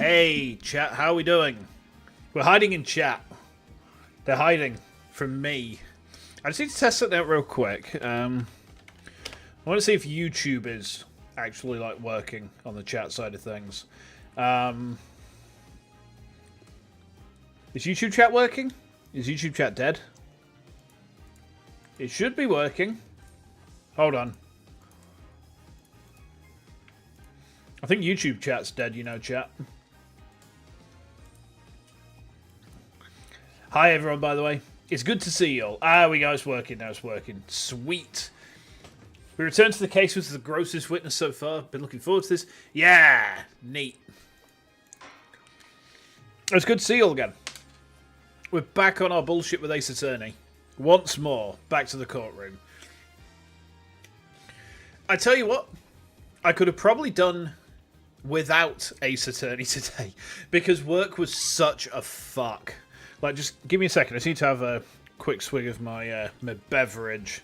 Hey, chat, how are we doing? We're hiding in chat. They're hiding from me. I just need to test something out real quick. I want to see if YouTube is actually like working on the chat side of things. Is YouTube chat working? Is YouTube chat dead? It should be working. Hold on. I think YouTube chat's dead, you know, chat. Hi, everyone, by the way. It's good to see you all. Ah, we go. It's working now. It's working. Sweet. We return to the case with the grossest witness so far. Been looking forward to this. Yeah. Neat. It's good to see you all again. We're back on our bullshit with Ace Attorney. Once more. Back to the courtroom. I tell you what. I could have probably done without Ace Attorney today. Because work was such a fuck. Like, just give me a second. I just need to have a quick swig of my my beverage.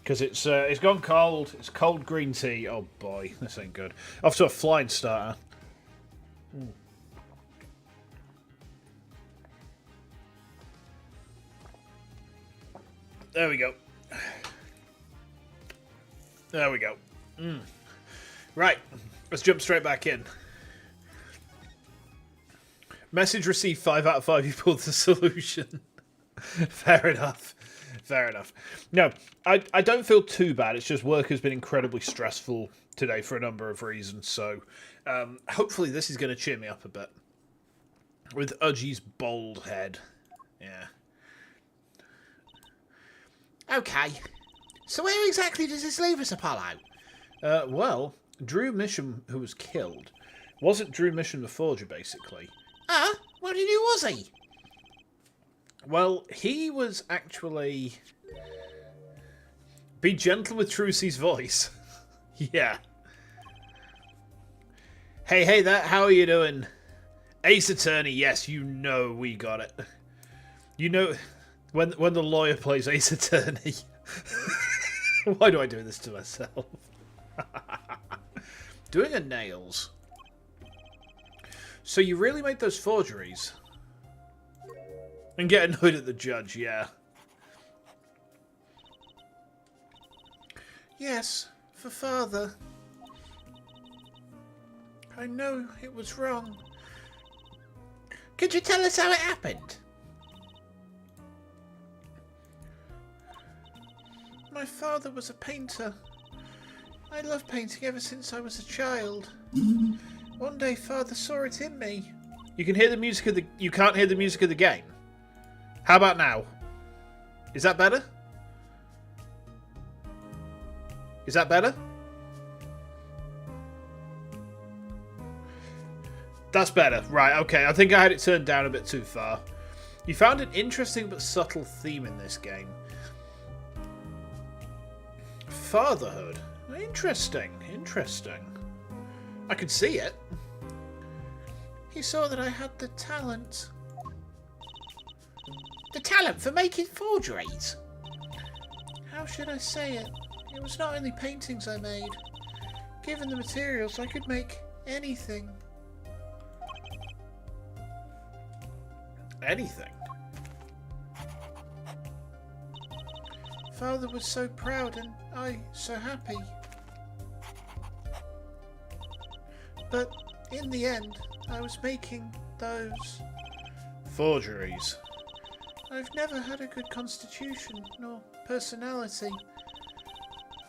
Because it's gone cold. It's cold green tea. Oh, boy. This ain't good. Off to a flying starter. There we go. There we go. Right. Let's jump straight back in. Message received 5 out of 5. You pulled the solution. Fair enough. Fair enough. No, I don't feel too bad. It's just work has been incredibly stressful today for a number of reasons. So hopefully this is going to cheer me up a bit. With Udgy's bald head. Yeah. Okay. So where exactly does this leave us, Apollo? Well, Drew Mission, who was killed, wasn't Drew Mission the forger, basically. What did he do, was he? Well, he was actually... Be gentle with Trucy's voice. Yeah. Hey there, how are you doing? Ace Attorney, yes, you know we got it. You know, when the lawyer plays Ace Attorney. Why do I do this to myself? Doing her nails. So you really made those forgeries? And get annoyed at the judge, yeah. Yes, for father. I know it was wrong. Could you tell us how it happened? My father was a painter. I loved painting ever since I was a child. One day, Father saw it in me. You can hear the music of the... You can't hear the music of the game. How about now? Is that better? Is that better? That's better. Right, okay. I think I had it turned down a bit too far. You found an interesting but subtle theme in this game. Fatherhood. Interesting. Interesting. I could see it. He saw that I had the talent. The talent for making forgeries? How should I say it? It was not only paintings I made. Given the materials, I could make anything. Anything? Father was so proud and I so happy. But in the end, I was making those forgeries. I've never had a good constitution nor personality.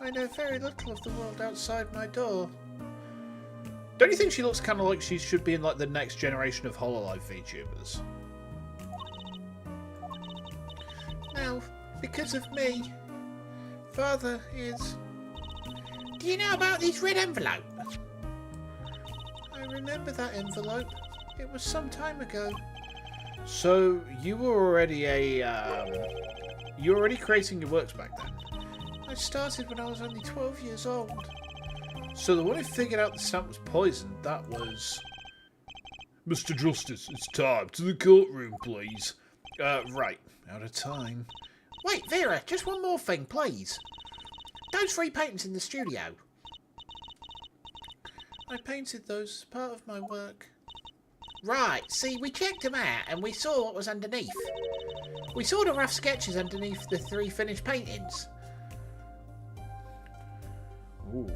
I know very little of the world outside my door. Don't you think she looks kind of like she should be in like the next generation of HoloLive VTubers? Now, because of me, Father is... Do you know about this red envelope? I remember that envelope. It was some time ago. So you were already you were already creating your works back then? I started when I was only 12 years old. So the one who figured out the stamp was poisoned, that was... Mr. Justice, it's time. To the courtroom, please. Right. Out of time. Wait, Vera, just one more thing, please. Those 3 paintings in the studio. I painted those as part of my work. Right, see, we checked them out and we saw what was underneath. We saw the rough sketches underneath the 3 finished paintings. Ooh.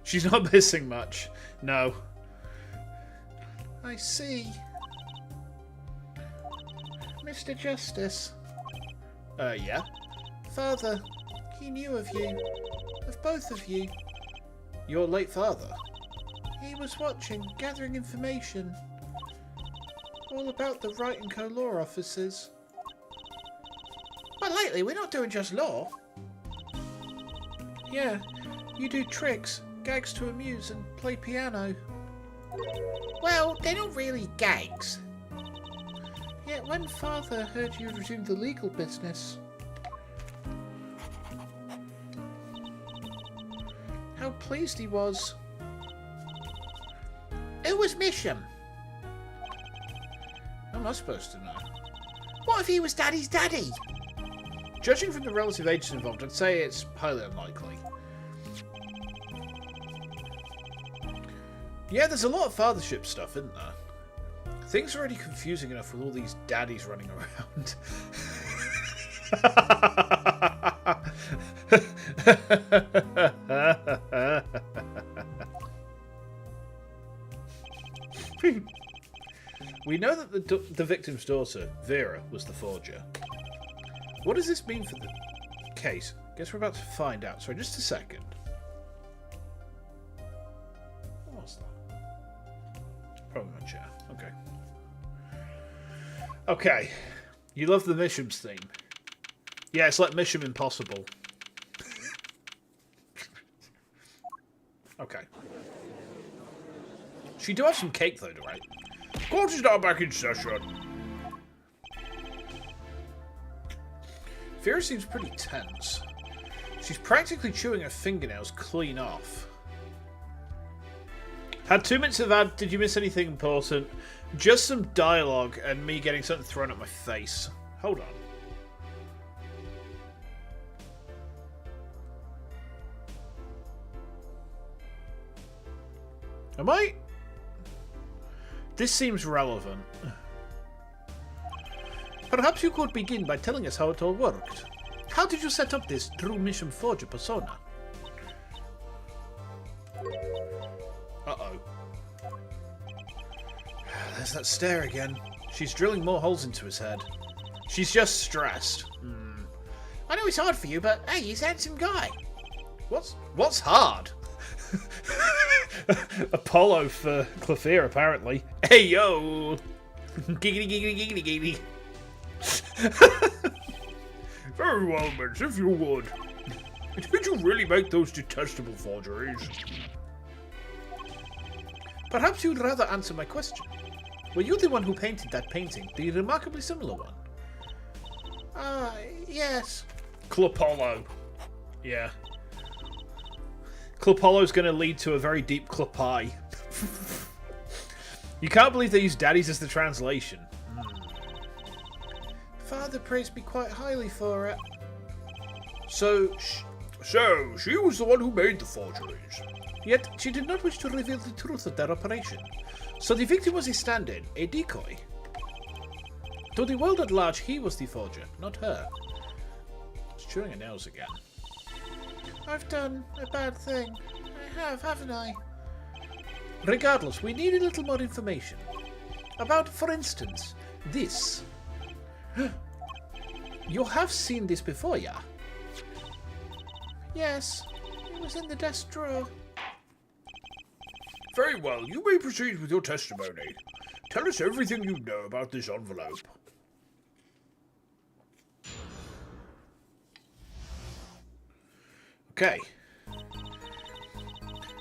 She's not missing much. No. I see. Mr. Justice. Yeah? Father, he knew of you. Of both of you. Your late father? He was watching, gathering information. All about the Wright & Co. law offices. But lately, we're not doing just law. Yeah, you do tricks, gags to amuse, and play piano. Well, they're not really gags. Yet when Father heard you resumed the legal business, how pleased he was. Who was Misham? I'm not supposed to know. What if he was Daddy's daddy? Judging from the relative ages involved, I'd say it's highly unlikely. Yeah, there's a lot of fathership stuff, isn't there? Things are already confusing enough with all these daddies running around. We know that the victim's daughter, Vera, was the forger. What does this mean for the case? Guess we're about to find out. Sorry, just a second. What was that? Probably my chair. Okay. Okay. You love the Misham's theme. Yeah, it's like Mission Impossible. Okay. She do have some cake, though, right? Court is now back in session. Vera seems pretty tense. She's practically chewing her fingernails clean off. Had 2 minutes of ad. Did you miss anything important? Just some dialogue and me getting something thrown at my face. Hold on. Am I? This seems relevant. Perhaps you could begin by telling us how it all worked. How did you set up this true mission forger persona? Uh-oh. There's that stare again. She's drilling more holes into his head. She's just stressed. I know it's hard for you, but hey, he's a handsome guy. What's hard? Apollo for Clefairy, apparently. Hey, yo! Giggity, giggity, giggity, giggity. Very well, miss, if you would. Did you really make those detestable forgeries? Perhaps you'd rather answer my question. Were you the one who painted that painting, the remarkably similar one? Yes. Clopolo. Yeah. Clopolo's going to lead to a very deep Clopai. You can't believe they use daddies as the translation. Father praised me quite highly for it. So she was the one who made the forgeries. Yet she did not wish to reveal the truth of their operation. So the victim was a stand-in, a decoy. To the world at large, he was the forger, not her. She's chewing her nails again. I've done a bad thing. I have, haven't I? Regardless, we need a little more information. About, for instance, this. You have seen this before, yeah? Yes. It was in the desk drawer. Very well, you may proceed with your testimony. Tell us everything you know about this envelope. Okay.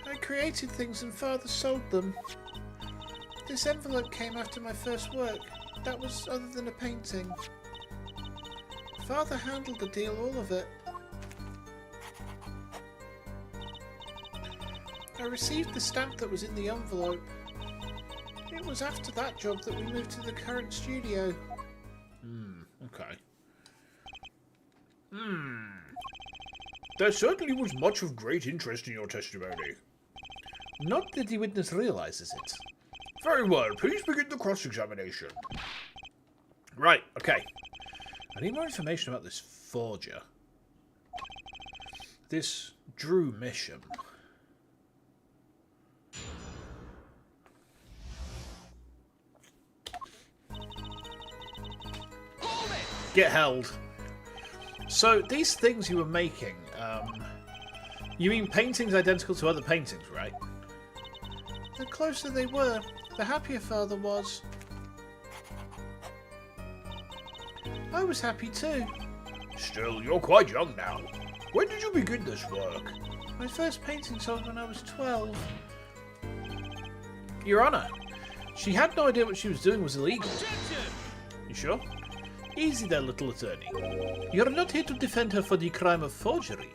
I created things and Father sold them. This envelope came after my first work. That was other than a painting. Father handled the deal, all of it. I received the stamp that was in the envelope. It was after that job that we moved to the current studio. Okay. There certainly was much of great interest in your testimony. Not that the witness realizes it. Very well, please begin the cross-examination. Right, okay. I need more information about this forger. This Drew Mission. Get held. So, these things you were making, you mean paintings identical to other paintings, right? The closer they were, the happier Father was. I was happy too. Still, you're quite young now. When did you begin this work? My first painting sold when I was 12. Your Honour, she had no idea what she was doing was illegal. You sure? Easy there, little attorney. You're not here to defend her for the crime of forgery.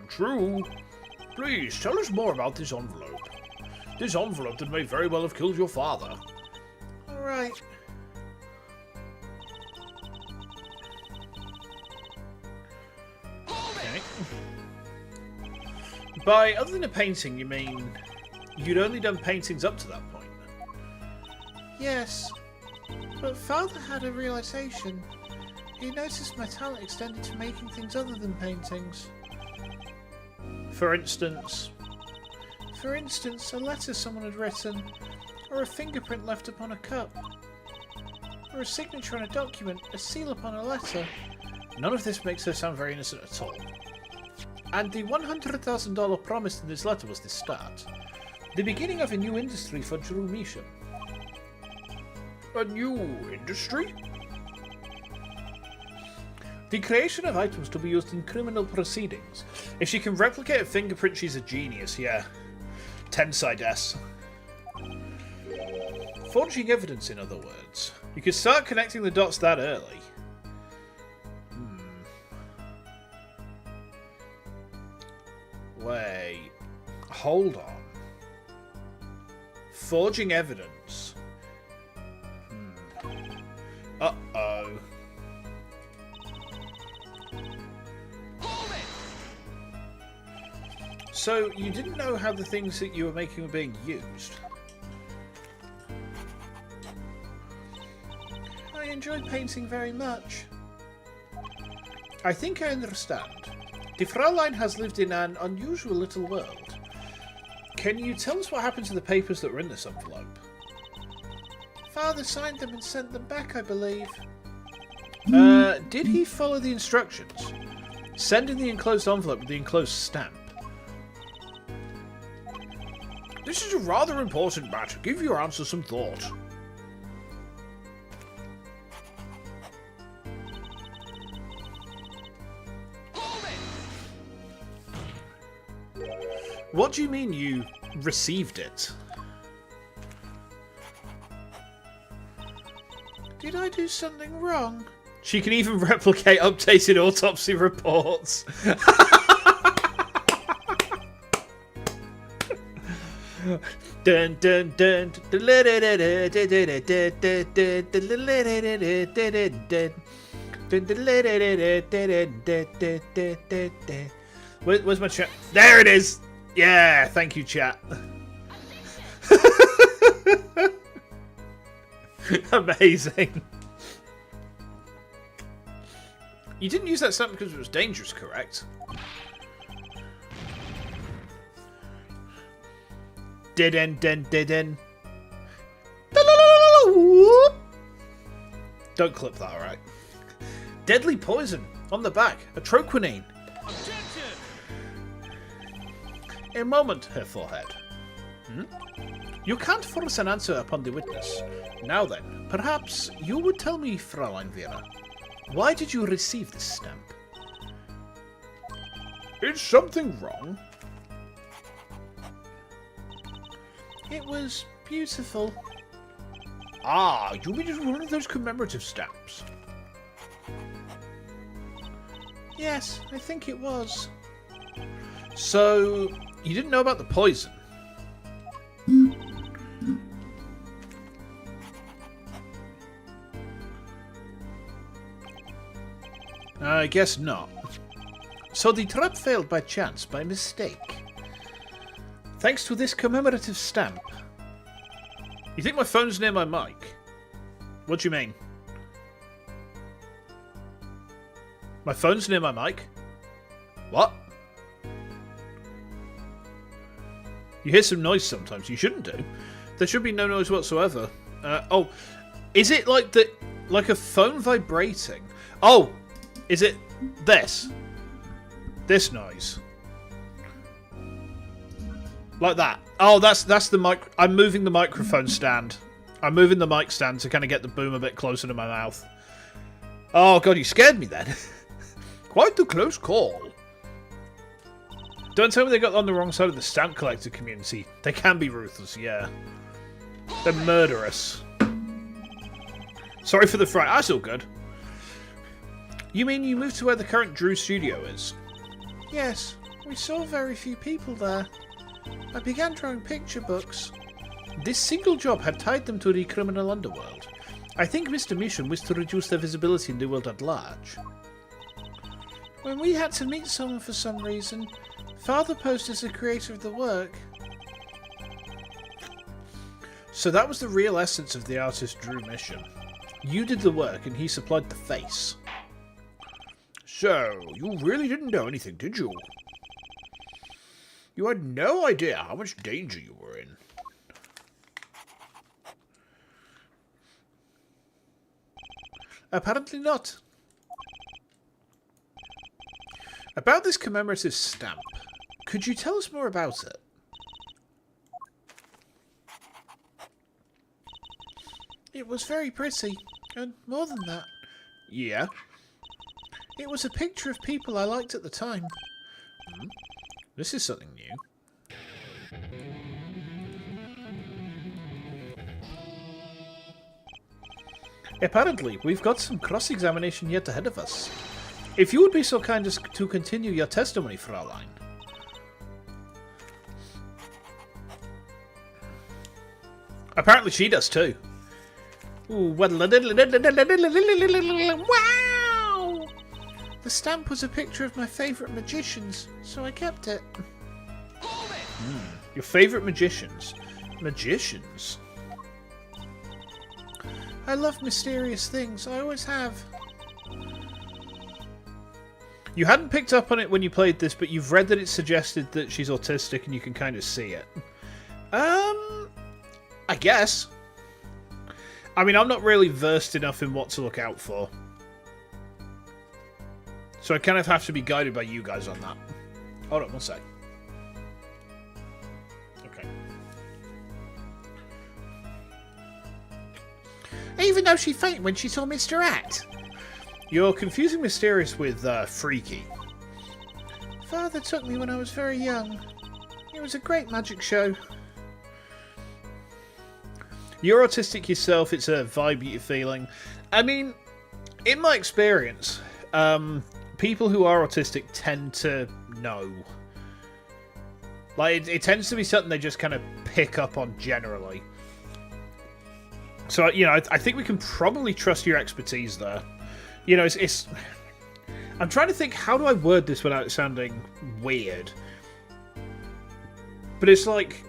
True. Please, tell us more about this envelope. This envelope that may very well have killed your father. Alright. Okay. By other than a painting, you mean you'd only done paintings up to that point? Yes. But Father had a realization. He noticed my talent extended to making things other than paintings. For instance? For instance, a letter someone had written, or a fingerprint left upon a cup, or a signature on a document, a seal upon a letter. None of this makes her sound very innocent at all. And the $100,000 promised in this letter was the start. The beginning of a new industry for Drew Mission. A new industry? The creation of items to be used in criminal proceedings. If she can replicate a fingerprint, she's a genius, yeah. 10 side S. Forging evidence, in other words. You could start connecting the dots that early. Wait. Hold on. Forging evidence. Uh-oh. So, you didn't know how the things that you were making were being used? I enjoyed painting very much. I think I understand. The Fraulein has lived in an unusual little world. Can you tell us what happened to the papers that were in this envelope? Father signed them and sent them back, I believe. Did he follow the instructions? Send in the enclosed envelope with the enclosed stamp. This is a rather important matter. Give your answer some thought. What do you mean you received it? Did I do something wrong? She can even replicate updated autopsy reports. Dun dun dun. Where's my chat? There it is. Yeah, thank you, chat. Amazing. You didn't use that stamp because it was dangerous, correct? Dead end, dead end. Don't clip that, alright? Deadly poison on the back. A troquinine. A moment, her forehead. You can't force an answer upon the witness. Now then, perhaps you would tell me, Fraulein Vera, why did you receive this stamp? Is something wrong? It was beautiful. Ah, you mean it's one of those commemorative stamps? Yes, I think it was. So, you didn't know about the poison? I guess not. So the trap failed by chance, by mistake. Thanks to this commemorative stamp. You think my phone's near my mic? What do you mean? My phone's near my mic? What? You hear some noise sometimes. You shouldn't do. There should be no noise whatsoever. Oh, is it like like a phone vibrating? Oh, is it this? This noise? Like that? Oh, that's the mic. I'm moving the microphone stand. I'm moving the mic stand to kind of get the boom a bit closer to my mouth. Oh god, you scared me then. Quite the close call. Don't tell me they got on the wrong side of the stamp collector community. They can be ruthless, yeah. They're murderous. Sorry for the fright. That's all good. You mean you moved to where the current Drew studio is? Yes, we saw very few people there. I began drawing picture books. This single job had tied them to the criminal underworld. I think Mr. Mission wished to reduce their visibility in the world at large. When we had to meet someone for some reason, Father posed as the creator of the work. So that was the real essence of the artist Drew Mission. You did the work and he supplied the face. So, you really didn't know anything, did you? You had no idea how much danger you were in. Apparently not. About this commemorative stamp, could you tell us more about it? It was very pretty, and more than that. Yeah? It was a picture of people I liked at the time. This is something new. Apparently, we've got some cross-examination yet ahead of us. If you would be so kind as to continue your testimony, Fraulein. Apparently she does too. Ooh, wow! The stamp was a picture of my favourite magicians, so I kept it. Your favourite magicians? Magicians? I love mysterious things, I always have. You hadn't picked up on it when you played this, but you've read that it suggested that she's autistic and you can kind of see it. I guess. I mean, I'm not really versed enough in what to look out for. So I kind of have to be guided by you guys on that. Hold on one sec. Okay. Even though she fainted when she saw Mr. At. You're confusing mysterious with freaky. Father took me when I was very young. It was a great magic show. You're autistic yourself, it's a vibe you're feeling. I mean, in my experience, people who are autistic tend to know. Like, it tends to be something they just kind of pick up on generally. So, you know, I think we can probably trust your expertise there. You know, it's... I'm trying to think, how do I word this without it sounding weird? But it's like,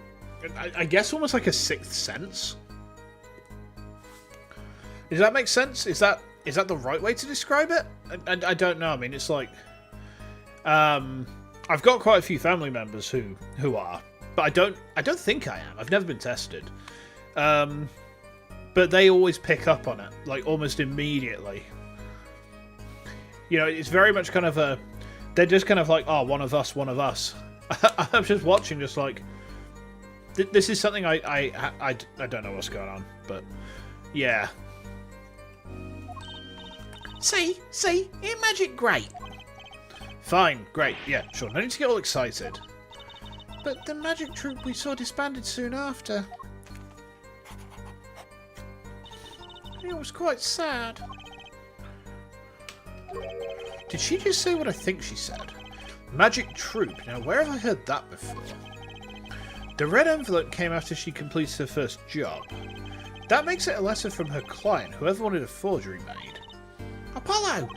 I guess almost like a sixth sense. Does that make sense? Is that the right way to describe it? I don't know. I mean, it's like... I've got quite a few family members who are, but I don't think I am. I've never been tested. But they always pick up on it, like, almost immediately. You know, it's very much kind of a... They're just kind of like, oh, one of us, one of us. I'm just watching, just like... This is something I don't know what's going on, but... Yeah. See? Ain't magic great? Fine, great, yeah, sure. No need to get all excited. But the magic troupe we saw disbanded soon after. It was quite sad. Did she just say what I think she said? Magic troupe. Now, where have I heard that before? The red envelope came after she completed her first job. That makes it a letter from her client, whoever wanted a forgery made. Apollo!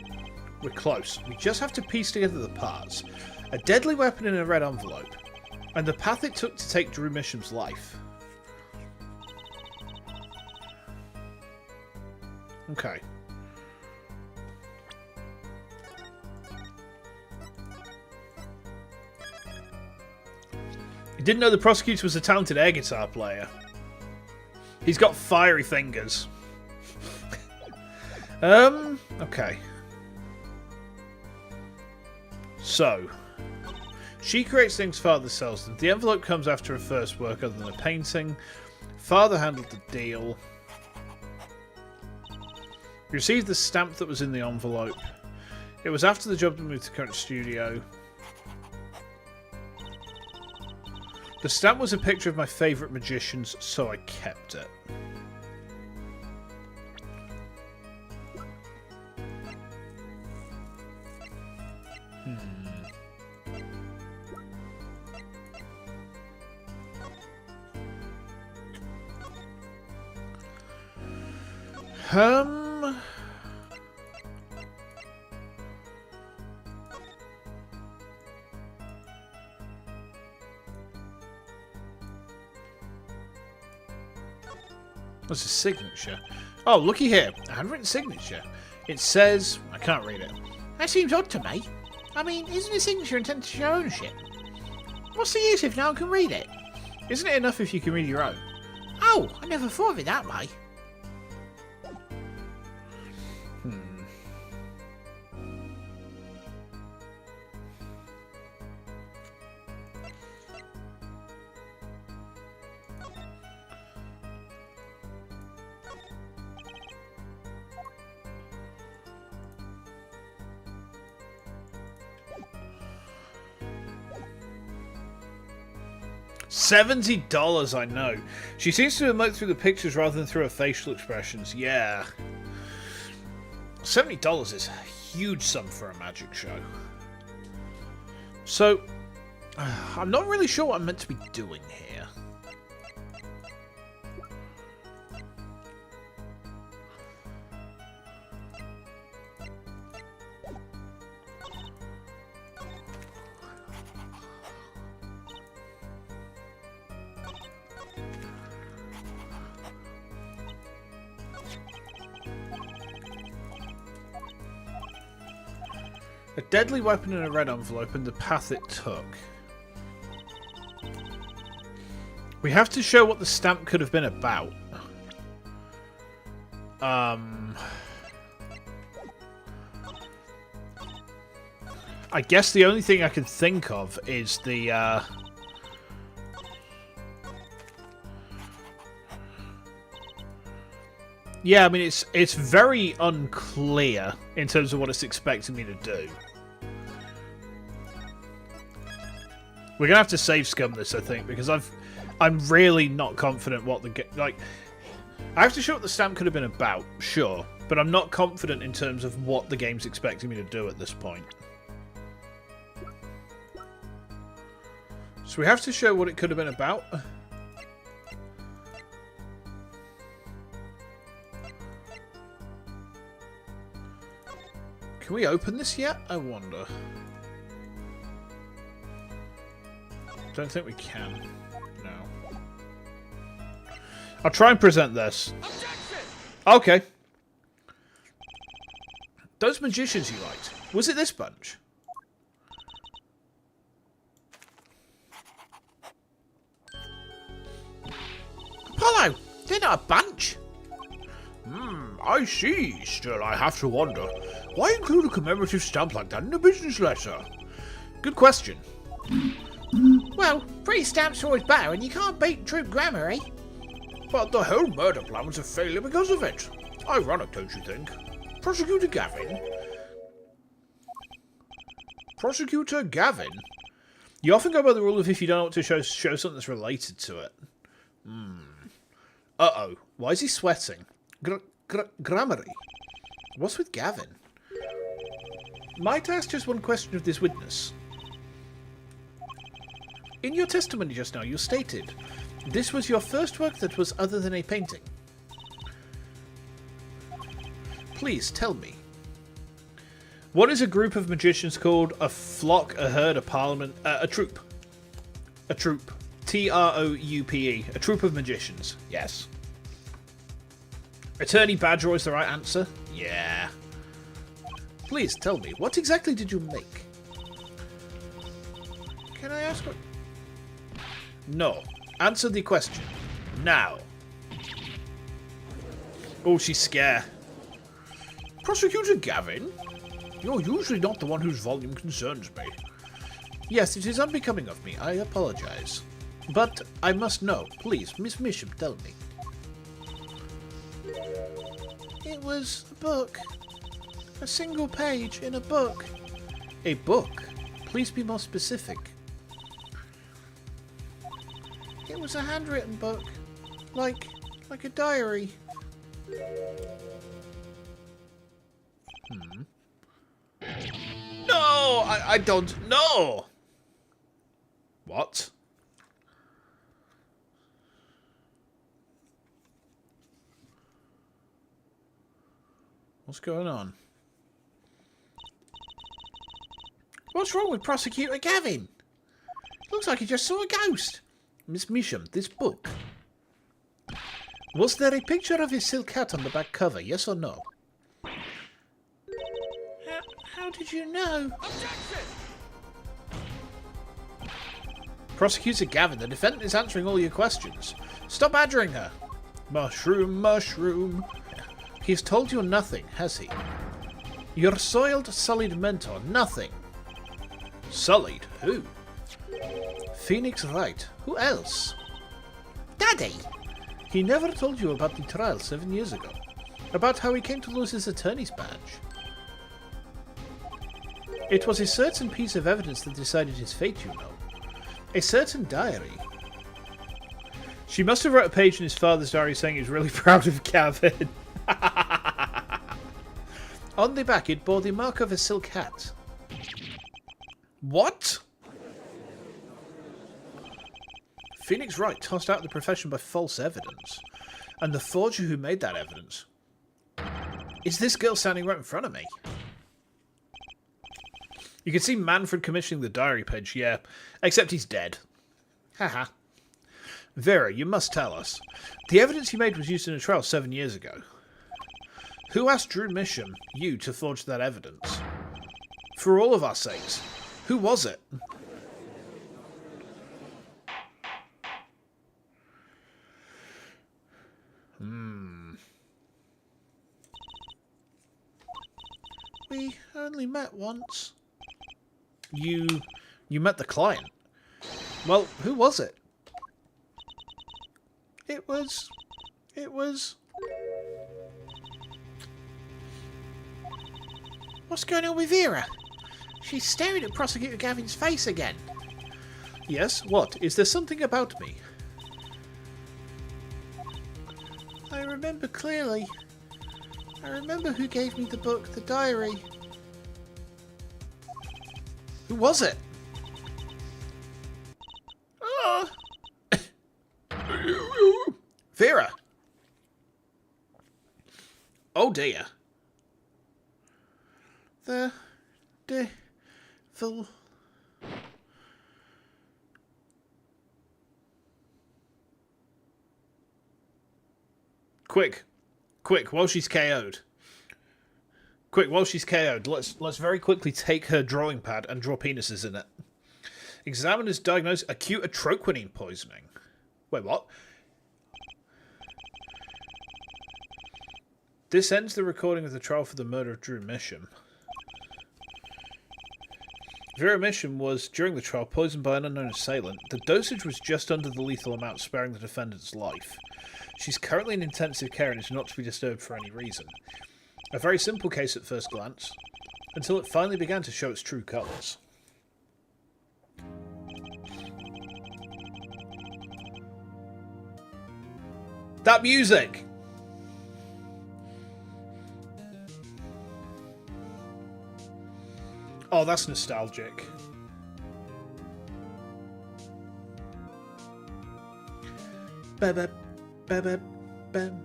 We're close. We just have to piece together the parts. A deadly weapon in a red envelope. And the path it took to take Drew Misham's life. Okay. You didn't know the prosecutor was a talented air guitar player. He's got fiery fingers. Okay. So, she creates things, father sells them. The envelope comes after her first work other than a painting. Father handled the deal. Received the stamp that was in the envelope. It was after the job to move to the current studio. The stamp was a picture of my favourite magicians, so I kept it. What's a signature? Oh, looky here. A handwritten signature. It says... I can't read it. That seems odd to me. I mean, isn't a signature intended to show ownership? What's the use if no one can read it? Isn't it enough if you can read your own? Oh, I never thought of it that way. $70, I know. She seems to emote through the pictures rather than through her facial expressions. Yeah. $70 is a huge sum for a magic show. So, I'm not really sure what I'm meant to be doing here. A deadly weapon in a red envelope and the path it took. We have to show what the stamp could have been about. I guess the only thing I can think of is the yeah, I mean, it's very unclear in terms of what it's expecting me to do. We're gonna have to save scum this, I think, because I'm really not confident what the like. I have to show what the stamp could have been about, sure, but I'm not confident in terms of what the game's expecting me to do at this point. So we have to show what it could have been about. Can we open this yet? I wonder. Don't think we can. No. I'll try and present this. Objection! Okay. Those magicians you liked. Was it this bunch? Apollo! They're not a bunch. I see. Still, I have to wonder. Why include a commemorative stamp like that in a business letter? Good question. Well, free stamps are always better, and you can't beat troop grammar, eh? But the whole murder plan was a failure because of it. Ironic, don't you think? Prosecutor Gavin? Prosecutor Gavin? You often go by the rule of if you don't know what to show something that's related to it. Uh-oh. Why is he sweating? Grammary. What's with Gavin? Might I ask just one question of this witness? In your testimony just now, you stated this was your first work that was other than a painting. Please tell me. What is a group of magicians called? A flock, a herd, a parliament, a troop. A troop. T-R-O-U-P-E. A troop of magicians. Yes. Attorney Badger is the right answer? Yeah. Please tell me, what exactly did you make? Can I ask what... No. Answer the question. Now. Oh, she's scared. Prosecutor Gavin? You're usually not the one whose volume concerns me. Yes, it is unbecoming of me. I apologize. But I must know. Please, Miss Misham, tell me. It was a book. A single page in a book. A book? Please be more specific. It was a handwritten book. Like a diary. No! I don't know! What? What's going on? What's wrong with Prosecutor Gavin? Looks like he just saw a ghost. Miss Misham, this book. Was there a picture of a silk hat on the back cover, yes or no? How did you know? Objection! Prosecutor Gavin, the defendant is answering all your questions. Stop badgering her. Mushroom, mushroom. He's told you nothing, has he? Your soiled, sullied mentor, nothing. Sullied? Who? Phoenix Wright. Who else? Daddy! He never told you about the trial 7 years ago. About how he came to lose his attorney's badge. It was a certain piece of evidence that decided his fate, you know. A certain diary. She must have wrote a page in his father's diary saying he was really proud of Gavin. On the back, it bore the mark of a silk hat. What? Phoenix Wright tossed out of the profession by false evidence. And the forger who made that evidence is this girl standing right in front of me. You can see Manfred commissioning the diary page, yeah. Except he's dead. Haha. Vera, you must tell us. The evidence you made was used in a trial 7 years ago. Who asked Drew Misham, you, to forge that evidence? For all of our sakes, who was it? We only met once. You met the client. Well, who was it? It was... What's going on with Vera? She's staring at Prosecutor Gavin's face again. Yes, what? Is there something about me? I remember clearly. I remember who gave me the book, the diary. Who was it? Oh! Vera! Oh dear. The devil. Quick, while she's KO'd. Quick, while she's KO'd, let's very quickly take her drawing pad and draw penises in it. Examiners diagnose acute atroquinine poisoning. Wait, what? This ends the recording of the trial for the murder of Drew Misham. Vera Misham was, during the trial, poisoned by an unknown assailant. The dosage was just under the lethal amount, sparing the defendant's life. She's currently in intensive care and is not to be disturbed for any reason. A very simple case at first glance, until it finally began to show its true colours. That music! Oh, that's nostalgic. Ba-ba, ba-ba, bam.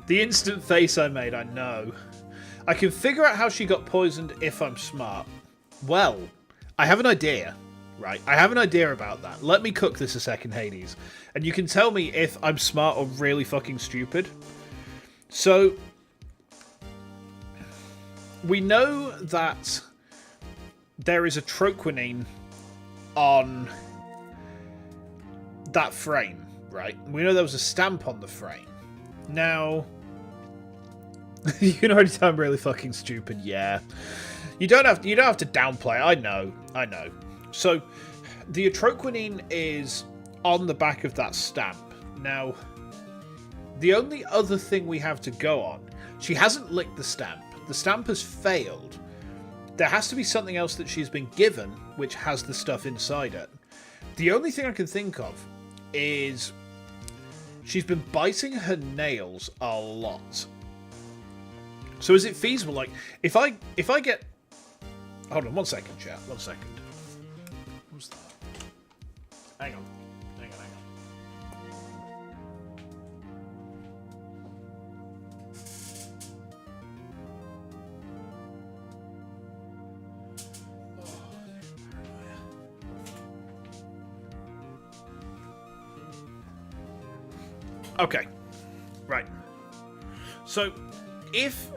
The instant face I made, I know. I can figure out how she got poisoned if I'm smart. Well, I have an idea. right? I have an idea about that. Let me cook this a second, Hades. And you can tell me if I'm smart or really fucking stupid. So, we know that there is a troquinine on that frame, right? We know there was a stamp on the frame. Now, you can already tell I'm really fucking stupid, yeah. You don't have to downplay it. I know. So, the troquinine is on the back of that stamp. Now, the only other thing we have to go on, she hasn't licked the stamp. The stamp has failed. There has to be something else that she's been given, which has the stuff inside it. The only thing I can think of is she's been biting her nails a lot. So is it feasible? Like, if I get... Hold on, 1 second, chat. 1 second. What's that? Hang on. Okay, right. So, if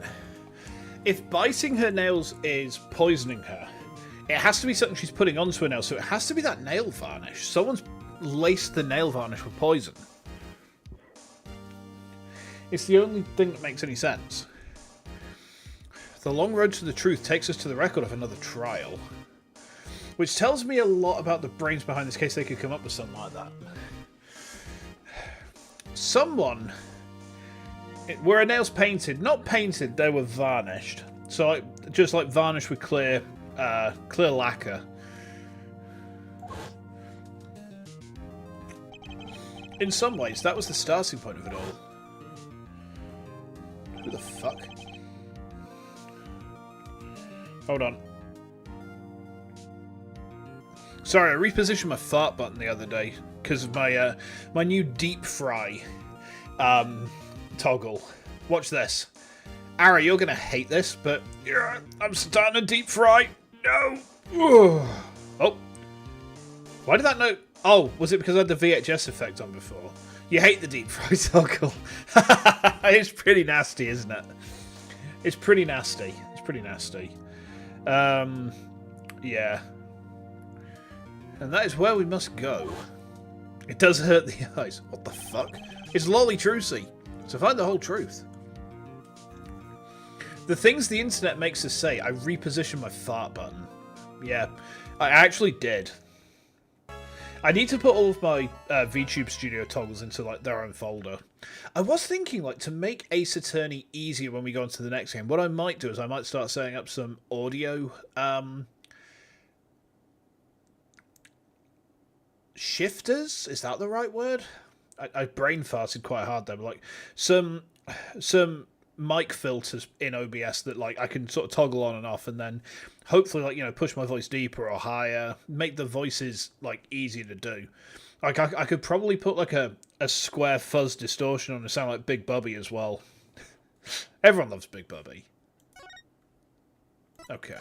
biting her nails is poisoning her, it has to be something she's putting onto her nails. So it has to be that nail varnish. Someone's laced the nail varnish with poison. It's the only thing that makes any sense. The long road to the truth takes us to the record of another trial, which tells me a lot about the brains behind this case. They could come up with something like that. Someone... Were her nails painted? Not painted, they were varnished. So, just like varnished with clear lacquer. In some ways, that was the starting point of it all. Who the fuck? Hold on. Sorry, I repositioned my fart button the other day because of my my new deep fry toggle. Watch this. Ari, you're gonna hate this, but yeah, I'm starting to deep fry. No. Ugh. Oh. Why did that note? Oh, was it because I had the VHS effect on before? You hate the deep fry toggle. It's pretty nasty, isn't it? It's pretty nasty. It's pretty nasty. Yeah. And that is where we must go. It does hurt the eyes. What the fuck? It's Lolly Trucy. So find the whole truth. The things the internet makes us say, I repositioned my fart button. Yeah, I actually did. I need to put all of my VTube Studio toggles into like their own folder. I was thinking like to make Ace Attorney easier when we go on to the next game. What I might do is I might start setting up some audio shifters. Is that the right word? I brain farted quite hard there, but like some mic filters in OBS that like I can sort of toggle on and off, and then hopefully like, you know, push my voice deeper or higher, make the voices like easier to do. Like I could probably put like a square fuzz distortion on to sound like Big Bubby as well. Everyone loves Big Bubby. Okay.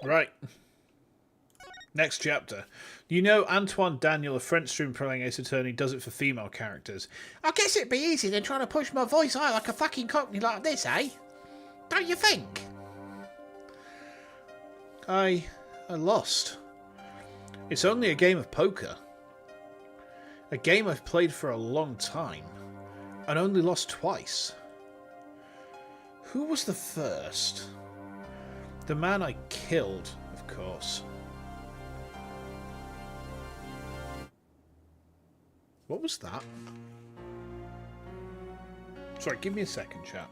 Right. Next chapter. You know Antoine Daniel, a French stream playing Ace Attorney, does it for female characters. I guess it'd be easier than trying to push my voice high like a fucking cockney like this, eh? Don't you think? I lost. It's only a game of poker. A game I've played for a long time, and only lost twice. Who was the first? The man I killed, of course. What was that? Sorry, give me a second, chat.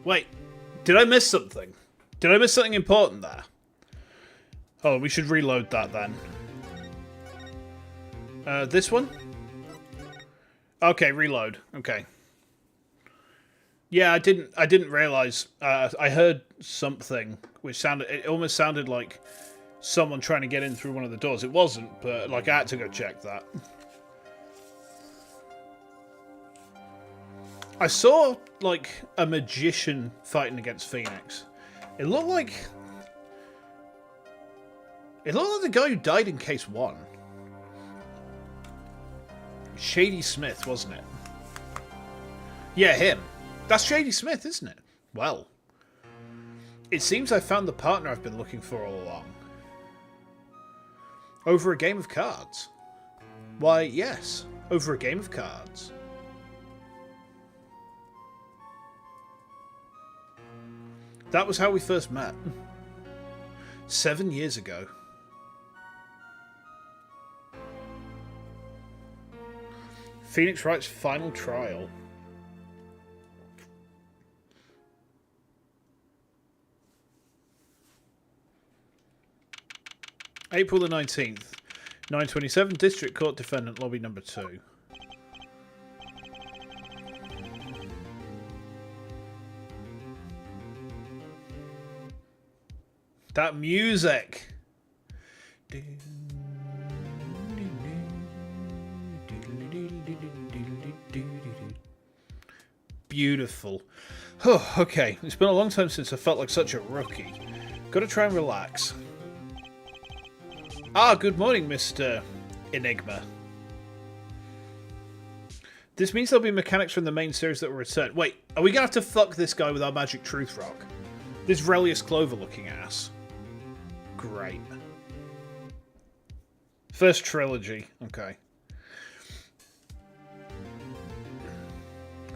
Wait, did I miss something? Did I miss something important there? Oh, we should reload that then. This one? Okay, reload. Okay. Yeah, I didn't realize. I heard something which it almost sounded like someone trying to get in through one of the doors. It wasn't, but like I had to go check that. I saw like a magician fighting against Phoenix. It looked like the guy who died in case 1. Shady Smith, wasn't it? Yeah, him. That's Shady Smith, isn't it? Well, it seems I found the partner I've been looking for all along. Over a game of cards. Why, yes, over a game of cards. That was how we first met. 7 years ago. Phoenix Wright's final trial. April the 19th. 9:27, District Court Defendant, Lobby number 2. That music! Beautiful. Oh, okay. It's been a long time since I felt like such a rookie. Gotta try and relax. Ah, good morning, Mr. Enigma. This means there'll be mechanics from the main series that will return. Wait, are we gonna have to fuck this guy with our magic truth rock? This Relius Clover looking ass. Great. First trilogy. Okay.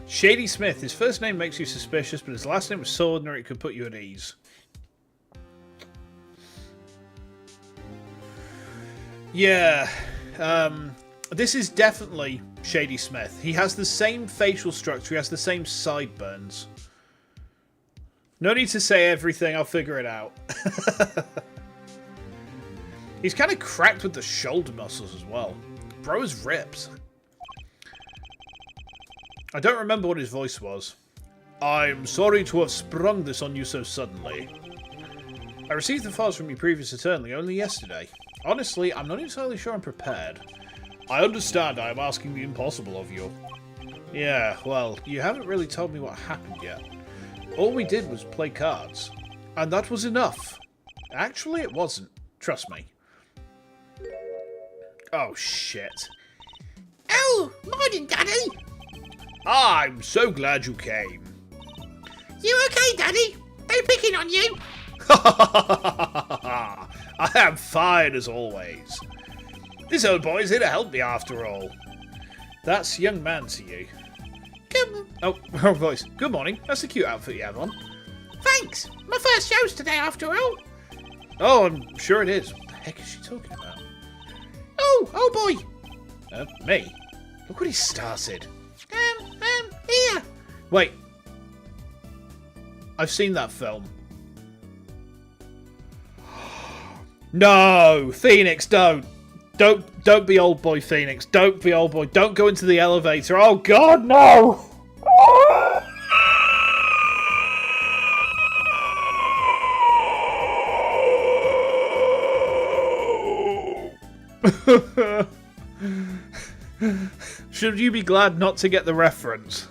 Shady Smith. His first name makes you suspicious, but his last name was so ordinary it could put you at ease. Yeah. This is definitely Shady Smith. He has the same facial structure. He has the same sideburns. No need to say everything. I'll figure it out. He's kind of cracked with the shoulder muscles as well. Bro is ripped. I don't remember what his voice was. I'm sorry to have sprung this on you so suddenly. I received the files from your previous attorney only yesterday. Honestly, I'm not entirely sure I'm prepared. I understand I am asking the impossible of you. Yeah, well, you haven't really told me what happened yet. All we did was play cards. And that was enough. Actually, it wasn't. Trust me. Oh, shit. Oh, morning, Daddy. I'm so glad you came. You okay, Daddy? They picking on you? I am fine as always. This old boy's here to help me after all. That's young man to you. Oh, wrong voice. Good morning. That's a cute outfit you have on. Thanks. My first show's today, after all. Oh, I'm sure it is. What the heck is she talking about? Oh boy. Me? Look what he started. Here. Wait. I've seen that film. No, Phoenix, don't. Don't be old boy Phoenix. Don't be old boy. Don't go into the elevator. Oh God, no! Should you be glad not to get the reference?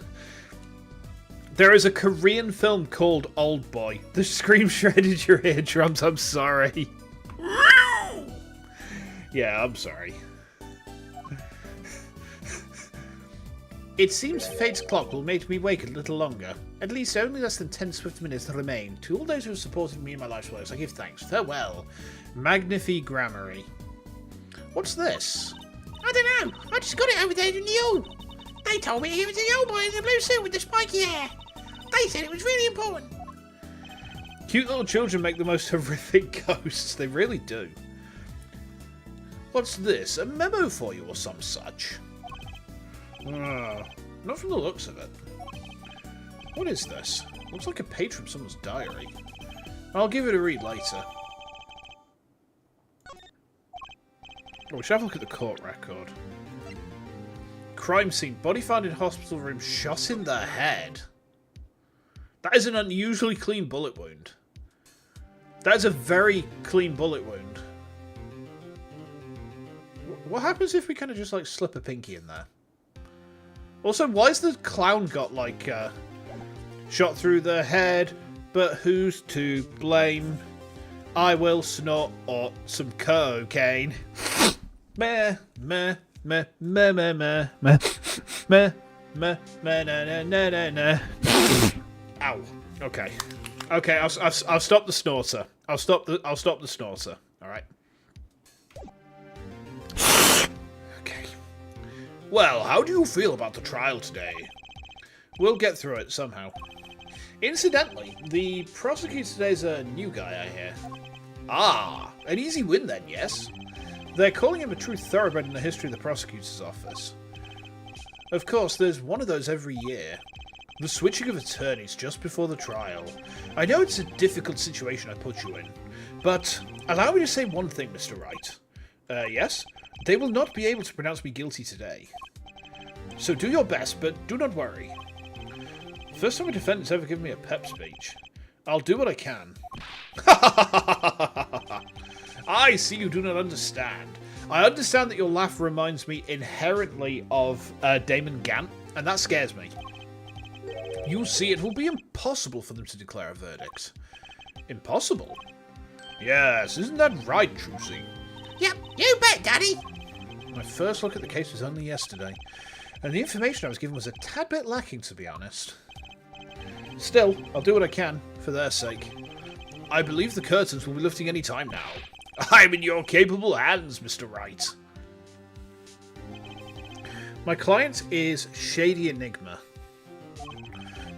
There is a Korean film called Old Boy. The scream shredded your eardrums. I'm sorry. Yeah, I'm sorry. It seems fate's clock will make me wait a little longer. At least only less than 10 swift minutes remain. To all those who have supported me in my life's works, I give thanks. Farewell. Magnifi Grammary. What's this? I don't know. I just got it over there in the hall. They told me he was the old boy in the blue suit with the spiky hair. They said it was really important. Cute little children make the most horrific ghosts. They really do. What's this? A memo for you or some such? Not from the looks of it. What is this? Looks like a page from someone's diary. I'll give it a read later. Oh, we should have a look at the court record. Crime scene. Body found in hospital room. Shot in the head. That is an unusually clean bullet wound. That is a very clean bullet wound. What happens if we kind of just like slip a pinky in there? Also, why's the clown got like shot through the head? But who's to blame? I will snort or some cocaine. Meh, meh, meh, meh, meh, meh, meh, meh, meh, meh, na na na na na. Ow. Okay. Okay. I'll stop the snorter. I'll stop the snorter. All right. Okay. Well, how do you feel about the trial today? We'll get through it somehow. Incidentally, the prosecutor today's a new guy, I hear. Ah, an easy win then, yes? They're calling him a true thoroughbred in the history of the prosecutor's office. Of course, there's one of those every year. The switching of attorneys just before the trial. I know it's a difficult situation I put you in, but allow me to say one thing, Mr. Wright. Yes? They will not be able to pronounce me guilty today. So do your best, but do not worry. First time a defendant's ever given me a pep speech. I'll do what I can. I see you do not understand. I understand that your laugh reminds me inherently of Damon Gant, and that scares me. You see, it will be impossible for them to declare a verdict. Impossible? Yes, isn't that right, Trucy? Yep, you bet, Daddy. My first look at the case was only yesterday, and the information I was given was a tad bit lacking, to be honest. Still, I'll do what I can, for their sake. I believe the curtains will be lifting any time now. I'm in your capable hands, Mr. Wright. My client is Shady Enigma,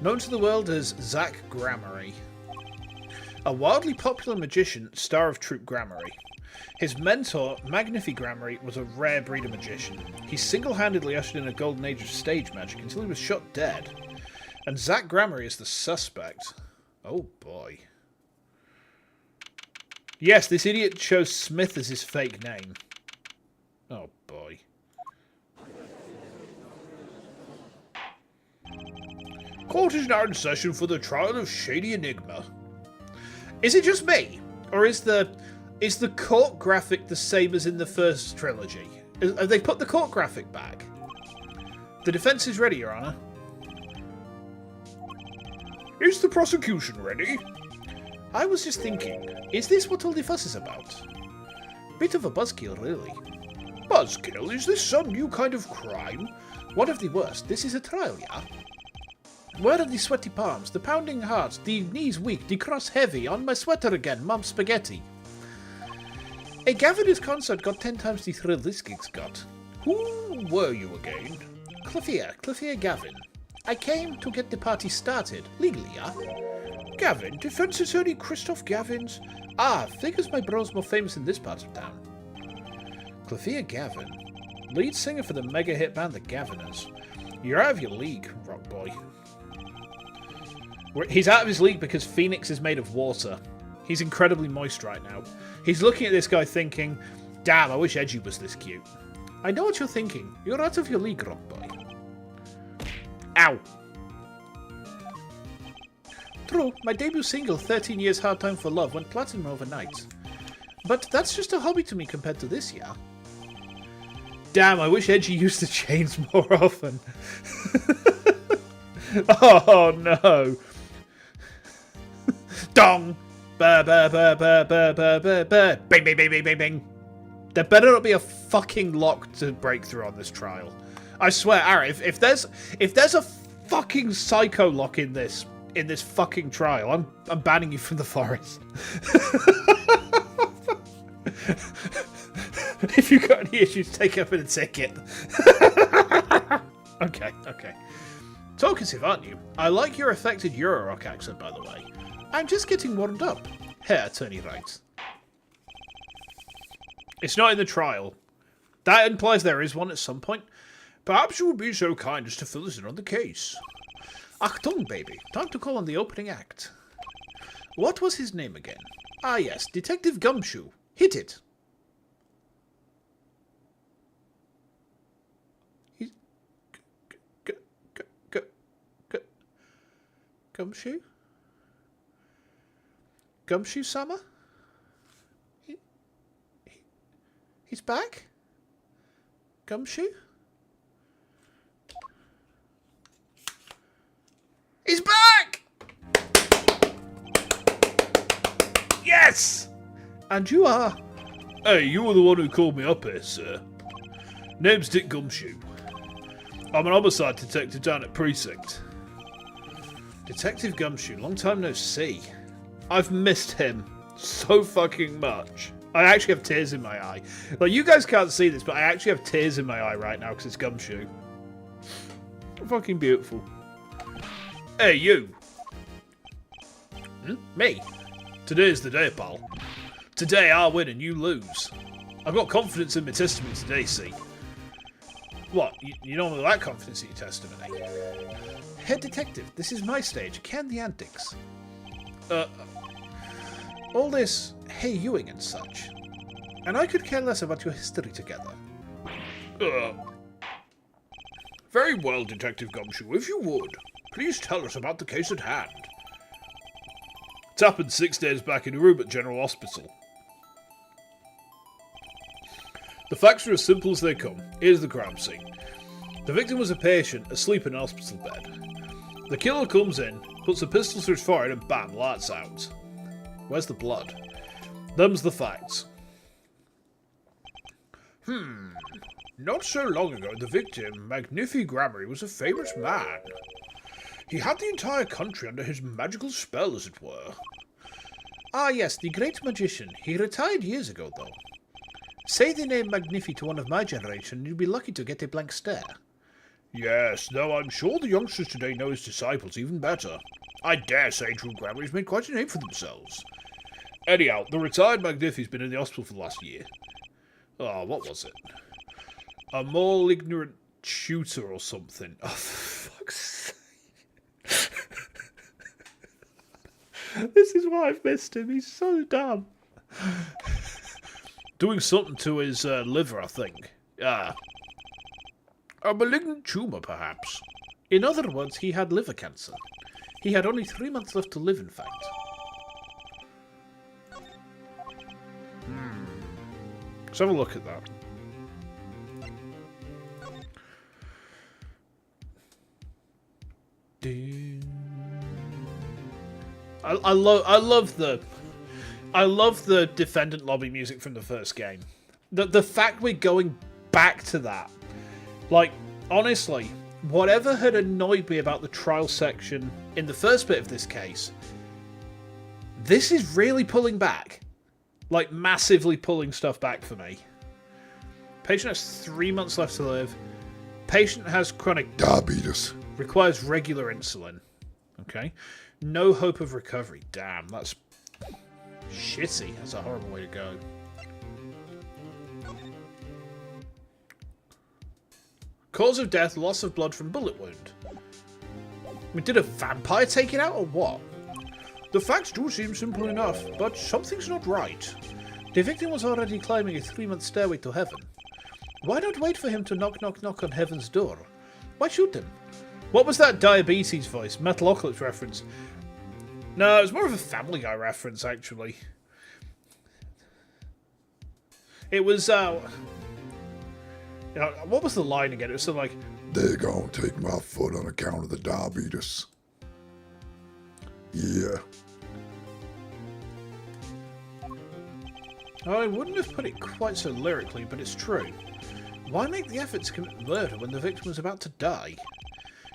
known to the world as Zach Grammary. A wildly popular magician, star of troupe Grammary. His mentor, Magnifi Grammary, was a rare breed of magician. He single-handedly ushered in a golden age of stage magic until he was shot dead. And Zach Grammary is the suspect. Oh boy. Yes, this idiot chose Smith as his fake name. Oh boy. Court is now in session for the trial of Shady Enigma. Is it just me? Or is the court graphic the same as in the first trilogy? Have they put the court graphic back? The defense is ready, Your Honor. Is the prosecution ready? I was just thinking, is this what all the fuss is about? Bit of a buzzkill, really. Buzzkill? Is this some new kind of crime? One of the worst. This is a trial, yeah? Where are the sweaty palms, the pounding hearts, the knees weak, the cross heavy, on my sweater again, Mom Spaghetti? A Gaviner's concert got 10 times the thrill this gig's got. Who were you again? Clefia Gavin. I came to get the party started, legally, yeah? Gavin, defense attorney Christoph Gavins. Ah, figures my bro's more famous in this part of town. Clefia Gavin, lead singer for the mega hit band The Gaviners. You're out of your league, rock boy. He's out of his league because Phoenix is made of water. He's incredibly moist right now. He's looking at this guy thinking, damn, I wish Edgy was this cute. I know what you're thinking. You're out of your league, rock boy. Ow. True, my debut single, 13 Years Hard Time for Love, went platinum overnight. But that's just a hobby to me compared to this, yeah? Damn, I wish Edgy used the chains more often. Oh no. Dong! Ba ba ba ba ba ba ba ba. Bing bing bing bing bing bing. There better not be a fucking lock to break through on this trial. I swear, Ara, if there's a fucking psycho lock in this fucking trial, I'm banning you from the forest. If you've got any issues, take up in a ticket. Okay. Talkative, aren't you? I like your affected Euro-rock accent, by the way. I'm just getting warmed up. Here, Attorney Wright. It's not in the trial. That implies there is one at some point. Perhaps you would be so kind as to fill us in on the case. Achtung, baby. Time to call on the opening act. What was his name again? Ah, yes. Detective Gumshoe. Hit it. Gumshoe? Gumshoe-sama? He's back? Gumshoe? He's back! Yes! And you are? Hey, you were the one who called me up here, sir. Name's Dick Gumshoe. I'm an homicide detective down at Precinct. Detective Gumshoe, long time no see. I've missed him so fucking much. I actually have tears in my eye. Like, you guys can't see this, but I actually have tears in my eye right now because it's Gumshoe. Fucking beautiful. Hey, you. Me? Today's the day, pal. Today I win and you lose. I've got confidence in my testimony today, see? What? You don't have that confidence in your testimony? Head detective, this is my stage. Can the antics. All this hey-youing and such. And I could care less about your history together. Very well, Detective Gumshoe, if you would. Please tell us about the case at hand. It happened 6 days back in a room at General Hospital. The facts are as simple as they come. Here's the crime scene. The victim was a patient, asleep in a hospital bed. The killer comes in, puts a pistol through his forehead and bam, lights out. Where's the blood? Them's the facts. Not so long ago, the victim, Magnifi Grammary, was a famous man. He had the entire country under his magical spell, as it were. Ah yes, the great magician. He retired years ago, though. Say the name Magnifi to one of my generation, and you'll be lucky to get a blank stare. Yes, though I'm sure the youngsters today know his disciples even better. I dare say True Grammary's made quite a name for themselves. Anyhow, the retired Magnifi's been in the hospital for the last year. Oh, what was it? A more ignorant tutor or something. Oh, for fuck's sake. This is why I've missed him. He's so dumb. Doing something to his liver, I think. A malignant tumour, perhaps. In other words, he had liver cancer. He had only 3 months left to live, in fact. Let's have a look at that. I love the defendant lobby music from the first game. The fact we're going back to that, like, honestly, whatever had annoyed me about the trial section in the first bit of this case, this is really pulling back, like massively pulling stuff back for me. Patient has 3 months left to live. Patient has chronic diabetes. Requires regular insulin. Okay. No hope of recovery. Damn, that's shitty. That's a horrible way to go. Cause of death, loss of blood from bullet wound. I mean, did a vampire take it out or what? The facts do seem simple enough, but something's not right. The victim was already climbing a 3-month stairway to heaven. Why not wait for him to knock, knock, knock on heaven's door? Why shoot him? What was that diabetes voice? Metalocalypse reference? No, it was more of a Family Guy reference, actually. It was, What was the line again? It was something like, They're gonna take my foot on account of the diabetes. Yeah. I wouldn't have put it quite so lyrically, but it's true. Why make the effort to commit murder when the victim was about to die?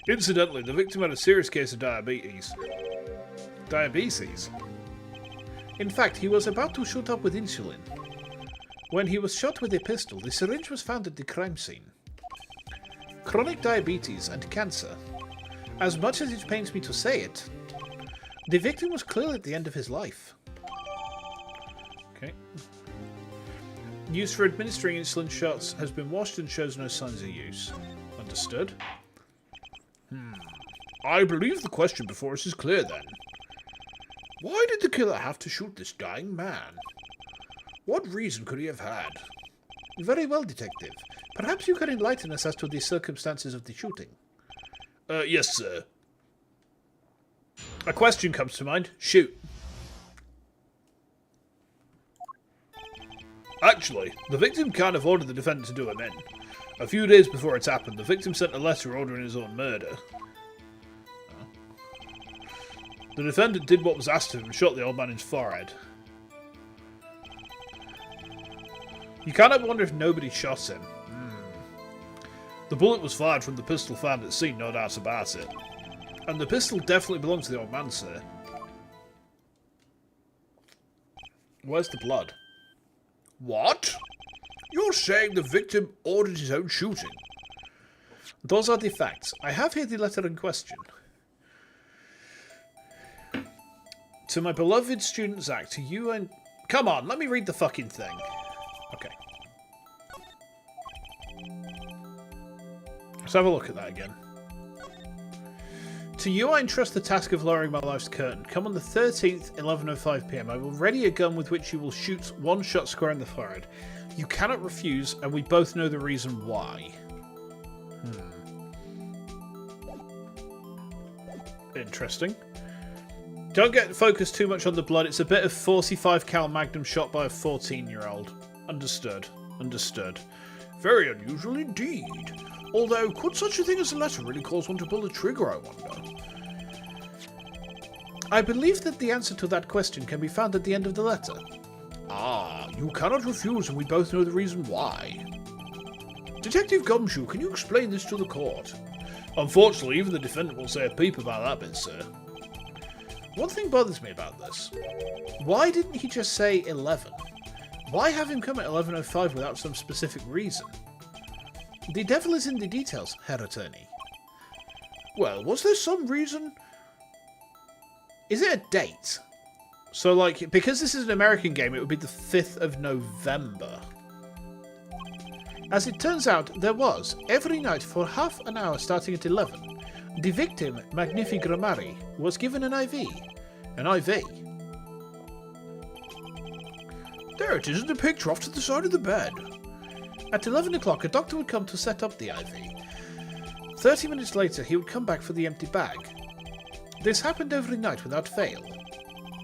Incidentally, the victim had a serious case of diabetes. Diabetes? In fact, he was about to shoot up with insulin. When he was shot with a pistol, the syringe was found at the crime scene. Chronic diabetes and cancer. As much as it pains me to say it, the victim was clearly at the end of his life. Okay. Used for administering insulin shots, has been washed and shows no signs of use. Understood. I believe the question before us is clear then. Why did the killer have to shoot this dying man? What reason could he have had? Very well, Detective. Perhaps you can enlighten us as to the circumstances of the shooting. Yes, sir. A question comes to mind. Shoot. Actually, the victim kind of ordered the defendant to do him in. A few days before it happened, the victim sent a letter ordering his own murder. The defendant did what was asked of him and shot the old man in his forehead. You kind of wonder if nobody shot him. The bullet was fired from the pistol found at the scene, no doubt about it. And the pistol definitely belonged to the old man, sir. Where's the blood? What? You're saying the victim ordered his own shooting? Those are the facts. I have here the letter in question. To my beloved student Zach, to you and... Come on, let me read the fucking thing. Okay. Let's have a look at that again. To you I entrust the task of lowering my life's curtain. Come on the 13th, 11:05 PM. I will ready a gun with which you will shoot one shot square in the forehead. You cannot refuse, and we both know the reason why. Interesting. Don't get focused too much on the blood. It's a bit of 45 cal magnum shot by a 14-year-old. Understood. Understood. Very unusual indeed. Although, could such a thing as a letter really cause one to pull the trigger, I wonder? I believe that the answer to that question can be found at the end of the letter. Ah, you cannot refuse, and we both know the reason why. Detective Gumshoe, can you explain this to the court? Unfortunately, even the defendant won't say a peep about that bit, sir. One thing bothers me about this. Why didn't he just say 11? Why have him come at 11:05 without some specific reason? The devil is in the details, Herr Attorney. Well, was there some reason? Is it a date? So, like, because this is an American game, it would be the 5th of November. As it turns out, there was, every night for half an hour starting at 11, the victim, Magnific Gramari, was given an IV. An IV. There it is in the picture off to the side of the bed. At 11 o'clock, a doctor would come to set up the IV. 30 minutes later, he would come back for the empty bag. This happened every night without fail.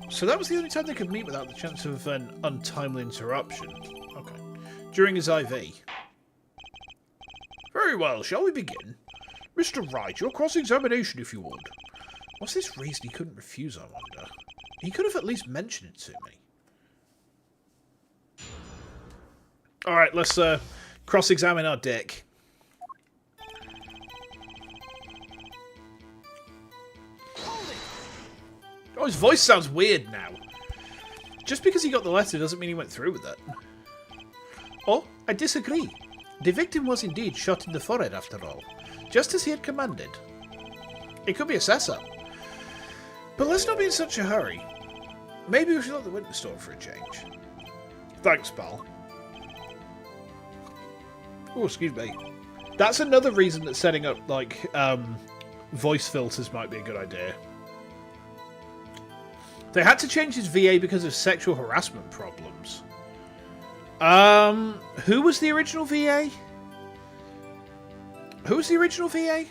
So that was the only time they could meet without the chance of an untimely interruption. Okay. During his IV. Very well, shall we begin? Mr. Wright, your cross-examination, if you would. What's this reason he couldn't refuse, I wonder? He could have at least mentioned it to me. Alright, let's cross-examine our dick. Oh, his voice sounds weird now. Just because he got the letter doesn't mean he went through with it. Oh, I disagree. The victim was indeed shot in the forehead after all, just as he had commanded. It could be a setup. But let's not be in such a hurry. Maybe we should let the witness talk for a change. Thanks, pal. Oh, excuse me. That's another reason that setting up, like, voice filters might be a good idea. They had to change his VA because of sexual harassment problems. Who was the original VA? Who was the original VA?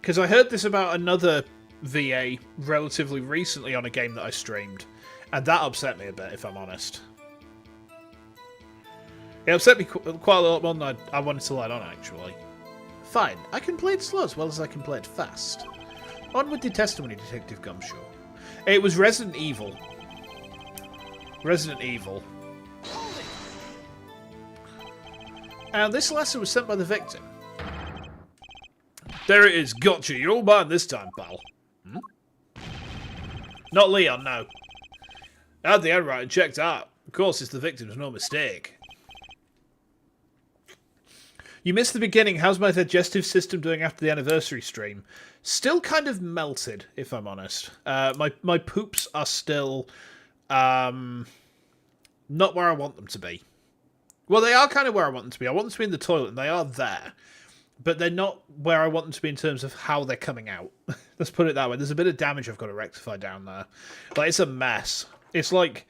Because I heard this about another VA relatively recently on a game that I streamed. And that upset me a bit, if I'm honest. It upset me quite a lot more than I wanted to let on, actually. Fine, I can play it slow as well as I can play it fast. On with the testimony, Detective Gumshaw. It was Resident Evil. Resident Evil. And this letter was sent by the victim. There it is, gotcha. You're all mine this time, pal. Hmm? Not Leon, no. I had the handwriting checked out. Of course, it's the victim's, no mistake. You missed the beginning. How's my digestive system doing after the anniversary stream? Still kind of melted, if I'm honest. My poops are still not where I want them to be. Well, they are kind of where I want them to be. I want them to be in the toilet, and they are there. But they're not where I want them to be in terms of how they're coming out. Let's put it that way. There's a bit of damage I've got to rectify down there. Like, it's a mess. It's like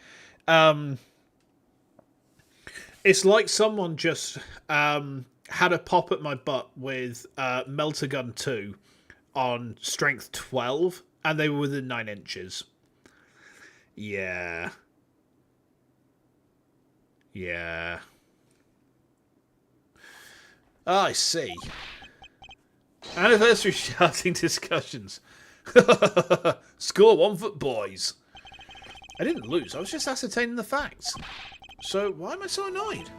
someone just had a pop at my butt with Melter Gun 2 on strength 12, and they were within 9 inches. Yeah. Yeah. Oh, I see. Anniversary shouting discussions. Score 1 for boys. I didn't lose, I was just ascertaining the facts. So, why am I so annoyed?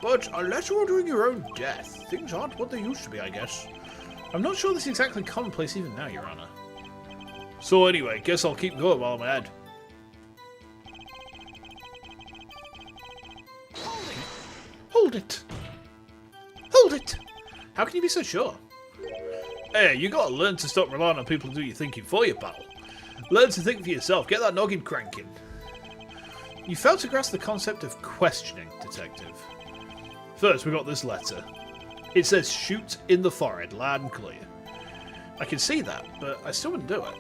But unless you're ordering your own death, things aren't what they used to be, I guess. I'm not sure this is exactly commonplace even now, Your Honor. So anyway, guess I'll keep going while I'm ahead. Hold it! Hold it! How can you be so sure? Hey, you gotta learn to stop relying on people to do your thinking for you, pal. Learn to think for yourself. Get that noggin cranking. You fail to grasp the concept of questioning, Detective. First, we got this letter. It says, shoot in the forehead, loud and clear. I can see that, but I still wouldn't do it.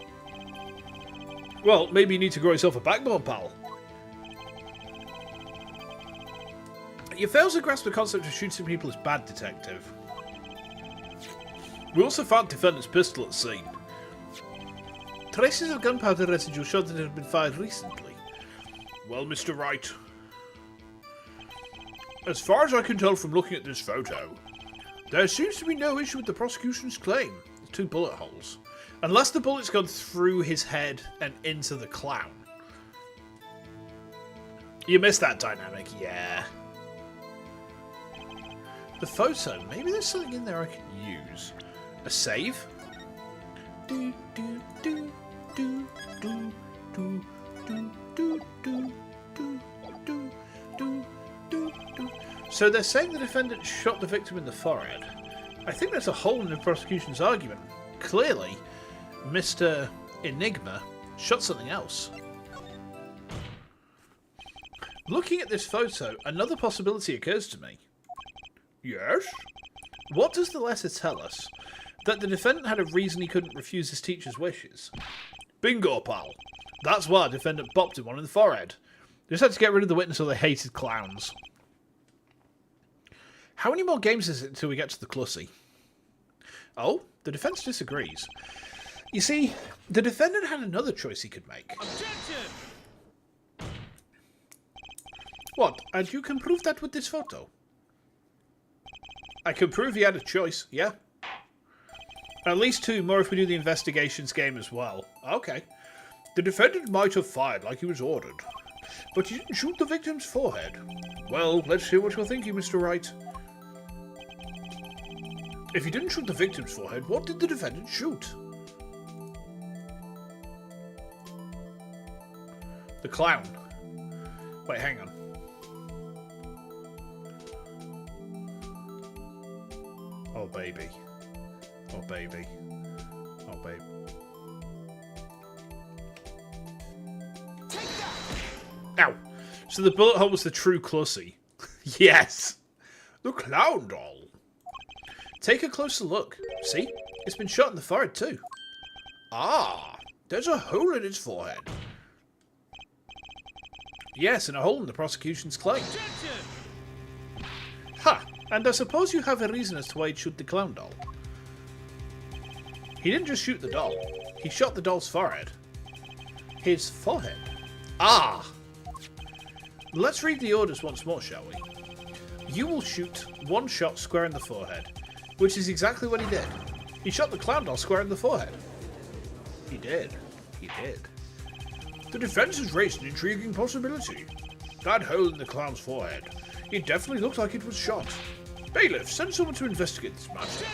Well, maybe you need to grow yourself a backbone, pal. You fail to grasp the concept of shooting people as bad, Detective. We also found defendant's pistol at the scene. Traces of gunpowder residue showed that it had been fired recently. Well, Mr. Wright, as far as I can tell from looking at this photo, there seems to be no issue with the prosecution's claim. 2 bullet holes. Unless the bullet's gone through his head and into the clown. You missed that dynamic, yeah. The photo, maybe there's something in there I can use. A save? Do do do do do do do do do do do do do do. So they're saying the defendant shot the victim in the forehead. I think there's a hole in the prosecution's argument. Clearly, Mr. Enigma shot something else. Looking at this photo, another possibility occurs to me. Yes? What does the letter tell us? That the defendant had a reason he couldn't refuse his teacher's wishes. Bingo, pal. That's why the defendant bopped him one in the forehead. They just had to get rid of the witness or they hated clowns. How many more games is it until we get to the Clussy? Oh, the defence disagrees. You see, the defendant had another choice he could make. Objection! What? And you can prove that with this photo? I can prove he had a choice, yeah. At least 2 more if we do the investigations game as well. Okay. The defendant might have fired like he was ordered, but he didn't shoot the victim's forehead. Well, let's hear what you're thinking, Mr. Wright. If he didn't shoot the victim's forehead, what did the defendant shoot? The clown. Wait, hang on. Oh, baby. Oh, baby. Oh, baby. Ow! So the bullet hole was the true Clussy. Yes! The clown doll. Take a closer look. See? It's been shot in the forehead too. Ah! There's a hole in its forehead. Yes, and a hole in the prosecution's claim. Ha! And I suppose you have a reason as to why he'd shoot the clown doll. He didn't just shoot the doll. He shot the doll's forehead. His forehead. Ah! Let's read the orders once more, shall we? You will shoot one shot square in the forehead, which is exactly what he did. He shot the clown doll square in the forehead. He did. He did. The defense has raised an intriguing possibility. That hole in the clown's forehead. It definitely looked like it was shot. Bailiff, send someone to investigate this matter.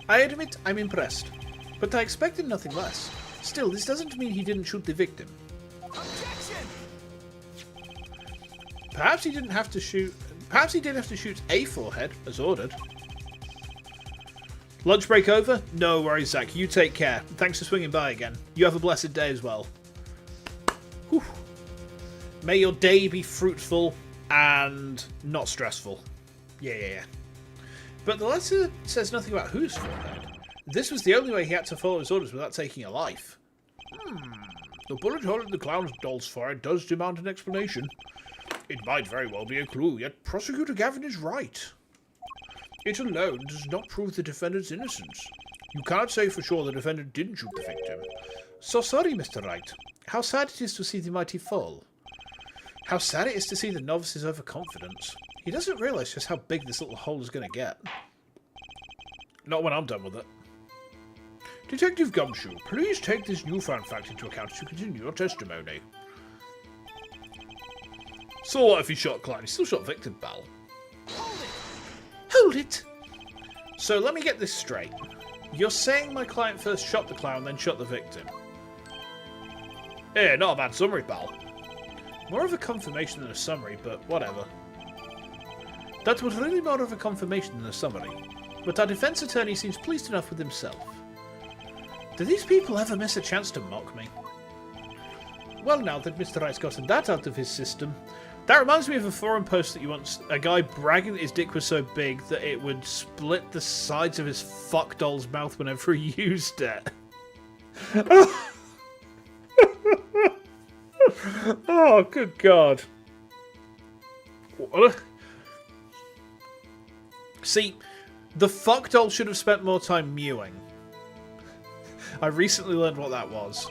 I admit I'm impressed, but I expected nothing less. Still, this doesn't mean he didn't shoot the victim. Objection! Perhaps he didn't have to shoot. Perhaps he did have to shoot a forehead, as ordered. Lunch break over? No worries, Zach. You take care. Thanks for swinging by again. You have a blessed day as well. Whew. May your day be fruitful and not stressful. Yeah. But the letter says nothing about whose forehead. This was the only way he had to follow his orders without taking a life. The bullet hole in the clown doll's forehead does demand an explanation. It might very well be a clue, yet Prosecutor Gavin is right. It alone does not prove the defendant's innocence. You cannot say for sure the defendant didn't shoot the victim. So sorry, Mr. Wright. How sad it is to see the mighty fall. How sad it is to see the novice's overconfidence. He doesn't realise just how big this little hole is going to get. Not when I'm done with it. Detective Gumshoe, please take this newfound fact into account as you continue your testimony. So what if he shot Klein? He still shot victim, Bell. Hold it! So let me get this straight. You're saying my client first shot the clown, then shot the victim? Yeah, not a bad summary, pal. More of a confirmation than a summary, but whatever. That was really more of a confirmation than a summary, but our defense attorney seems pleased enough with himself. Do these people ever miss a chance to mock me? Well, now that Mr. Wright's gotten that out of his system, that reminds me of a forum post that you once... A guy bragging that his dick was so big that it would split the sides of his fuck doll's mouth whenever he used it. Oh, good God. What? See, the fuck doll should have spent more time mewing. I recently learned what that was.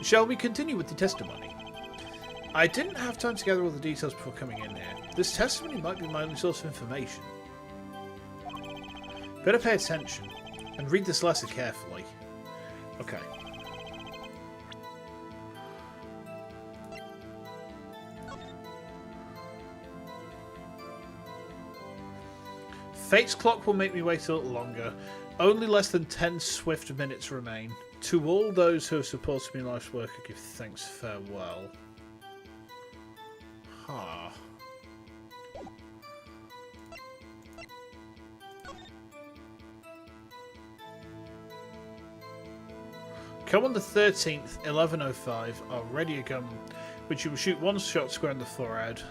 Shall we continue with the testimony? I didn't have time to gather all the details before coming in here. This testimony might be my only source of information. Better pay attention and read this letter carefully. Okay. Fate's clock will make me wait a little longer. Only less than 10 swift minutes remain. To all those who have supported me in life's work, I give thanks farewell. Huh. Come on the 13th, 11:05, are ready to come, which you will shoot one shot square in the forehead.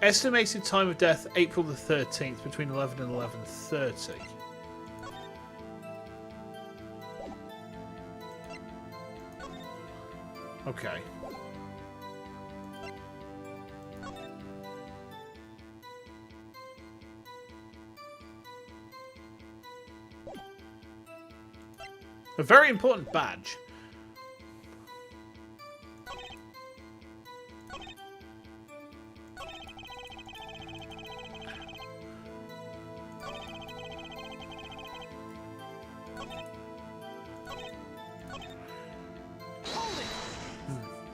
Estimated time of death, April the 13th, between 11 and 11:30. Okay. A very important badge.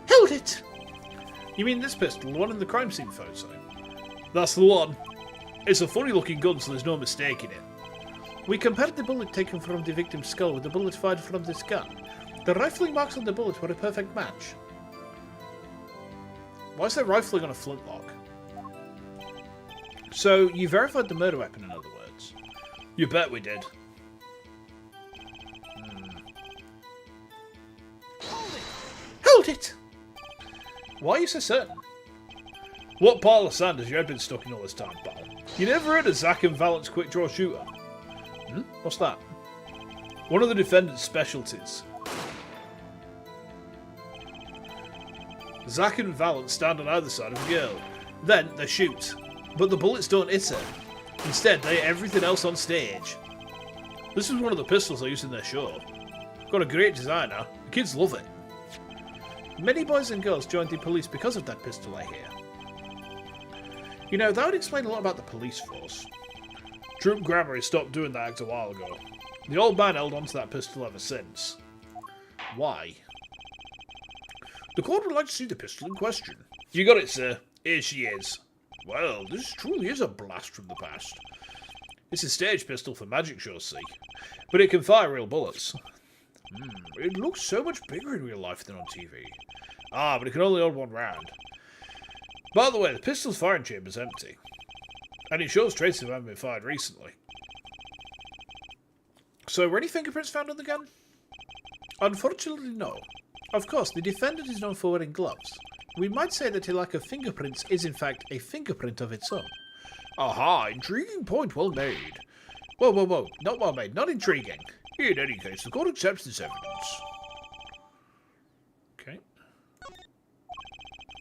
Hold it! You mean this pistol, the one in the crime scene photo? That's the one. It's a funny looking gun, so there's no mistaking it. We compared the bullet taken from the victim's skull with the bullet fired from this gun. The rifling marks on the bullet were a perfect match. Why is there rifling on a flintlock? So, you verified the murder weapon, in other words? You bet we did. Hold it! Why are you so certain? What pile of sand has your head been stuck in all this time, pal? You never heard of Zach and Valent's quick draw shooter? What's that? One of the defendant's specialties. Zach and Valent stand on either side of the girl. Then they shoot. But the bullets don't hit her. Instead, they hit everything else on stage. This is one of the pistols they used in their show. Got a great designer. The kids love it. Many boys and girls joined the police because of that pistol, I hear. You know, that would explain a lot about the police force. Troop Grammar stopped doing that act a while ago. The old man held onto that pistol ever since. Why? The court would like to see the pistol in question. You got it, sir. Here she is. Well, this truly is a blast from the past. It's a stage pistol for magic shows, see. But it can fire real bullets. It looks so much bigger in real life than on TV. Ah, but it can only hold one round. By the way, the pistol's firing chamber's empty. And it shows traces haven't been fired recently. So, were any fingerprints found on the gun? Unfortunately, no. Of course, the defendant is known for wearing gloves. We might say that a lack of fingerprints is in fact a fingerprint of its own. Aha, intriguing point, well made. Whoa, whoa, whoa, not well made, not intriguing. In any case, the court accepts this evidence. Okay.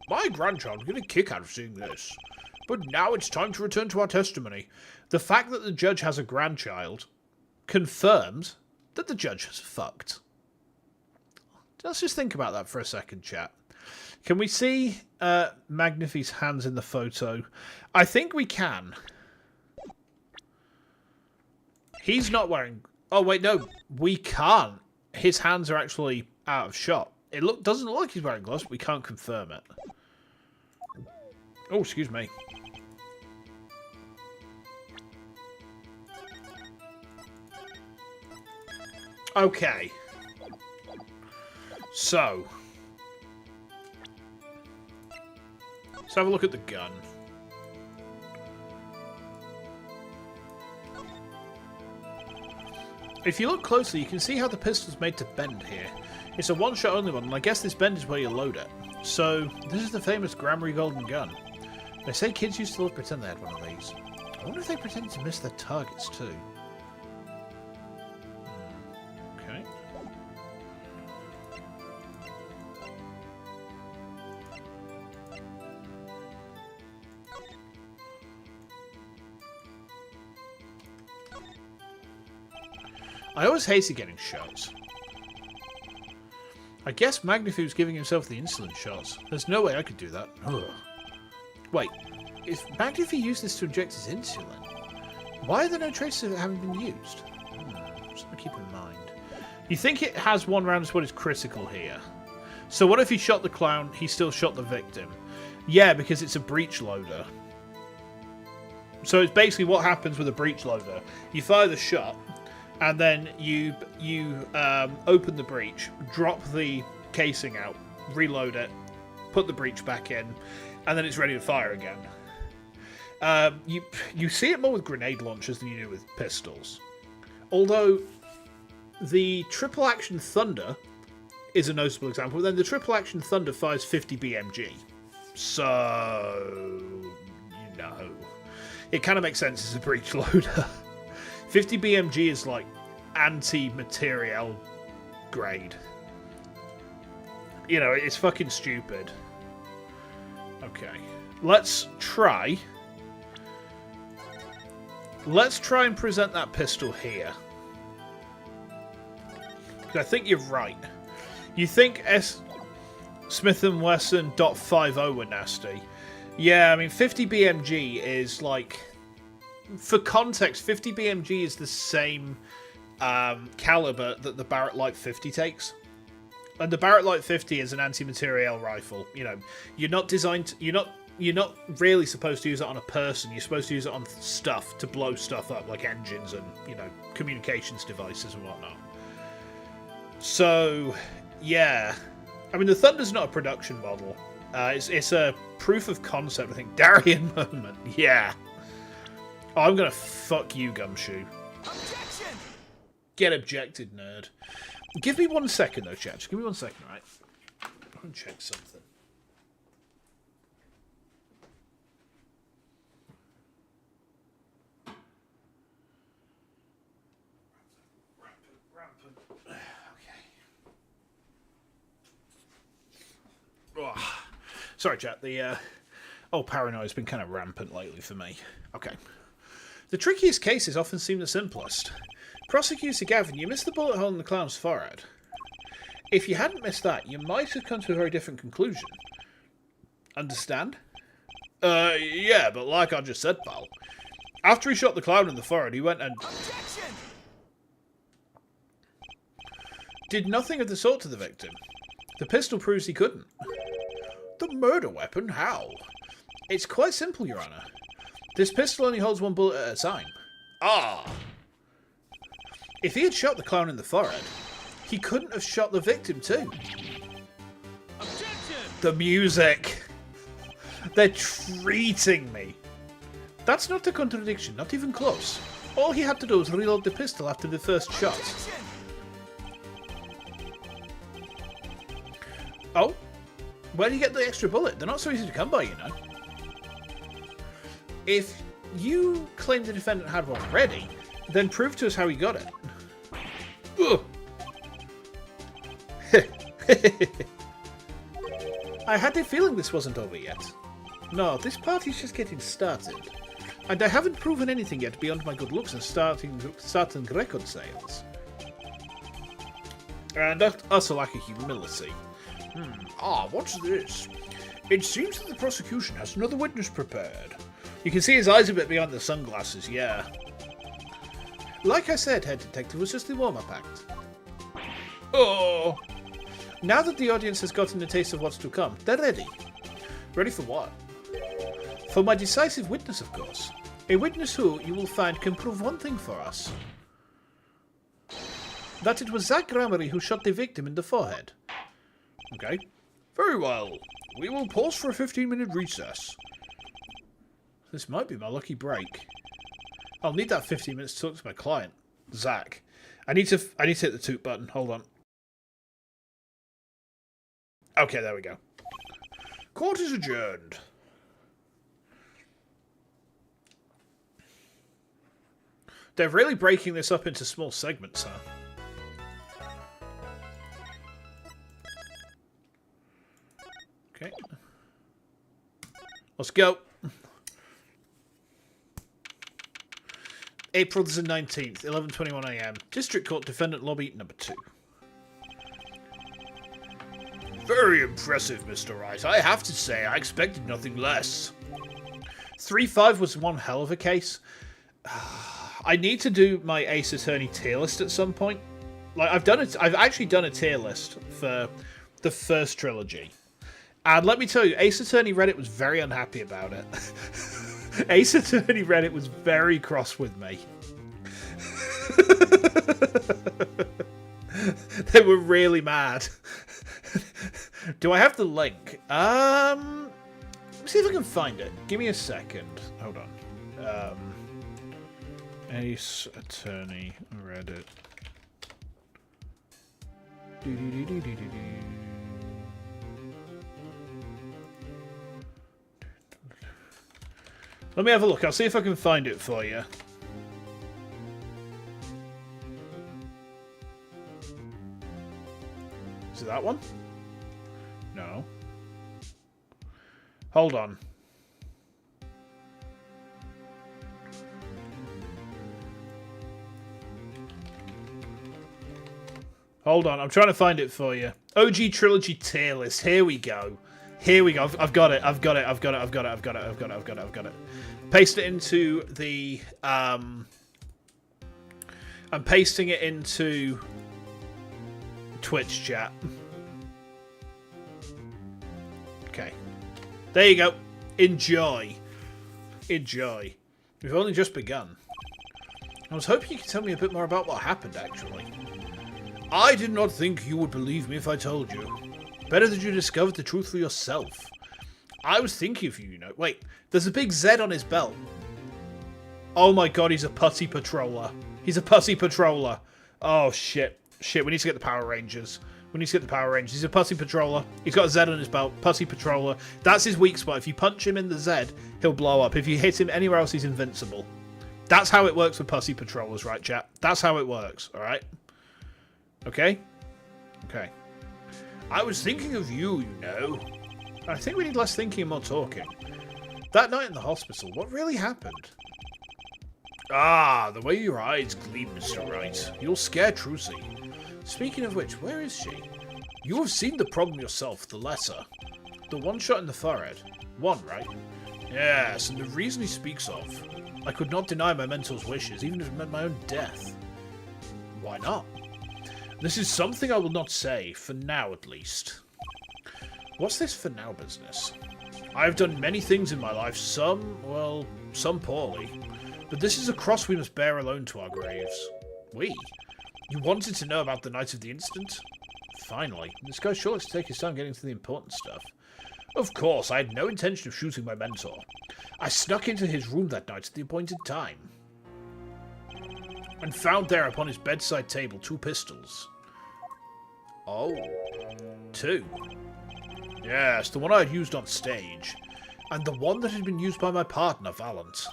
My grandchild will get a kick out of seeing this. But now it's time to return to our testimony. The fact that the judge has a grandchild confirms that the judge has fucked. Let's just think about that for a second, chat. Can we see Magnifi's hands in the photo? I think we can. He's not wearing... Oh, wait, no. We can't. His hands are actually out of shot. It doesn't look like he's wearing gloves, but we can't confirm it. Oh, excuse me. Okay. So... let's have a look at the gun. If you look closely, you can see how the pistol's made to bend here. It's a one-shot only one, and I guess this bend is where you load it. So, this is the famous Grammary Golden Gun. They say kids used to love to pretend they had one of these. I wonder if they pretended to miss their targets too. Okay. I always hated getting shots. I guess Magnifu's giving himself the insulin shots. There's no way I could do that. Ugh. Wait, if Magnifu used this to inject his insulin, why are there no traces of it having been used? Something to keep in mind. You think it has one round is what is critical here. So what if he shot the clown, he still shot the victim? Yeah, because it's a breech loader. So it's basically what happens with a breech loader. You fire the shot, and then you open the breech, drop the casing out, reload it, put the breech back in, and then it's ready to fire again. You see it more with grenade launchers than you do with pistols. Although the triple action Thunder is a notable example, but then the triple action Thunder fires 50 BMG. So, you know. It kind of makes sense as a breech loader. 50 BMG is like anti-materiel grade. You know, it's fucking stupid. Okay. Let's try and present that pistol here. I think you're right. You think Smith & Wesson .50 were nasty. Yeah, I mean, 50 BMG is like... For context, 50 BMG is the same caliber that the Barrett Light 50 takes. And the Barrett Light 50 is an anti-materiel rifle. You know, you're not really supposed to use it on a person. You're supposed to use it on stuff to blow stuff up, like engines and, you know, communications devices and whatnot. So, yeah. I mean, the Thunder's not a production model. It's a proof of concept, I think. Darien moment. Yeah. Oh, I'm gonna fuck you, Gumshoe. Objection! Get objected, nerd. Give me 1 second, though, chat. Just give me 1 second, right? I'm gonna check something. Rampant. Okay. Oh. Sorry, chat. The paranoia's been kind of rampant lately for me. Okay. The trickiest cases often seem the simplest. Prosecutor Gavin, you missed the bullet hole in the clown's forehead. If you hadn't missed that, you might have come to a very different conclusion. Understand? Yeah, but like I just said, pal. After he shot the clown in the forehead, he went and... Objection! Did nothing of the sort to the victim. The pistol proves he couldn't. The murder weapon? How? It's quite simple, Your Honour. This pistol only holds one bullet at a time. Ah! If he had shot the clown in the forehead, he couldn't have shot the victim too. Objection! The music! They're treating me. That's not a contradiction, not even close. All he had to do was reload the pistol after the first shot. Objection! Oh? Where do you get the extra bullet? They're not so easy to come by, you know. If you claim the defendant had one ready, then prove to us how he got it. Ugh. I had a feeling this wasn't over yet. No, this party's just getting started. And I haven't proven anything yet beyond my good looks and starting record sales. And that's also lack of humility. What's this? It seems that the prosecution has another witness prepared. You can see his eyes a bit behind the sunglasses, yeah. Like I said, Head Detective was just the warm-up act. Oh! Now that the audience has gotten a taste of what's to come, they're ready. Ready for what? For my decisive witness, of course. A witness who, you will find, can prove one thing for us. That it was Zach Gramery who shot the victim in the forehead. Okay. Very well. We will pause for a 15-minute recess. This might be my lucky break. I'll need that 15 minutes to talk to my client, Zach. I need to hit the toot button. Hold on. Okay, there we go. Court is adjourned. They're really breaking this up into small segments, huh? Okay. Let's go. April the 19th, 11:21 AM. District Court Defendant Lobby number 2. Very impressive, Mr. Wright. I have to say, I expected nothing less. 3-5 was one hell of a case. I need to do my Ace Attorney tier list at some point. Like I've actually done a tier list for the first trilogy. And let me tell you, Ace Attorney Reddit was very unhappy about it. Ace Attorney Reddit was very cross with me. They were really mad. Do I have the link? Let me see if I can find it. Give me a second. Hold on. Ace Attorney Reddit. Let me have a look. I'll see if I can find it for you. Is it that one? No. Hold on. Hold on. I'm trying to find it for you. OG Trilogy tier list. Here we go. Here we go. I've got it. I've got it. Paste it into the... I'm pasting it into Twitch chat. Okay. There you go. Enjoy. Enjoy. We've only just begun. I was hoping you could tell me a bit more about what happened, actually. I did not think you would believe me if I told you. Better that you discovered the truth for yourself. I was thinking of you, you know. Wait, there's a big Z on his belt. Oh my god, he's a pussy patroller. He's a pussy patroller. Oh, shit. Shit, we need to get the Power Rangers. We need to get the Power Rangers. He's a pussy patroller. He's got a Z on his belt. Pussy patroller. That's his weak spot. If you punch him in the Z, he'll blow up. If you hit him anywhere else, he's invincible. That's how it works with pussy patrollers, right, chat? That's how it works, alright? Okay? Okay. I was thinking of you, you know. I think we need less thinking and more talking. That night in the hospital, what really happened? Ah, the way your eyes gleam, Mr. Wright. You'll scare Trucy. Speaking of which, where is she? You have seen the problem yourself, the letter. The one shot in the forehead. One, right? Yes, and the reason he speaks of. I could not deny my mentor's wishes, even if it meant my own death. Why not? This is something I will not say, for now at least. What's this for now business? I have done many things in my life, some poorly. But this is a cross we must bear alone to our graves. We? You wanted to know about the night of the incident? Finally. This guy sure likes to take his time getting to the important stuff. Of course, I had no intention of shooting my mentor. I snuck into his room that night at the appointed time. And found there upon his bedside table 2 pistols. Oh. 2. Yes, the one I had used on stage. And the one that had been used by my partner, Valent.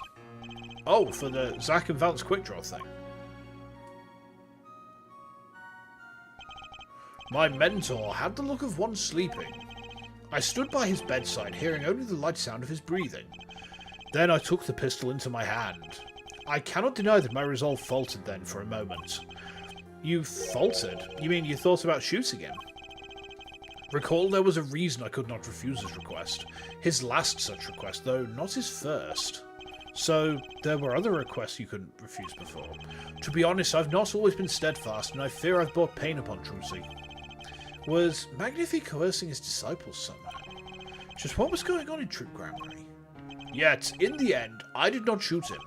Oh, for the Zack and Valent's quick draw thing. My mentor had the look of one sleeping. I stood by his bedside, hearing only the light sound of his breathing. Then I took the pistol into my hand. I cannot deny that my resolve faltered then for a moment. You faltered? You mean you thought about shooting him? Recall there was a reason I could not refuse his request. His last such request, though not his first. So, there were other requests you couldn't refuse before. To be honest, I've not always been steadfast, and I fear I've brought pain upon Trucy. Was Magnifi coercing his disciples somehow? Just what was going on in Troop Grammary? Yet, in the end, I did not shoot him.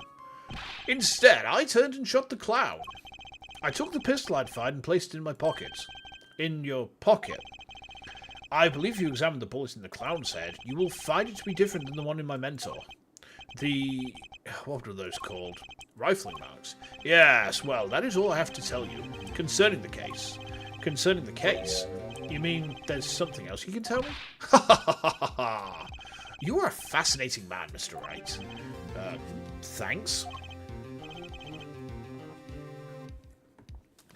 Instead, I turned and shot the clown. I took the pistol I'd fired and placed it in my pocket. In your pocket? I believe if you examine the bullet in the clown's head, you will find it to be different than the one in my mentor. The... what were those called? Rifling marks. Yes, well, that is all I have to tell you. Concerning the case. Concerning the case? You mean there's something else you can tell me? Ha ha ha ha ha! You are a fascinating man, Mr. Wright. Thanks?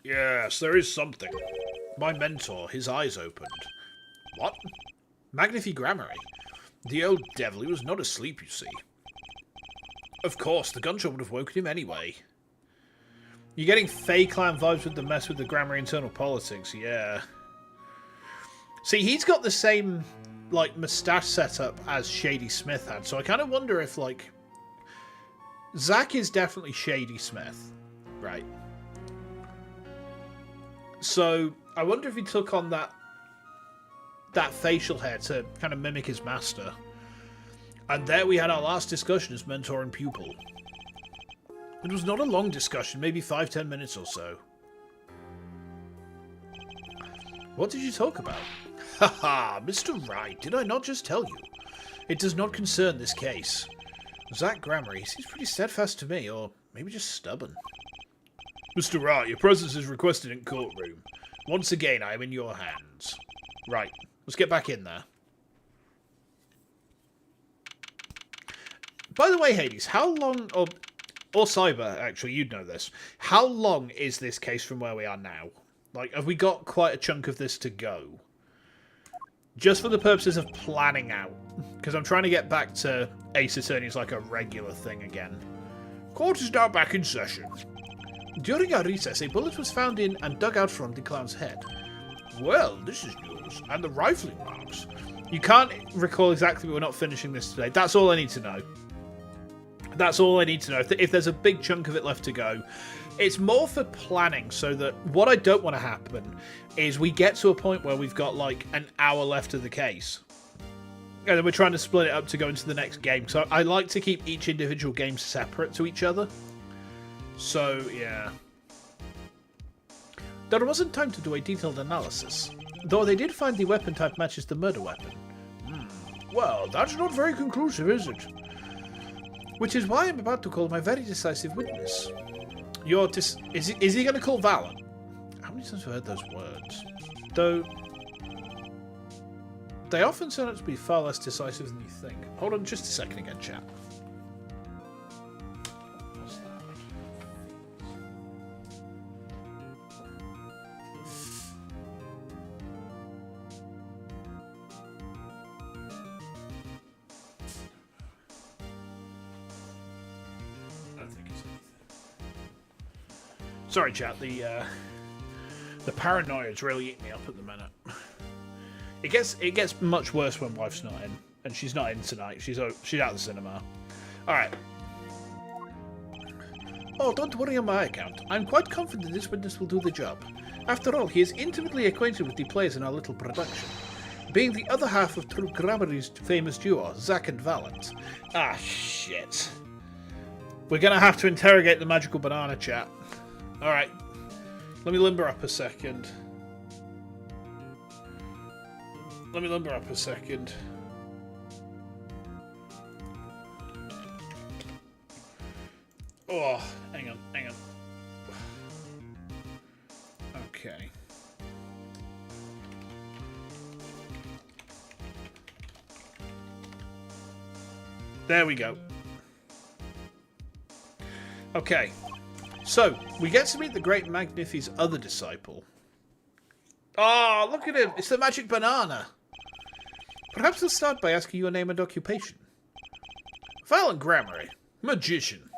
Yes, there is something. My mentor, his eyes opened. What? Magnifi Grammary. The old devil, he was not asleep, you see. Of course, the gunshot would have woken him anyway. You're getting Fey Clan vibes with the mess with the Grammar internal politics, yeah. See, he's got the same, like, moustache setup as Shady Smith had, so I kind of wonder if, like... Zack is definitely Shady Smith, right? So, I wonder if he took on that facial hair to kind of mimic his master. And there we had our last discussion as mentor and pupil. It was not a long discussion, maybe 5-10 minutes or so. What did you talk about? Haha, Mr. Wright, did I not just tell you? It does not concern this case. Zack Grammar, he seems pretty steadfast to me, or maybe just stubborn. Mr. Wright, your presence is requested in courtroom. Once again, I am in your hands. Right, let's get back in there. By the way, Hades, how long, or Cyber, actually, you'd know this. How long is this case from where we are now? Like, have we got quite a chunk of this to go? Just for the purposes of planning out. Because I'm trying to get back to Ace Attorney as like a regular thing again. Court is now back in session. During our recess, a bullet was found in and dug out from the clown's head. Well, this is news. And the rifling marks. You can't recall exactly, but we're not finishing this today. That's all I need to know. That's all I need to know. If there's a big chunk of it left to go, it's more for planning, so that what I don't want to happen is we get to a point where we've got like an hour left of the case. And then we're trying to split it up to go into the next game. So I like to keep each individual game separate to each other. So, yeah. There wasn't time to do a detailed analysis, though they did find the weapon type matches the murder weapon. Well, that's not very conclusive, is it? Which is why I'm about to call my very decisive witness. Is he going to call Valent? How many times have I heard those words? Though, they often turn out to be far less decisive than you think. Hold on just a second again, chat. What's that? I don't think it's anything. Sorry, chat. The paranoia is really eating me up at the minute. It gets much worse when wife's not in, and she's not in tonight. She's out of the cinema. All right. Oh, don't worry on my account. I'm quite confident this witness will do the job. After all, he is intimately acquainted with the players in our little production, being the other half of True Grammary's famous duo, Zack and Valent. Ah, shit. We're gonna have to interrogate the magical banana, chat. Alright. Let me limber up a second. Oh, hang on. Okay. There we go. Okay. So, we get to meet the great Magnifi's other disciple. Oh, look at him! It's the magic banana! Perhaps I'll start by asking your name and occupation. Valen Grammary. Magician.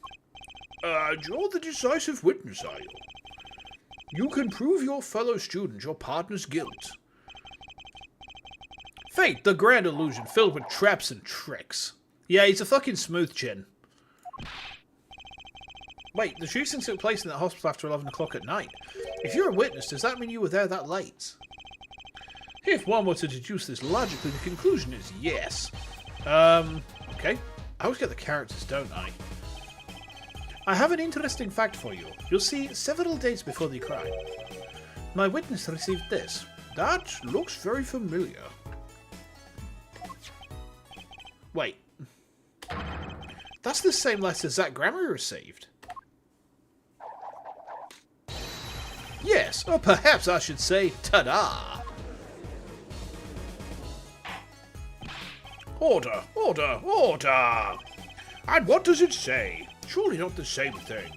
You're the decisive witness, are you? You can prove your fellow student your partner's guilt. Fate, the grand illusion filled with traps and tricks. Yeah, he's a fucking smooth chin. Wait, the shooting took place in that hospital after 11 o'clock at night. If you're a witness, does that mean you were there that late? If one were to deduce this logically, the conclusion is yes. Okay. I always get the characters, don't I? I have an interesting fact for you. You'll see, several days before the crime, my witness received this. That looks very familiar. Wait. That's the same letter Zack Grammary received. Yes, or perhaps I should say, ta-da! Order, order, order! And what does it say? Surely not the same thing.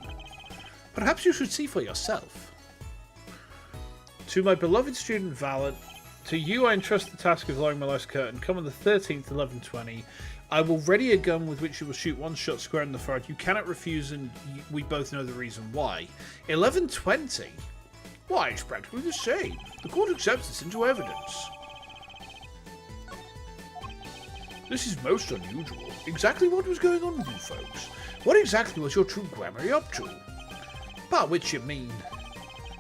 Perhaps you should see for yourself. To my beloved student Valent, to you I entrust the task of lowering my life's curtain. Come on the 13th, 11:20. I will ready a gun with which you will shoot one shot square in the forehead. You cannot refuse, and we both know the reason why. 11:20? Why, it's practically the same. The court accepts this into evidence. This is most unusual. Exactly what was going on with you folks? What exactly was your true Grammary up to? By which you mean?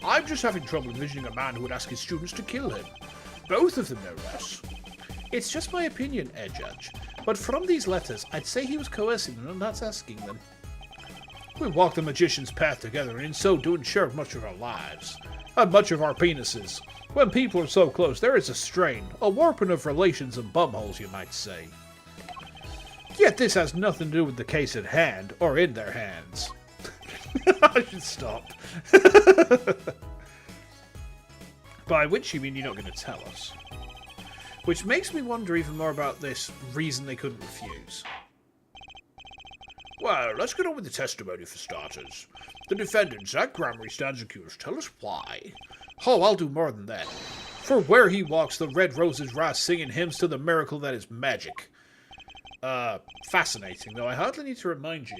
I'm just having trouble envisioning a man who would ask his students to kill him. Both of them, no less. It's just my opinion, Judge. But from these letters, I'd say he was coercing them and not asking them. We walk the magician's path together, and in so doing share much of our lives. And much of our penises. When people are so close, there is a strain, a warping of relations and bumholes, you might say. Yet this has nothing to do with the case at hand, or in their hands. I should stop. By which you mean you're not going to tell us. Which makes me wonder even more about this reason they couldn't refuse. Well, let's get on with the testimony for starters. The defendant, Zack Grammary, stands accused. Tell us why. Oh, I'll do more than that. For where he walks, the red roses rise singing hymns to the miracle that is magic. Fascinating, though I hardly need to remind you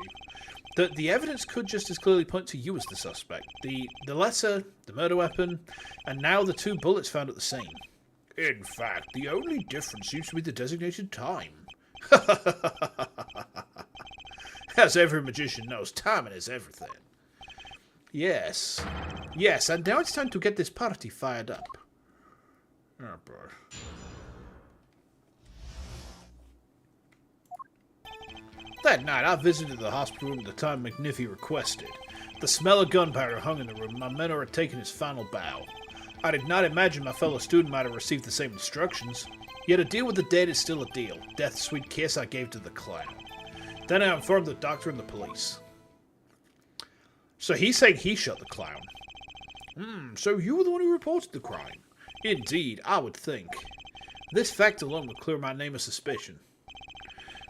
that the evidence could just as clearly point to you as the suspect. The letter, the murder weapon, and now the 2 bullets found at the scene. In fact, the only difference seems to be the designated time. As every magician knows, timing is everything. Yes. Yes, and now it's time to get this party fired up. Oh, boy. That night, I visited the hospital room at the time Magnifi requested. The smell of gunpowder hung in the room, and my mentor had taken his final bow. I did not imagine my fellow student might have received the same instructions. Yet a deal with the dead is still a deal. Death's sweet kiss I gave to the clown. Then I informed the doctor and the police. So he's saying he shot the clown. So you were the one who reported the crime? Indeed, I would think. This fact alone would clear my name of suspicion.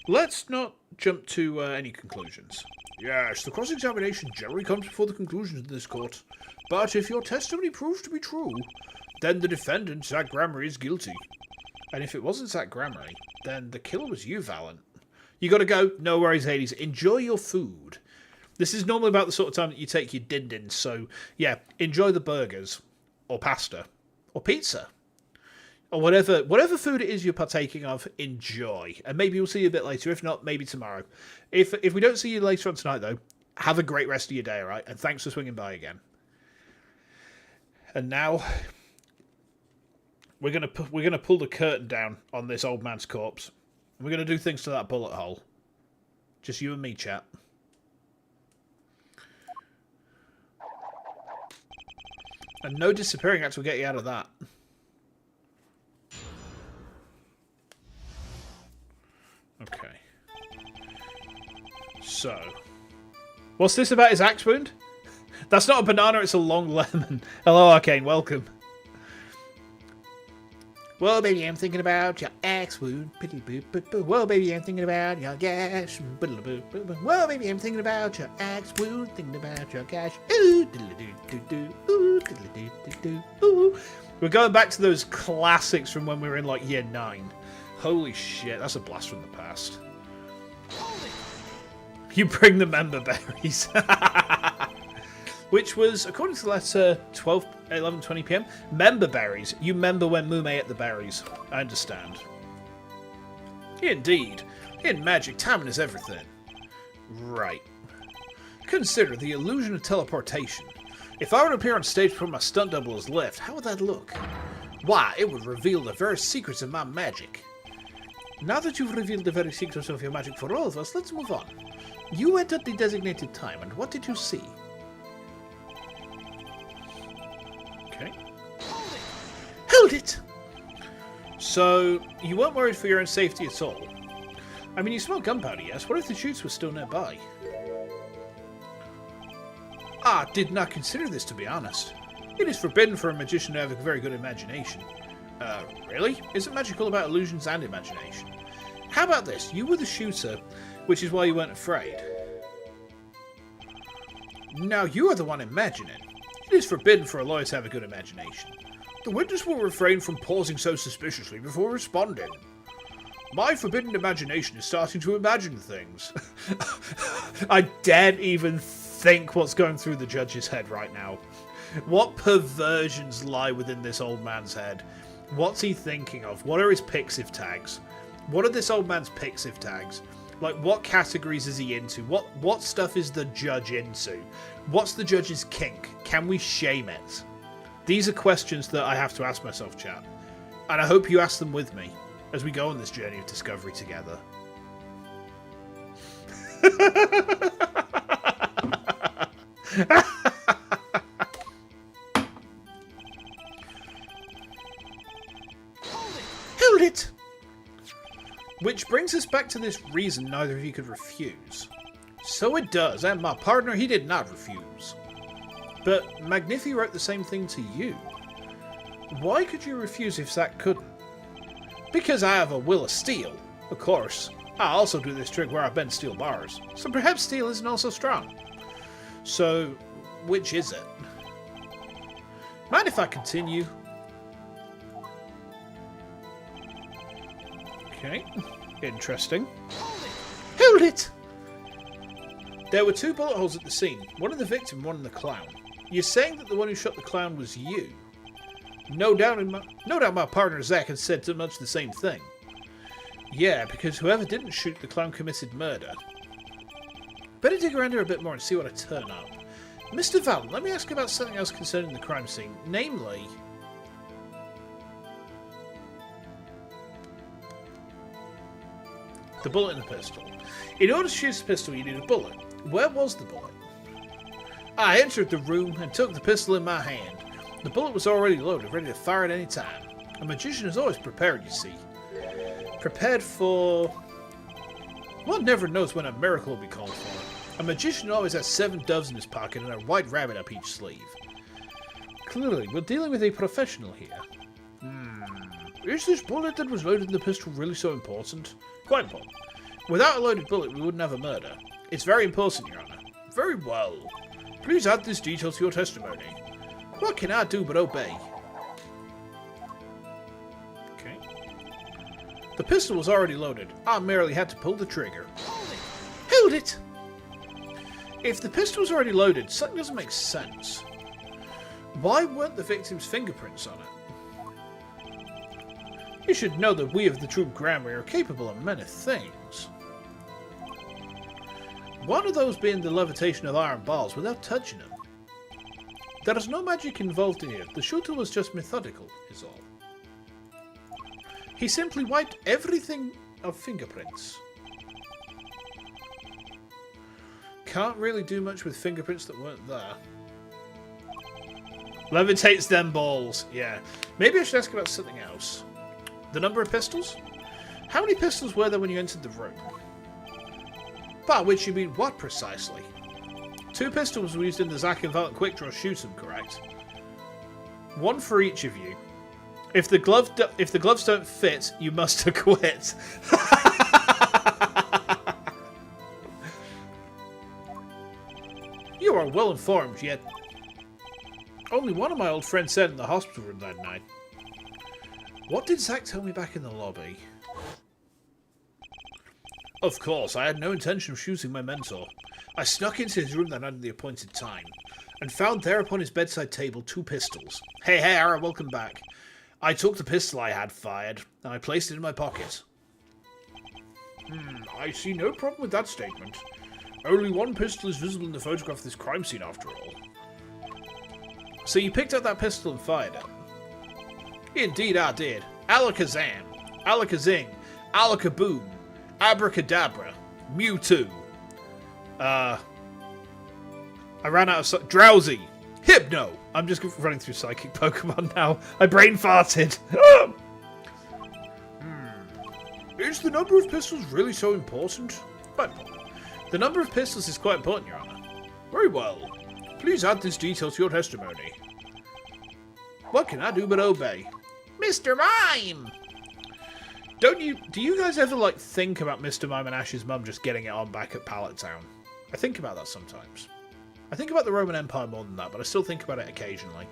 Let's not jump to any conclusions. Yes, the cross-examination generally comes before the conclusions in this court. But if your testimony proves to be true, then the defendant, Zack Grammary, is guilty. And if it wasn't Zack Grammary, then the killer was you, Valent. You gotta go. No worries, Hades. Enjoy your food. This is normally about the sort of time that you take your din-dins, so yeah, enjoy the burgers, or pasta, or pizza, or whatever food it is you're partaking of, enjoy. And maybe we'll see you a bit later, if not, maybe tomorrow. If we don't see you later on tonight, though, have a great rest of your day, alright? And thanks for swinging by again. And now, we're gonna pull the curtain down on this old man's corpse. And we're gonna do things to that bullet hole. Just you and me, chat. And no disappearing acts will get you out of that. Okay. So. What's this about his axe wound? That's not a banana, it's a long lemon. Hello, Arcane, welcome. Well, baby, I'm thinking about your axe wound. Well, baby, I'm thinking about your gash. Well, baby, I'm thinking about your axe wound. Thinking about your gash. We're going back to those classics from when we were in like year 9. Holy shit, that's a blast from the past. You bring the member berries. Which was, according to the letter 11:20 PM, member berries. You member when Mume ate the berries. I understand. Indeed. In magic, timing is everything. Right. Consider the illusion of teleportation. If I were to appear on stage before my stunt double is left, how would that look? Why, it would reveal the very secrets of my magic. Now that you've revealed the very secrets of your magic for all of us, let's move on. You entered the designated time, and what did you see? Okay. Hold it! So, you weren't worried for your own safety at all? I mean, you smell gunpowder, yes? What if the chutes were still nearby? I did not consider this, to be honest. It is forbidden for a magician to have a very good imagination. Really? Isn't magic all about illusions and imagination? How about this? You were the shooter, which is why you weren't afraid. Now you are the one imagining. It is forbidden for a lawyer to have a good imagination. The witness will refrain from pausing so suspiciously before responding. My forbidden imagination is starting to imagine things. I daren't even think what's going through the judge's head right now. What perversions lie within this old man's head? What's he thinking of? What are his Pixiv tags? What are this old man's Pixiv tags? Like, what categories is he into? What stuff is the judge into? What's the judge's kink? Can we shame it? These are questions that I have to ask myself, chat. And I hope you ask them with me as we go on this journey of discovery together. Hold it! Which brings us back to this reason neither of you could refuse. So it does, and my partner, he did not refuse. But Magnifi wrote the same thing to you. Why could you refuse if Zack couldn't? Because I have a will of steel. Of course, I also do this trick where I bend steel bars, so perhaps steel isn't also strong. So, which is it? Mind if I continue? Okay, interesting. Hold it! There were 2 bullet holes at the scene, one in the victim, one in the clown. You're saying that the one who shot the clown was you? No doubt my partner Zack had said much the same thing. Yeah, because whoever didn't shoot the clown committed murder. Better dig around here a bit more and see what I turn up. Mr. Valen, let me ask you about something else concerning the crime scene, namely... the bullet in the pistol. In order to shoot a pistol, you need a bullet. Where was the bullet? I entered the room and took the pistol in my hand. The bullet was already loaded, ready to fire at any time. A magician is always prepared, you see. Prepared for... one never knows when a miracle will be called for. A magician always has 7 doves in his pocket and a white rabbit up each sleeve. Clearly, we're dealing with a professional here. Is this bullet that was loaded in the pistol really so important? Quite important. Without a loaded bullet, we wouldn't have a murder. It's very important, Your Honor. Very well. Please add this detail to your testimony. What can I do but obey? Okay. The pistol was already loaded. I merely had to pull the trigger. Hold it! If the pistol was already loaded, something doesn't make sense. Why weren't the victim's fingerprints on it? You should know that we of the true Grammar are capable of many things. One of those being the levitation of iron balls without touching them. There is no magic involved here. The shooter was just methodical, is all. He simply wiped everything of fingerprints. Can't really do much with fingerprints that weren't there. Levitates them balls. Yeah. Maybe I should ask about something else. The number of pistols? How many pistols were there when you entered the room? By which you mean what precisely? 2 pistols were used in the Zack and Violent Quick Draw Shoot'em, correct? 1 for each of you. If the gloves don't fit, you must acquit. You are well informed, yet only one of my old friends said in the hospital room that night. What did Zack tell me back in the lobby? Of course, I had no intention of shooting my mentor. I snuck into his room that night at the appointed time, and found there upon his bedside table 2 pistols. Hey, Ara, welcome back. I took the pistol I had fired, and I placed it in my pocket. I see no problem with that statement. Only 1 pistol is visible in the photograph of this crime scene, after all. So you picked up that pistol and fired it? Indeed I did. Alakazam, Alakazing, Alakaboom, Abracadabra, Mewtwo. I ran out of... Drowsy! Hypno! I'm just running through psychic Pokemon now. I brain farted. Is the number of pistols really so important? But the number of pistols is quite important, Your Honor. Very well. Please add this detail to your testimony. What can I do but obey? Mr. Mime! Do you guys ever, like, think about Mr. Mime and Ash's mum just getting it on back at Pallet Town? I think about that sometimes. I think about the Roman Empire more than that, but I still think about it occasionally.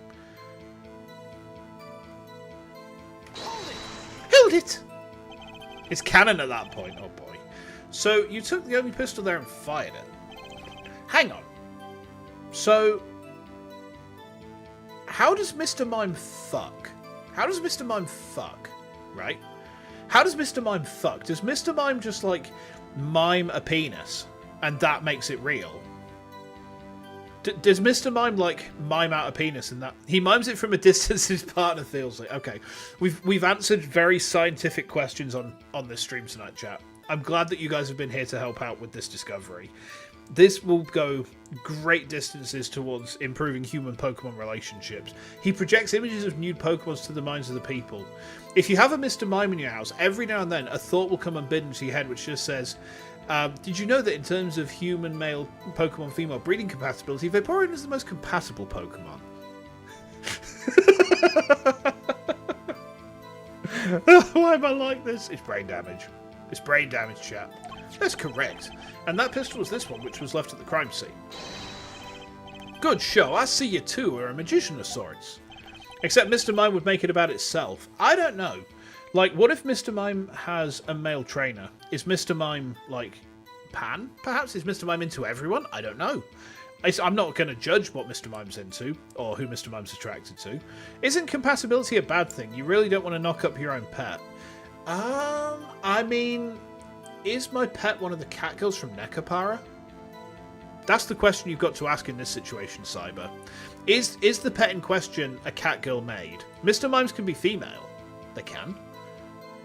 Hold it! It's canon at that point, oh boy. So, you took the only pistol there and fired it. Hang on. So, how does Mr. Mime fuck? How does Mr. Mime fuck? Right? How does Mr. Mime fuck? Does Mr. Mime just, like, mime a penis, and that makes it real? Does Mr. Mime, like, mime out a penis and that... He mimes it from a distance his partner feels like... Okay, we've answered very scientific questions on this stream tonight, chat. I'm glad that you guys have been here to help out with this discovery. This will go great distances towards improving human-Pokemon relationships. He projects images of nude Pokemons to the minds of the people. If you have a Mr. Mime in your house, every now and then a thought will come unbidden to your head which just says... did you know that in terms of human male Pokemon female breeding compatibility, Vaporeon is the most compatible Pokemon? Why am I like this? It's brain damage. It's brain damage, chat. That's correct. And that pistol was this one, which was left at the crime scene. Good show. I see you too are a magician of sorts. Except Mr. Mime would make it about itself. I don't know. Like, what if Mr. Mime has a male trainer? Is Mr. Mime, like, pan? Perhaps? Is Mr. Mime into everyone? I don't know. I'm not going to judge what Mr. Mime's into, or who Mr. Mime's attracted to. Isn't compatibility a bad thing? You really don't want to knock up your own pet. I mean, is my pet one of the cat girls from Nekapara? That's the question you've got to ask in this situation, Cyber. Is the pet in question a cat girl maid? Mr. Mimes can be female. They can.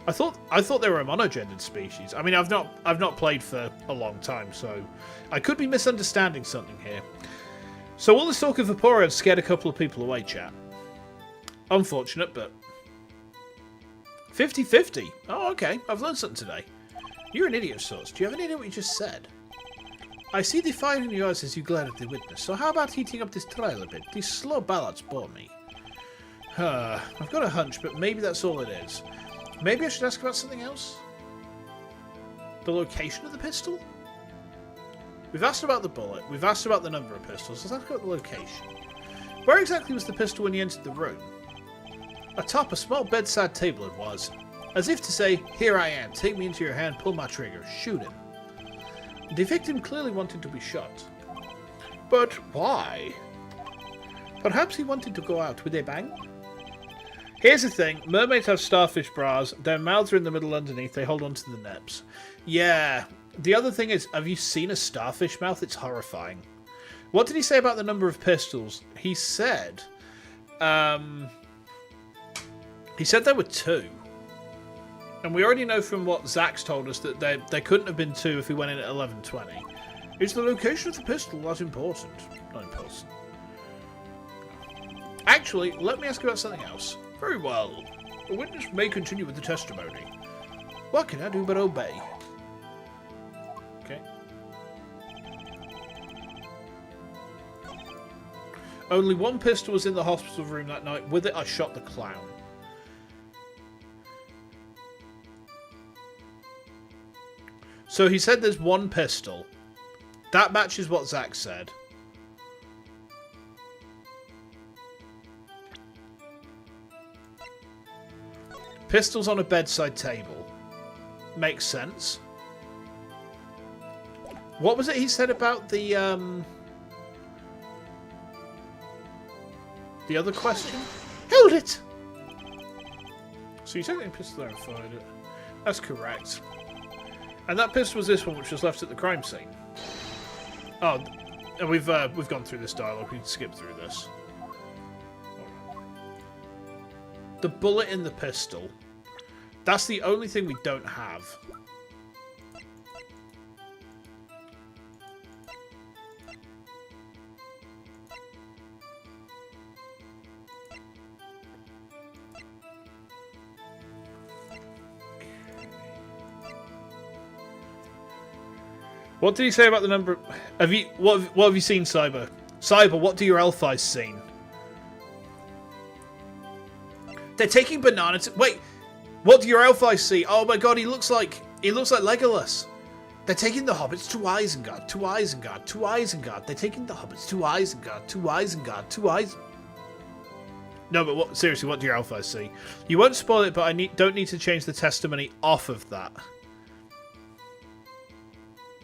I thought they were a monogendered species. I mean, I've not played for a long time, so I could be misunderstanding something here. So all this talk of Vaporeon scared a couple of people away, chat. Unfortunate, but 50-50. Oh, okay. I've learned something today. You're an idiot of sorts. Do you have any idea what you just said? I see the fire in your eyes as you glare at the witness. So how about heating up this trial a bit? These slow ballads bore me. I've got a hunch, but maybe that's all it is. Maybe I should ask about something else? The location of the pistol? We've asked about the bullet. We've asked about the number of pistols. Let's ask about the location. Where exactly was the pistol when you entered the room? Atop a small bedside table it was. As if to say, here I am, take me into your hand, pull my trigger, shoot him. The victim clearly wanted to be shot. But why? Perhaps he wanted to go out with a bang? Here's the thing. Mermaids have starfish bras. Their mouths are in the middle underneath. They hold onto the nips. Yeah. The other thing is, have you seen a starfish mouth? It's horrifying. What did he say about the number of pistols? He said... he said there were 2. And we already know from what Zach's told us that there couldn't have been 2 if we went in at 11:20. Is the location of the pistol that important? Not important. Actually, let me ask you about something else. Very well. The witness may continue with the testimony. What can I do but obey? Okay. Only 1 pistol was in the hospital room that night. With it, I shot the clown. So he said there's 1 pistol. That matches what Zach said. Pistols on a bedside table. Makes sense. What was it he said about the other question? Hold it! So you took the pistol there and fired it. That's correct. And that pistol was this one, which was left at the crime scene. Oh, and we've gone through this dialogue. We can skip through this. The bullet in the pistol. That's the only thing we don't have. What did he say about the number? Have you what have you seen, Cyber? Cyber, what do your elf eyes seen? They're taking bananas. Wait, what do your elf eyes see? Oh my god, he looks like Legolas. They're taking the hobbits to Isengard, to Isengard, to Isengard. They're taking the hobbits to Isengard, to Isengard, to Isengard. No, but what? Seriously, what do your elf eyes see? You won't spoil it, but I don't need to change the testimony off of that.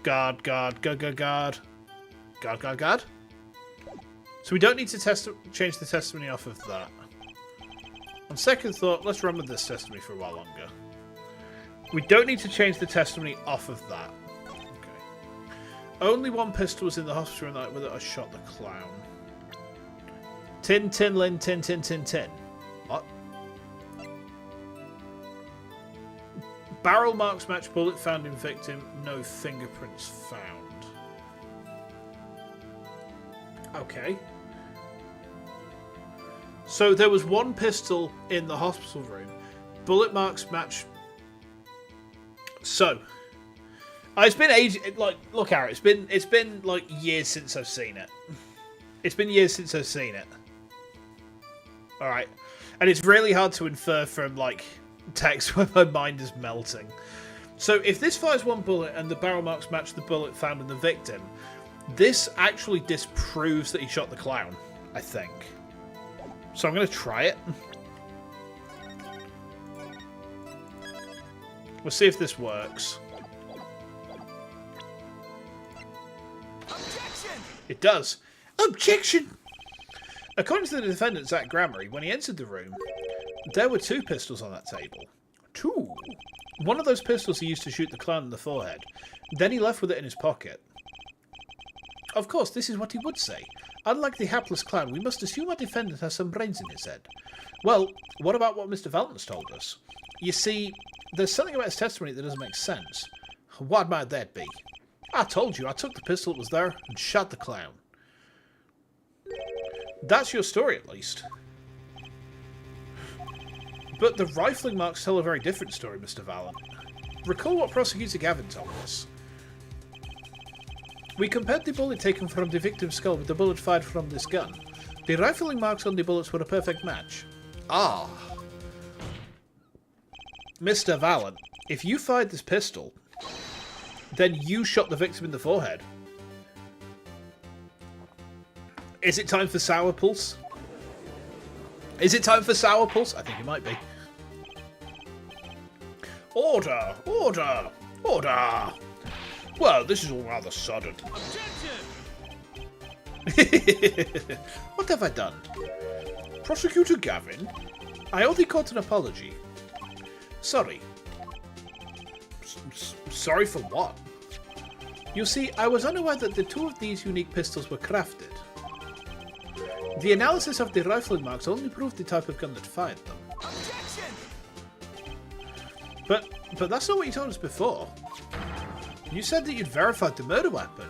Guard. So we don't need to change the testimony off of that. On second thought, let's run with this testimony for a while longer. We don't need to change the testimony off of that. Okay. Only 1 pistol was in the hospital night with it. I shot the clown. Tin, lin, tin. What? Barrel marks match bullet found in victim. No fingerprints found. Okay. So there was 1 pistol in the hospital room. Bullet marks match. So it's been ages. Like, look, Harry. It's been like years since I've seen it. It's been years since I've seen it. All right, and it's really hard to infer from like text when my mind is melting. So if this fires 1 bullet and the barrel marks match the bullet found in the victim, this actually disproves that he shot the clown, I think. So I'm going to try it. We'll see if this works. Objection! It does. Objection! According to the defendant, Zach Gramery, when he entered the room, there were 2 pistols on that table. 2? One of those pistols he used to shoot the clown in the forehead. Then he left with it in his pocket. Of course, this is what he would say. Unlike the hapless clown, we must assume our defendant has some brains in his head. Well, what about what Mr. Valton's told us? You see, there's something about his testimony that doesn't make sense. What might that be? I told you, I took the pistol that was there and shot the clown. That's your story, at least. But the rifling marks tell a very different story, Mr. Valen. Recall what Prosecutor Gavin told us. We compared the bullet taken from the victim's skull with the bullet fired from this gun. The rifling marks on the bullets were a perfect match. Ah. Mr. Valen, if you fired this pistol, then you shot the victim in the forehead. Is it time for Sour Pulse? Is it time for Sour Pulse? I think it might be. Order! Order! Order! Well, this is all rather sudden. Objection! What have I done? Prosecutor Gavin, I owe the court an apology. Sorry. Sorry for what? You see, I was unaware that the two of these unique pistols were crafted. The analysis of the rifling marks only proved the type of gun that fired them. Objection! But that's not what you told us before. You said that you'd verified the murder weapon.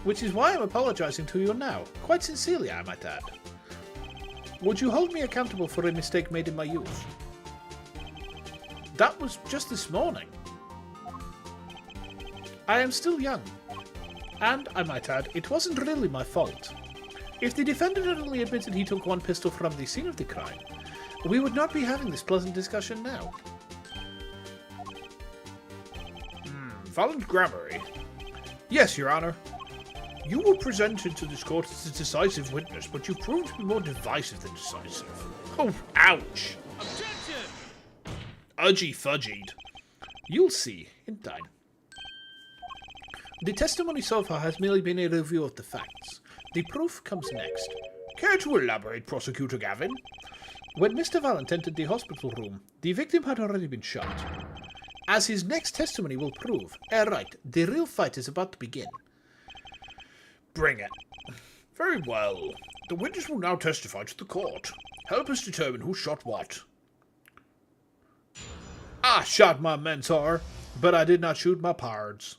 Which is why I'm apologising to you now. Quite sincerely, I might add. Would you hold me accountable for a mistake made in my youth? That was just this morning. I am still young. And, I might add, it wasn't really my fault. If the defendant had only admitted he took one pistol from the scene of the crime, we would not be having this pleasant discussion now. Violent grabbery. Yes, Your Honour. You were presented to this court as a decisive witness, but you proved to be more divisive than decisive. Oh, ouch! Objection! Udgy fudgied. You'll see in time. The testimony so far has merely been a review of the facts. The proof comes next. Care to elaborate, Prosecutor Gavin? When Mr. Valent entered the hospital room, the victim had already been shot. As his next testimony will prove, right, the real fight is about to begin. Bring it. Very well. The witness will now testify to the court. Help us determine who shot what. I shot my mentor, but I did not shoot my pards.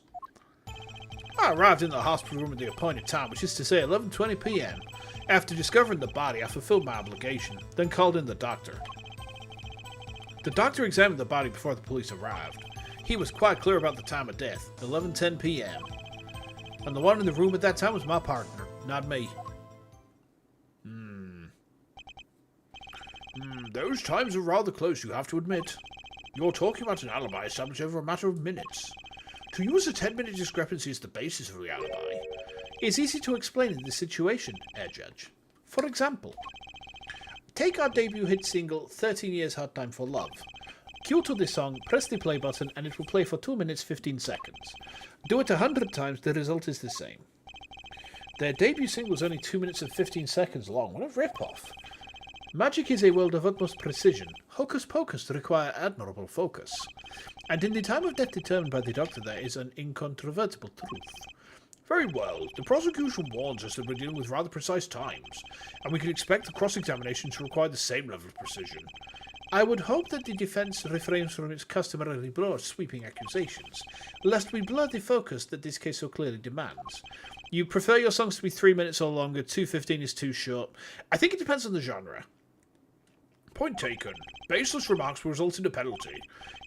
I arrived in the hospital room at the appointed time, which is to say 11:20 p.m. After discovering the body, I fulfilled my obligation, then called in the doctor. The doctor examined the body before the police arrived. He was quite clear about the time of death, 11:10 p.m. And the one in the room at that time was my partner, not me. Those times are rather close, you have to admit. You're talking about an alibi established over a matter of minutes. To use a 10-minute discrepancy as the basis of the alibi is easy to explain in this situation, Judge. For example, take our debut hit single, 13 Years Hard Time for Love. Cue to this song, press the play button, and it will play for 2 minutes 15 seconds. Do it 100 times, the result is the same. Their debut single was only 2 minutes and 15 seconds long. What a rip-off. Magic is a world of utmost precision. Hocus pocus require admirable focus. And in the time of death determined by the doctor, there is an incontrovertible truth. Very well. The prosecution warns us that we're dealing with rather precise times, and we can expect the cross-examination to require the same level of precision. I would hope that the defence refrains from its customarily broad sweeping accusations, lest we blur the focus that this case so clearly demands. You prefer your songs to be 3 minutes or longer, 2:15 is too short. I think it depends on the genre. Point taken. Baseless remarks will result in a penalty.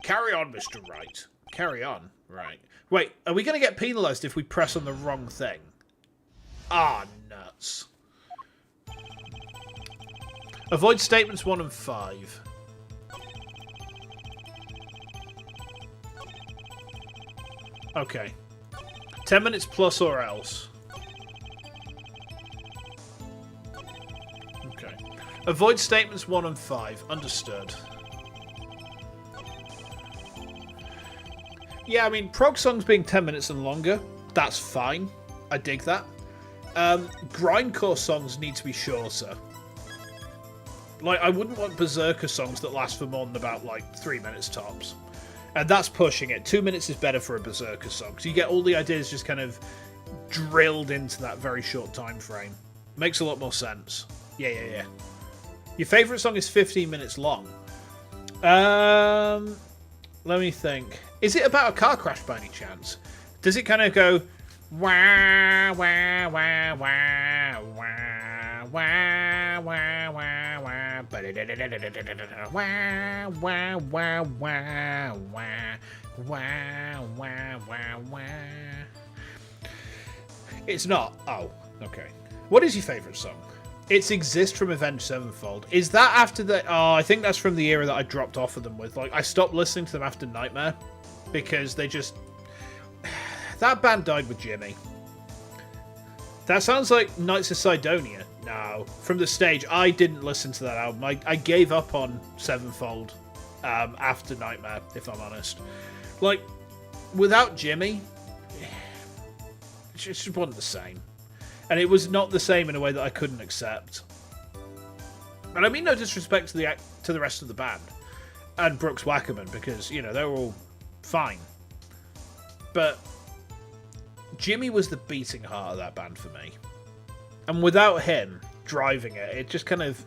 Carry on, Mr. Wright. Carry on? Right. Wait, are we going to get penalised if we press on the wrong thing? Ah, nuts. Avoid statements 1 and 5. Okay. 10 minutes plus or else. Okay. Avoid statements 1 and 5. Understood. Yeah, I mean, prog songs being 10 minutes and longer, that's fine. I dig that. Grindcore songs need to be shorter. Like, I wouldn't want berserker songs that last for more than about, 3 minutes tops. And that's pushing it. 2 minutes is better for a berserker song, because you get all the ideas just kind of drilled into that very short time frame. Makes a lot more sense. Yeah. Your favourite song is 15 minutes long. Let me think. Is it about a car crash by any chance? Does it kind of go wah wah wah wah wah wah wah wah wah wah wah wah wah wah wah wah wah? It's not. Oh, okay. What is your favourite song? It's Exist from Avenged Sevenfold. Is that after the... Oh, I think that's from the era that I dropped off of them with. I stopped listening to them after Nightmare. Because they just... That band died with Jimmy. That sounds like Knights of Sidonia. No. From the stage, I didn't listen to that album. I gave up on Sevenfold after Nightmare, if I'm honest. Without Jimmy... just wasn't the same. And it was not the same in a way that I couldn't accept. And I mean no disrespect to the rest of the band. And Brooks Wackerman, because, you know, they were all fine. But Jimmy was the beating heart of that band for me. And without him driving it, it just kind of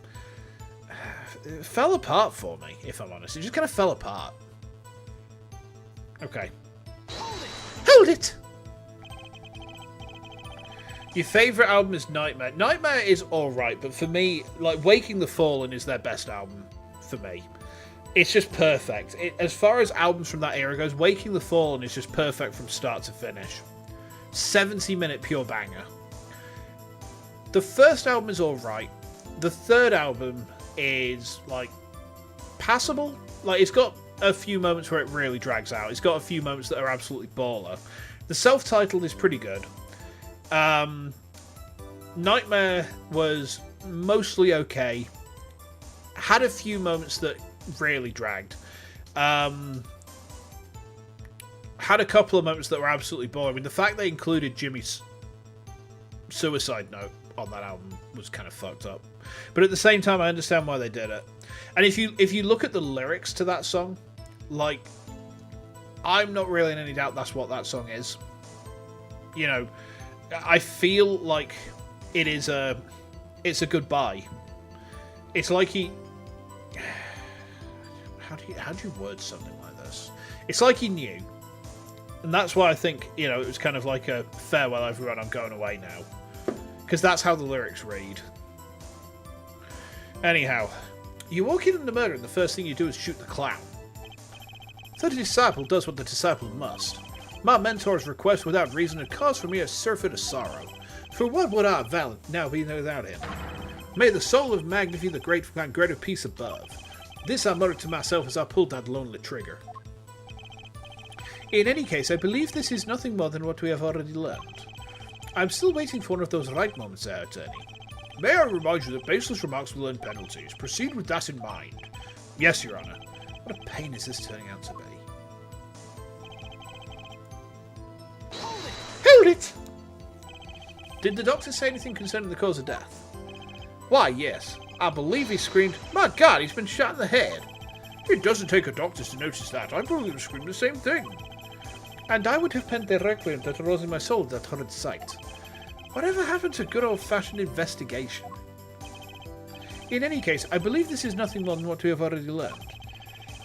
it fell apart for me, if I'm honest. It just kind of fell apart. Okay. Hold it! Your favourite album is Nightmare. Nightmare is alright, but for me, like, Waking the Fallen is their best album for me. It's just perfect. As far as albums from that era goes, Waking the Fallen is just perfect from start to finish. 70-minute pure banger. The first album is alright. The third album is, like, passable. Like, it's got a few moments where it really drags out. It's got a few moments that are absolutely baller. The self-titled is pretty good. Nightmare was mostly okay. Had a few moments that really dragged. Had a couple of moments that were absolutely boring. I mean, the fact they included Jimmy's suicide note on that album was kind of fucked up. But at the same time, I understand why they did it. And if you look at the lyrics to that song, like, I'm not really in any doubt that's what that song is. You know, I feel like it's a goodbye. It's like he... How do you word something like this? It's like he knew. And that's why I think, you know, it was kind of like a farewell everyone, I'm going away now. Because that's how the lyrics read. Anyhow, you walk in on the murder and the first thing you do is shoot the clown. So the disciple does what the disciple must. My mentor's request without reason had caused for me a surfeit of sorrow. For what would I valent now be without him? May the soul of Magnify the great find greater peace above. This I muttered to myself as I pulled that lonely trigger. In any case, I believe this is nothing more than what we have already learned. I'm still waiting for one of those right moments there, Attorney. May I remind you that baseless remarks will earn penalties. Proceed with that in mind. Yes, Your Honour. What a pain is this turning out to be? Hold it! Did the doctor say anything concerning the cause of death? Why, yes. I believe he screamed, "My God, he's been shot in the head." It doesn't take a doctor to notice that. I probably would have screamed the same thing. And I would have penned the requiem that arose in my soul at that horrid sight. Whatever happened to good old-fashioned investigation? In any case, I believe this is nothing more than what we have already learned.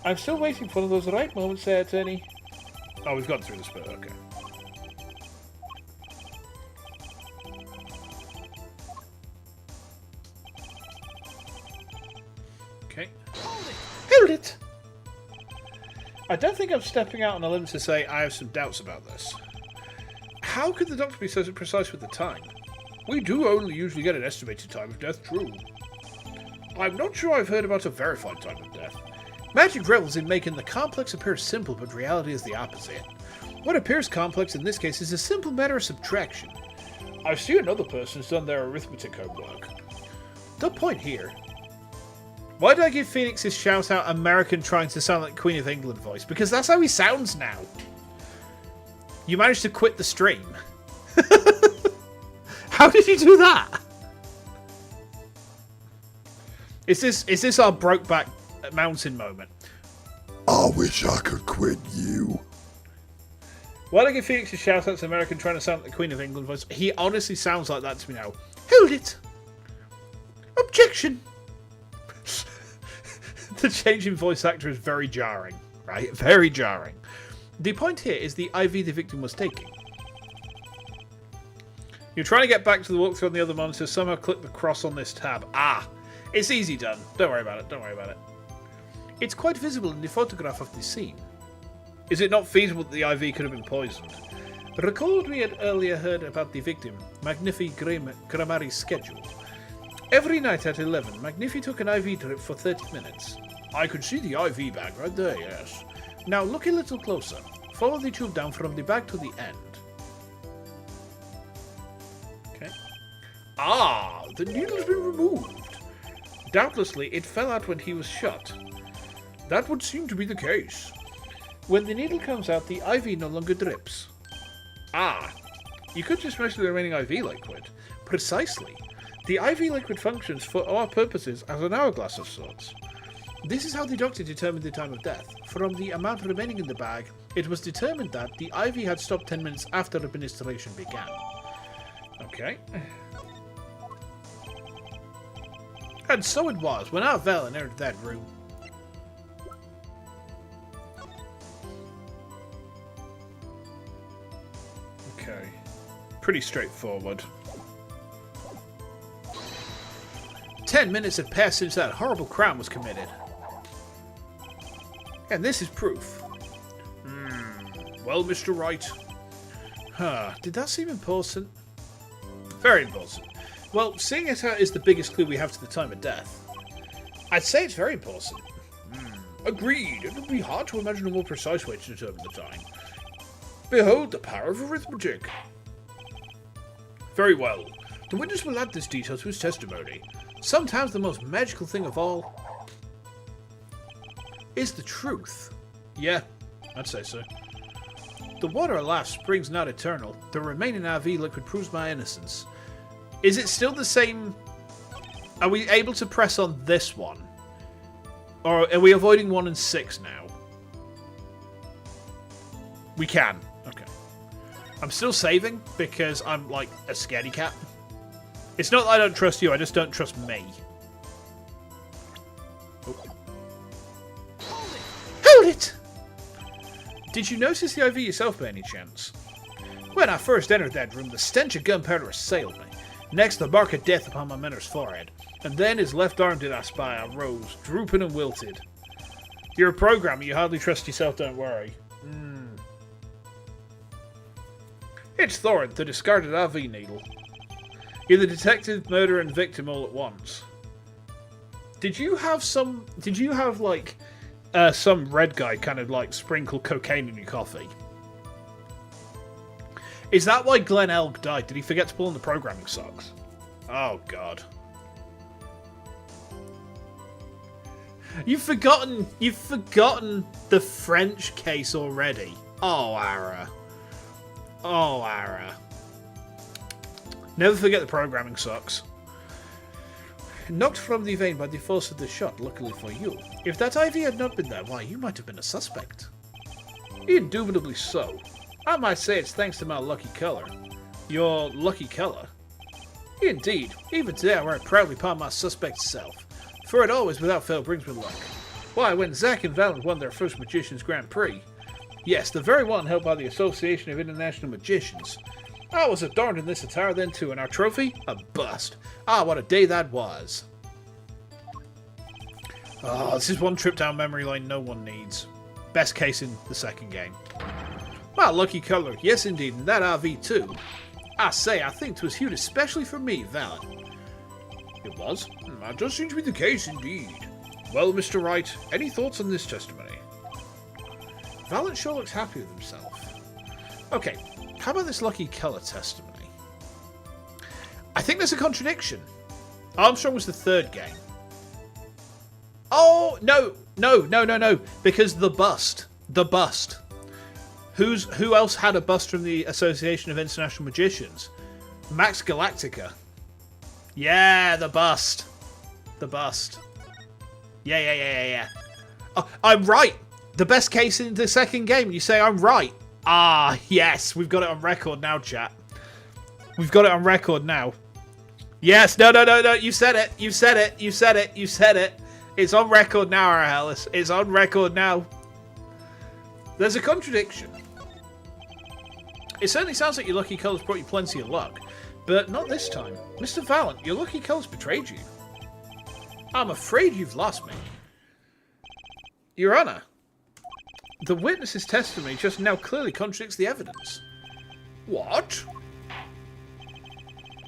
I'm still waiting for one of those right moments there, Attorney. Oh, we've gone through this bit, okay. Okay. Hold it! I don't think I'm stepping out on a limb to say I have some doubts about this. How could the doctor be so precise with the time? We do only usually get an estimated time of death, true. I'm not sure I've heard about a verified time of death. Magic revels in making the complex appear simple, but reality is the opposite. What appears complex in this case is a simple matter of subtraction. I've seen another person's done their arithmetic homework. The point here... Why did I give Phoenix his shout-out American trying to sound like Queen of England voice? Because that's how he sounds now. You managed to quit the stream. How did you do that? Is this our Brokeback Mountain moment? I wish I could quit you. Why did I give Phoenix his shout-out American trying to sound like the Queen of England voice? He honestly sounds like that to me now. Hold it! Objection! The change in voice actor is very jarring, right? Very jarring. The point here is the IV the victim was taking. You're trying to get back to the walkthrough on the other monitor, somehow click the cross on this tab. Ah! It's easy done. Don't worry about it, don't worry about it. It's quite visible in the photograph of the scene. Is it not feasible that the IV could have been poisoned? Recall what we had earlier heard about the victim, Magnifi Gramari's schedule. Every night at 11, Magnifi took an IV drip for 30 minutes. I could see the IV bag right there, yes. Now look a little closer. Follow the tube down from the back to the end. Okay. Ah, the needle's been removed. Doubtlessly, it fell out when he was shot. That would seem to be the case. When the needle comes out, the IV no longer drips. Ah, You could just measure the remaining IV liquid. Precisely. The IV liquid functions for our purposes as an hourglass of sorts. This is how the doctor determined the time of death. From the amount remaining in the bag, it was determined that the IV had stopped 10 minutes after administration began. Okay. And so it was when our Velen entered that room. Okay. Pretty straightforward. 10 minutes had passed since that horrible crime was committed. And this is proof. Well, Mr. Wright. Did that seem important? Very important. Well, seeing as how it is the biggest clue we have to the time of death, I'd say it's very important. Agreed. It would be hard to imagine a more precise way to determine the time. Behold the power of arithmetic. Very well. The witness will add this detail to his testimony. Sometimes the most magical thing of all is the truth. Yeah, I'd say so. The water, alas, springs not eternal. The remaining IV liquid proves my innocence. Is it still the same? Are we able to press on this one? Or are we avoiding 1 and 6 now? We can. Okay. I'm still saving because I'm like a scaredy cat. It's not that I don't trust you, I just don't trust me. Oh. Hold it! Did you notice the IV yourself by any chance? When I first entered that room, the stench of gunpowder assailed me. Next, the mark of death upon my mentor's forehead. And then his left arm did I spy, I rose, drooping and wilted. You're a programmer, you hardly trust yourself, don't worry. It's Thorin, the discarded IV needle. You're the detective, murderer, and victim all at once. Did you have like, some red guy kind of like sprinkle cocaine in your coffee? Is that why Glenn Elg died? Did he forget to pull on the programming socks? Oh, God. You've forgotten the French case already. Oh, Ara. Oh, Ara. Never forget the programming socks. Knocked from the vein by the force of the shot, luckily for you. If that IV had not been there, why, you might have been a suspect. Indubitably so. I might say it's thanks to my lucky colour. Your lucky colour? Indeed. Even today I wear it proudly upon my suspect self. For it always without fail brings me luck. Why, when Zack and Valen won their first Magicians Grand Prix, yes, the very one held by the Association of International Magicians, I was adorned in this attire then too, and our trophy? A bust. Ah, what a day that was. Oh, this is one trip down memory lane no one needs. Best case in the second game. My lucky colour, yes indeed, and that RV too. I say, I think 'twas hued especially for me, Valen. It was? That does seem to be the case indeed. Well, Mr. Wright, any thoughts on this testimony? Valen sure looks happy with himself. Okay, how about this lucky colour testimony? I think there's a contradiction. Armstrong was the third game. Oh, no, because the bust. Who else had a bust from the Association of International Magicians? Max Galactica. Yeah, the bust. Yeah. Oh, I'm right. The best case in the second game. You say I'm right. Ah, yes. We've got it on record now, chat. We've got it on record now. Yes. No. You said it. It's on record now, Arahellis. It's on record now. There's a contradiction. It certainly sounds like your lucky colours brought you plenty of luck, but not this time. Mr. Valen, your lucky colours betrayed you. I'm afraid you've lost me. Your Honour, the witness's testimony just now clearly contradicts the evidence. What?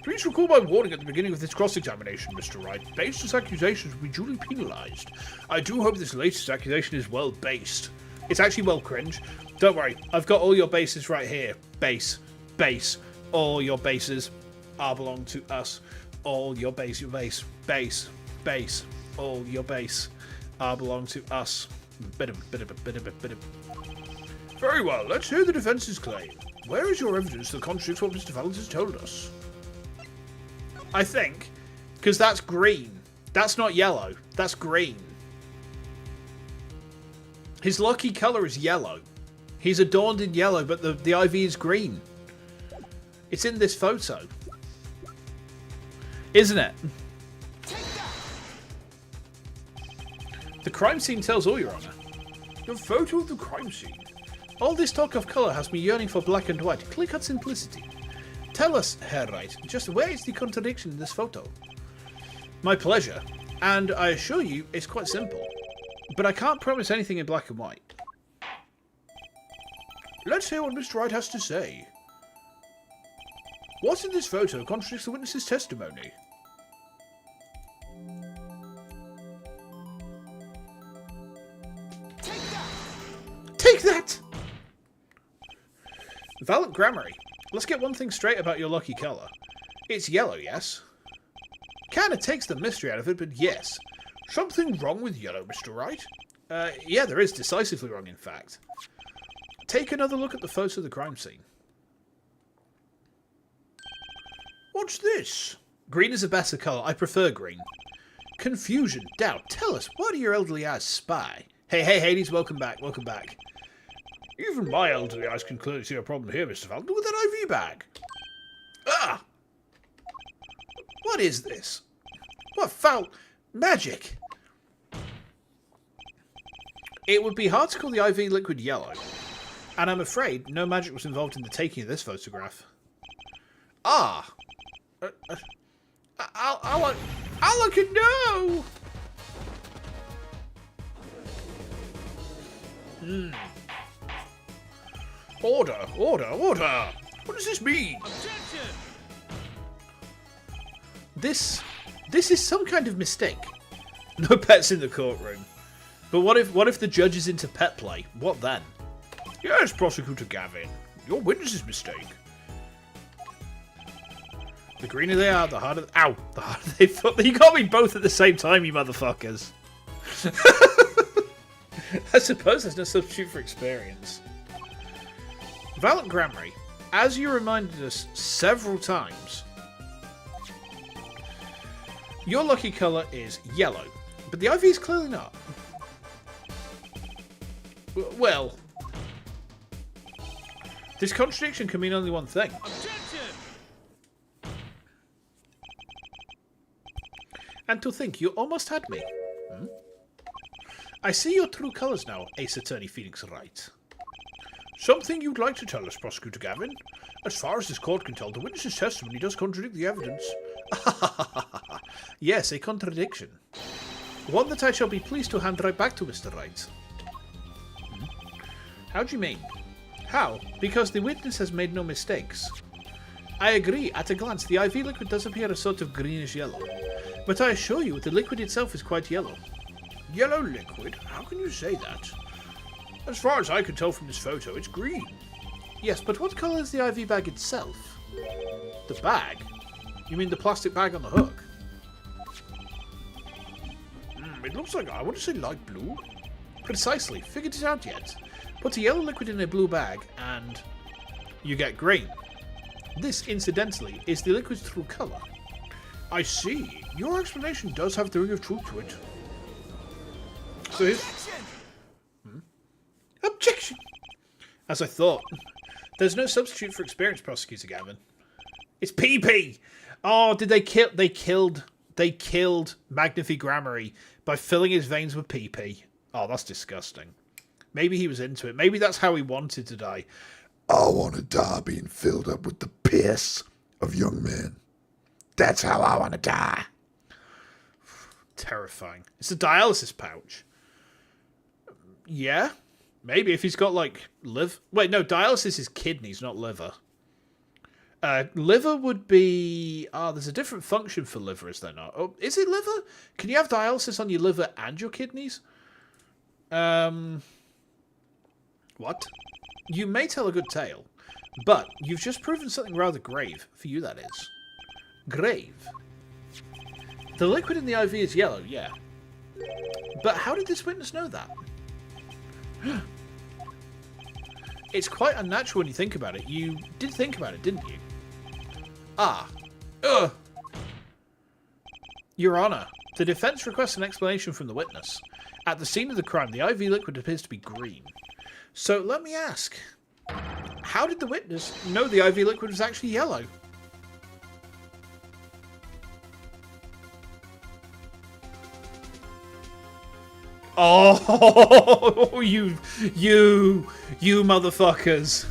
Please recall my warning at the beginning of this cross-examination, Mr. Wright. Baseless accusations will be duly penalised. I do hope this latest accusation is well-based. It's actually well cringe. Don't worry, I've got all your bases right here. Base. All your bases are belong to us. All your base. All your base are belong to us. Very well, let's hear the defence's claim. Where is your evidence that contradicts what Mr. Valens has told us? I think, because that's green. That's not yellow. That's green. His lucky colour is yellow. He's adorned in yellow, but the IV is green. It's in this photo. Isn't it? The crime scene tells all, Your Honour. Your photo of the crime scene. All this talk of colour has me yearning for black and white. Clear-cut simplicity. Tell us, Herr Wright, just where is the contradiction in this photo? My pleasure. And I assure you, it's quite simple. But I can't promise anything in black and white. Let's hear what Mr. Wright has to say. What in this photo contradicts the witness's testimony? Take that! Valet Grammary, let's get one thing straight about your lucky colour. It's yellow, yes? Kinda takes the mystery out of it, but yes. Something wrong with yellow, Mr. Wright? Yeah, there is. Decisively wrong, in fact. Take another look at the photo of the crime scene. What's this? Green is a better colour. I prefer green. Confusion, doubt. Tell us, why do your elderly eyes spy? Hey, Hades, welcome back, welcome back. Even my elderly eyes can clearly see a problem here, Mr. Valden, with that IV bag. Ah! What is this? What foul magic? It would be hard to call the IV liquid yellow, and I'm afraid no magic was involved in the taking of this photograph. Ah! I'll look and know! Order! What does this mean? Objection! This is some kind of mistake. No pets in the courtroom. But what if the judge is into pet play? What then? Yes, Prosecutor Gavin. Your witness's mistake. The greener they are, the harder... Ow! The harder they fall. You got me both at the same time, you motherfuckers. I suppose there's no substitute for experience. Valet Grammary, as you reminded us several times, your lucky colour is yellow, but the IV is clearly not. Well, this contradiction can mean only one thing. Objection! And to think, you almost had me. I see your true colours now, Ace Attorney Phoenix Wright. Something you'd like to tell us, Prosecutor Gavin? As far as this court can tell, the witness's testimony does contradict the evidence. Yes, a contradiction. One that I shall be pleased to hand right back to Mr. Wright. How do you mean? How? Because the witness has made no mistakes. I agree, at a glance, the IV liquid does appear a sort of greenish yellow. But I assure you, the liquid itself is quite yellow. Yellow liquid? How can you say that? As far as I can tell from this photo, it's green. Yes, but what colour is the IV bag itself? The bag? You mean the plastic bag on the hook? It looks like, I want to say light blue. Precisely. Figured it out yet. Put a yellow liquid in a blue bag and you get green. This, incidentally, is the liquid's true colour. I see. Your explanation does have a degree of truth to it. So Objection! Objection! As I thought. There's no substitute for experience, Prosecutor Gavin. It's PP! Oh, did they kill... They killed Magnifi Grammary by filling his veins with PP. Oh, that's disgusting. Maybe he was into it. Maybe that's how he wanted to die. I want to die being filled up with the piss of young men. That's how I want to die. Terrifying. It's a dialysis pouch. Yeah, maybe if he's got like liver. Wait, no, dialysis is kidneys, not liver. Liver would be. There's a different function for liver, is there not? Oh, is it liver? Can you have dialysis on your liver and your kidneys? What? You may tell a good tale, but you've just proven something rather grave for you. That is grave. The liquid in the IV is yellow, yeah. But how did this witness know that? It's quite unnatural when you think about it. You did think about it, didn't you? Ah. Ugh. Your Honor, the defense requests an explanation from the witness. At the scene of the crime, the IV liquid appears to be green. So let me ask, how did the witness know the IV liquid was actually yellow? Oh, you motherfuckers.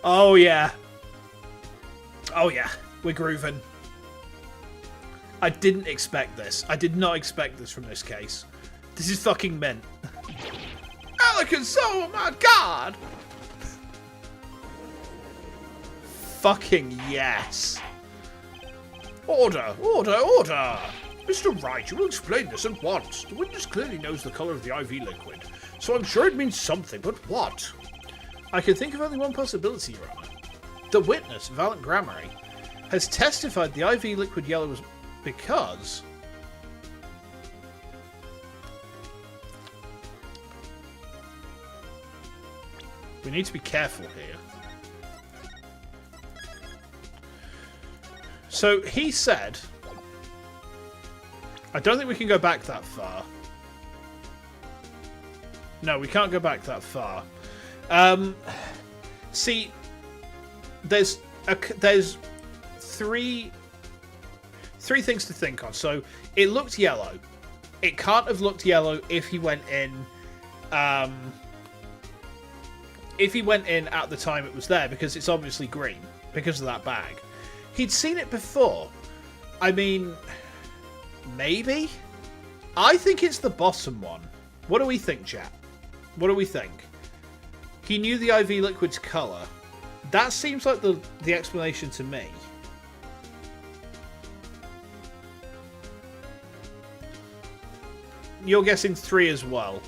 Oh, yeah. Oh, yeah. We're grooving. I didn't expect this. I did not expect this from this case. This is fucking mint. Elegance, oh my god! Fucking yes. Order, order, order! Mr. Wright, you will explain this at once. The witness clearly knows the colour of the IV liquid, so I'm sure it means something, but what? I can think of only one possibility, Your Honour. The witness, Valent Grammary, has testified the IV liquid yellow was because... We need to be careful here. So, he said... I don't think we can go back that far. No, we can't go back that far. See, there's three things to think on. So, it looked yellow. It can't have looked yellow if he went in... if he went in at the time it was there, because it's obviously green, because of that bag. He'd seen it before. I mean... Maybe? I think it's the bottom one. What do we think, chat? What do we think? He knew the IV liquid's colour. That seems like the explanation to me. You're guessing 3 as well.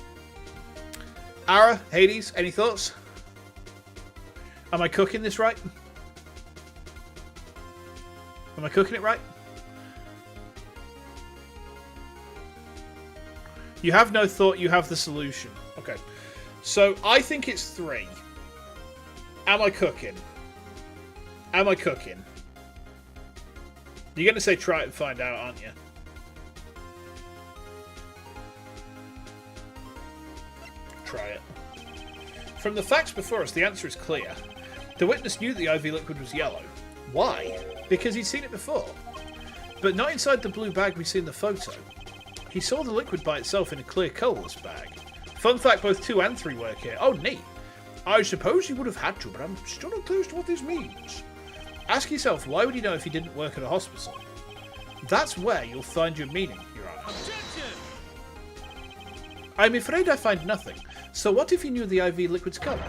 Ara, Hades, any thoughts? Am I cooking this right? Am I cooking it right? You have no thought, you have the solution. Okay. So, I think it's 3. Am I cooking? Am I cooking? You're going to say try it and find out, aren't you? Try it. From the facts before us, the answer is clear. The witness knew the IV liquid was yellow. Why? Because he'd seen it before. But not inside the blue bag we see in the photo. He saw the liquid by itself in a clear colourless bag. Fun fact, both 2 and 3 work here. Oh, neat. I suppose he would have had to, but I'm still not clear as to what this means. Ask yourself, why would he know if he didn't work at a hospital? That's where you'll find your meaning, Your Honour. Objection! I'm afraid I find nothing. So what if he knew the IV liquid's colour?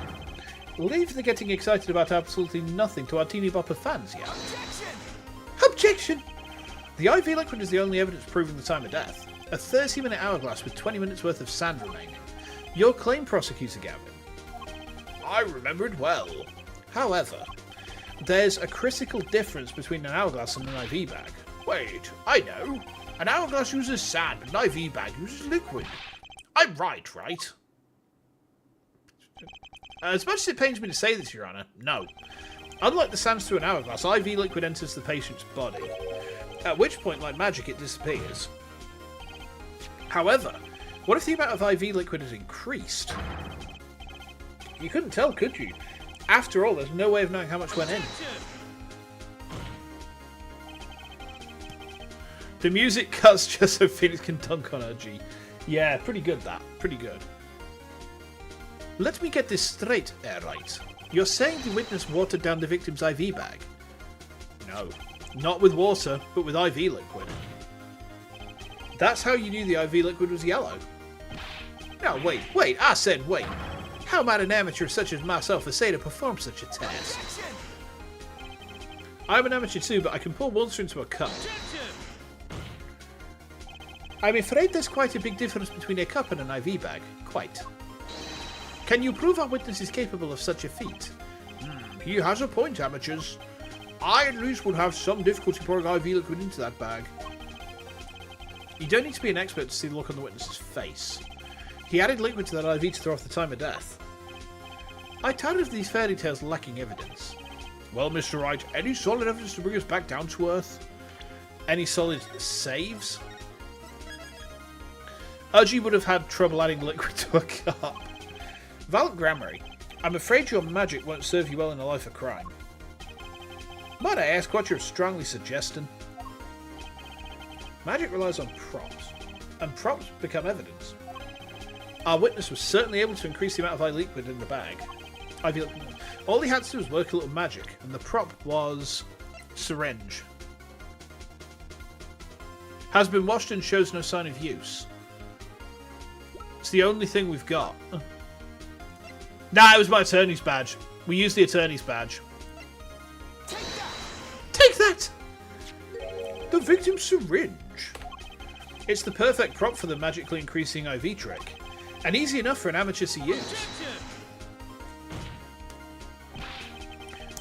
Leave the getting excited about absolutely nothing to our teeny bopper fans, yeah? Objection! Objection! The IV liquid is the only evidence proving the time of death. A 30-minute hourglass with 20 minutes worth of sand remaining. Your claim, Prosecutor Gavin. I remember it well. However, there's a critical difference between an hourglass and an IV bag. Wait, I know. An hourglass uses sand, and an IV bag uses liquid. I'm right? As much as it pains me to say this, Your Honour, no. Unlike the sands through an hourglass, IV liquid enters the patient's body. At which point, like magic, it disappears. However, what if the amount of IV liquid has increased? You couldn't tell, could you? After all, there's no way of knowing how much went in. The music cuts just so Phoenix can dunk on her G. Yeah, pretty good that. Pretty good. Let me get this straight, Airlight. You're saying the witness watered down the victim's IV bag? No. Not with water, but with IV liquid. That's how you knew the IV liquid was yellow. No, wait, I said wait. How might an amateur such as myself essay to perform such a task? I'm an amateur too, but I can pour water into a cup. I'm afraid there's quite a big difference between a cup and an IV bag. Quite. Can you prove our witness is capable of such a feat? He has a point, amateurs. I at least would have some difficulty pouring IV liquid into that bag. You don't need to be an expert to see the look on the witness's face. He added liquid to that IV to throw off the time of death. I tire of these fairy tales lacking evidence. Well, Mr. Wright, any solid evidence to bring us back down to earth? Any solid saves? Udgy would have had trouble adding liquid to a cup. Valiant Grammary, I'm afraid your magic won't serve you well in a life of crime. Might I ask what you're strongly suggesting? Magic relies on props, and props become evidence. Our witness was certainly able to increase the amount of IV liquid in the bag. All he had to do was work a little magic, and the prop was syringe. Has been washed and shows no sign of use. It's the only thing we've got. Nah, it was my attorney's badge. We used the attorney's badge. Take that! The victim's syringe. It's the perfect prop for the magically increasing IV trick. And easy enough for an amateur to use.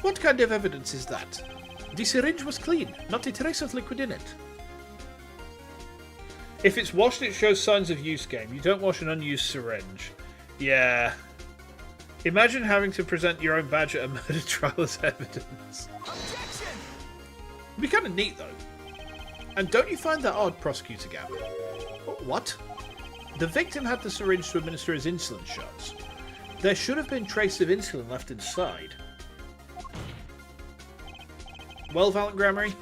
What kind of evidence is that? The syringe was clean, not a trace of liquid in it. If it's washed, it shows signs of use game. You don't wash an unused syringe. Yeah. Imagine having to present your own badge at a murder trial as evidence. Objection! It'd be kind of neat, though. And don't you find that odd, Prosecutor Gavin? What? The victim had the syringe to administer his insulin shots. There should have been traces of insulin left inside. Well, Valiant Grammary,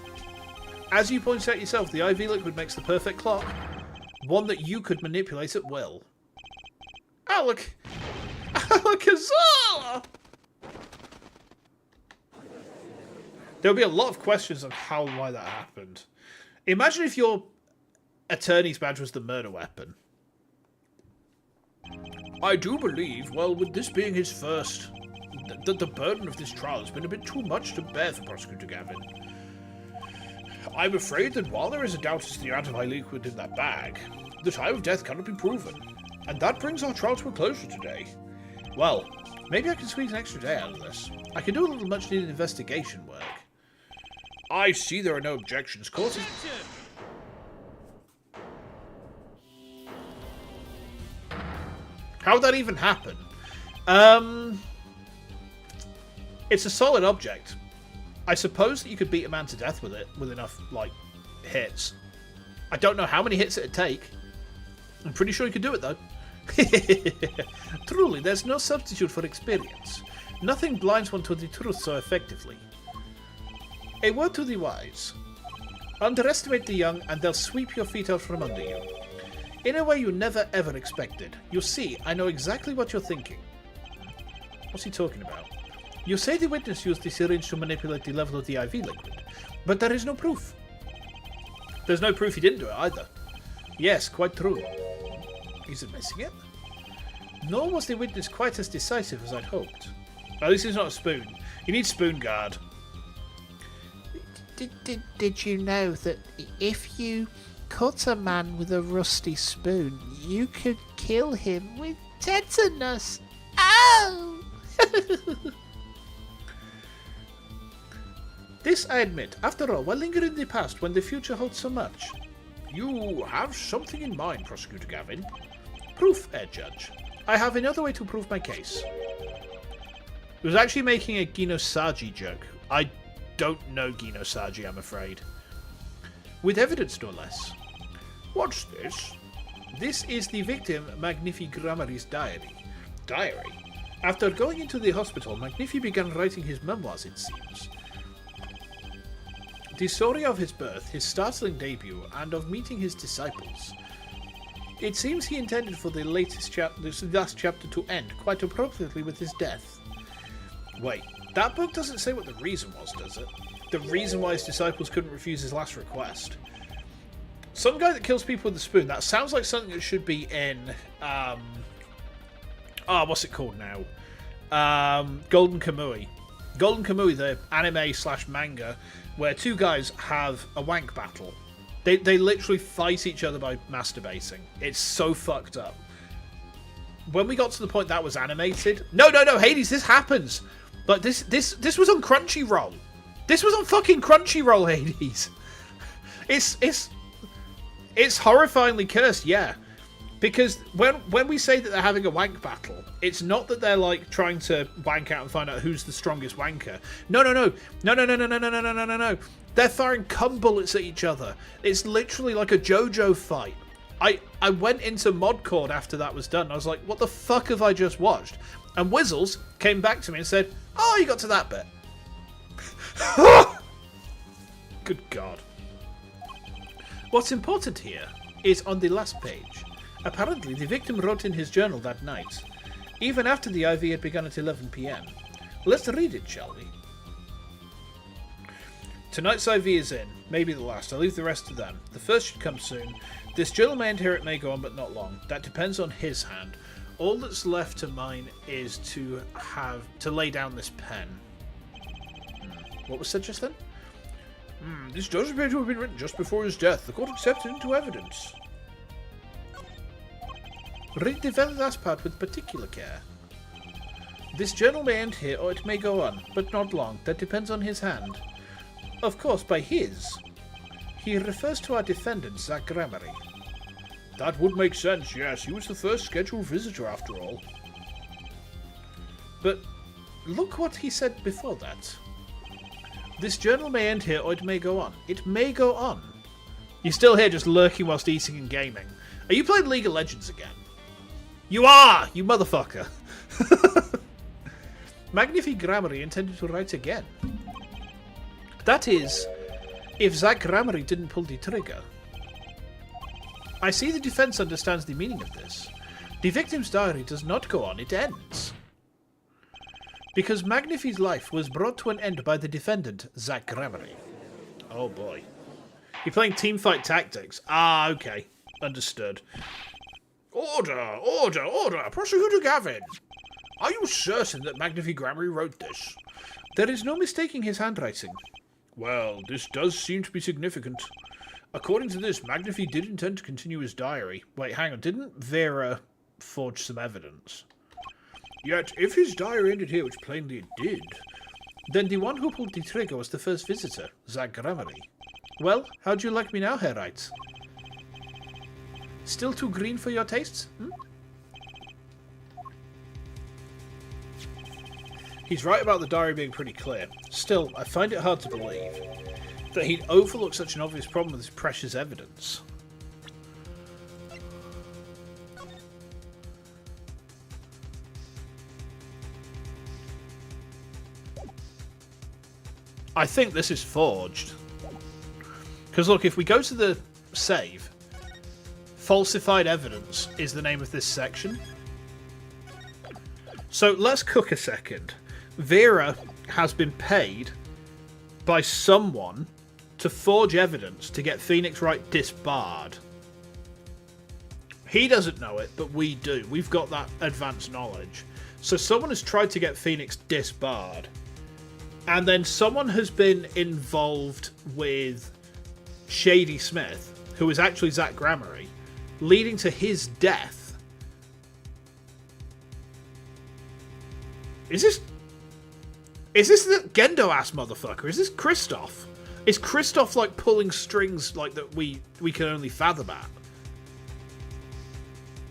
as you pointed out yourself, the IV liquid makes the perfect clock. One that you could manipulate at will. Alakazam! There'll be a lot of questions on how and why that happened. Imagine if your attorney's badge was the murder weapon. I do believe, well, with this being his first, that the burden of this trial has been a bit too much to bear for Prosecutor Gavin. I'm afraid that while there is a doubt as to the amount of IV liquid in that bag, the time of death cannot be proven, and that brings our trial to a closure today. Well, maybe I can squeeze an extra day out of this. I can do a little much-needed investigation work. I see there are no objections. Court is... How'd that even happen? It's a solid object. I suppose that you could beat a man to death with it, with enough, like, hits. I don't know how many hits it'd take. I'm pretty sure you could do it, though. Truly, there's no substitute for experience. Nothing blinds one to the truth so effectively. A word to the wise. Underestimate the young, and they'll sweep your feet out from under you. In a way you never ever expected. You see, I know exactly what you're thinking. What's he talking about? You say the witness used the syringe to manipulate the level of the IV liquid, but there is no proof. There's no proof he didn't do it either. Yes, quite true. Is it missing it? Nor was the witness quite as decisive as I'd hoped. At least he's not a spoon. He needs spoon guard. Did you know that if you cut a man with a rusty spoon, you could kill him with tetanus? Ow! This I admit. After all, why linger in the past when the future holds so much? You have something in mind, Prosecutor Gavin. Proof, Herr Judge. I have another way to prove my case. It was actually making a Ginosagi joke. I don't know Ginosagi, I'm afraid. With evidence, no less. What's this? This is the victim Magnifi Grammari's diary. Diary? After going into the hospital, Magnifi began writing his memoirs, it seems. The story of his birth, his startling debut, and of meeting his disciples. It seems he intended for the last chapter to end, quite appropriately, with his death. Wait, that book doesn't say what the reason was, does it? The reason why his disciples couldn't refuse his last request. Some guy that kills people with a spoon, that sounds like something that should be in, what's it called now? Golden Kamui. Golden Kamui, the anime/manga, where two guys have a wank battle. They literally fight each other by masturbating. It's so fucked up. When we got to the point that was animated... No, Hades, this happens! But this was on Crunchyroll. This was on fucking Crunchyroll, Hades. It's horrifyingly cursed, yeah. Because when we say that they're having a wank battle, it's not that they're like trying to wank out and find out who's the strongest wanker. No. They're firing cum bullets at each other. It's literally like a JoJo fight. I went into Modcord after that was done. I was like, what the fuck have I just watched? And Wizzles came back to me and said, oh, you got to that bit. Good God. What's important here is on the last page. Apparently, the victim wrote in his journal that night, even after the IV had begun at 11 p.m. Let's read it, shall we? Tonight's IV is in. Maybe the last. I'll leave the rest to them. The first should come soon. This journal may end here, it may go on, but not long. That depends on his hand. All that's left to mine is to lay down this pen. What was said just then? This does appear to have been written just before his death. The court accepted it into evidence. Read the very last part with particular care. This journal may end here, or it may go on, but not long. That depends on his hand. Of course, by his, he refers to our defendant, Zach Gramery. That would make sense, yes. He was the first scheduled visitor, after all. But look what he said before that. This journal may end here, or it may go on. It may go on. You're still here just lurking whilst eating and gaming. Are you playing League of Legends again? You are! You motherfucker! Magnifi Gramery intended to write again. That is, if Zach Gramery didn't pull the trigger. I see the defense understands the meaning of this. The victim's diary does not go on, it ends. Because Magnifi's life was brought to an end by the defendant, Zach Gramery. Oh boy. You're playing teamfight tactics. Ah, okay. Understood. Order! Order! Order! Prosecutor Gavin! Are you certain that Magnifi Gramery wrote this? There is no mistaking his handwriting. Well, this does seem to be significant. According to this, Magnifi did intend to continue his diary. Wait, hang on. Didn't Vera forge some evidence? Yet, if his diary ended here, which plainly it did, then the one who pulled the trigger was the first visitor, Zach Gramery. Well, how do you like me now, Herr Wright? Still too green for your tastes? He's right about the diary being pretty clear. Still, I find it hard to believe that he'd overlook such an obvious problem with his precious evidence. I think this is forged. Because look, if we go to the save, falsified evidence is the name of this section. So let's cook a second. Vera has been paid by someone to forge evidence to get Phoenix Wright disbarred. He doesn't know it, but we do. We've got that advanced knowledge. So someone has tried to get Phoenix disbarred. And then someone has been involved with Shady Smith, who is actually Zach Gramery, leading to his death. Is this the Gendo-ass motherfucker? Is this Christoph? Is Christoph like pulling strings like that we can only fathom at?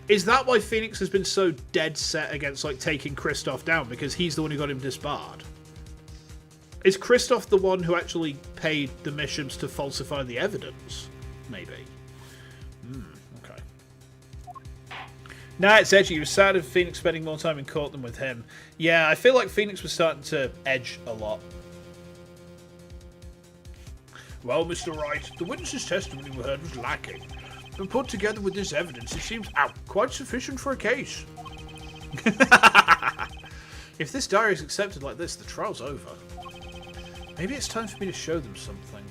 Is that why Phoenix has been so dead set against like taking Christoph down? Because he's the one who got him disbarred? Is Christoph the one who actually paid the missions to falsify the evidence? Maybe. Okay. Nah, it's edgy. He was sad of Phoenix spending more time in court than with him. Yeah, I feel like Phoenix was starting to edge a lot. Well, Mr. Wright, the witness's testimony we heard was lacking. When put together with this evidence, it seems quite sufficient for a case. If this diary is accepted like this, the trial's over. Maybe it's time for me to show them something.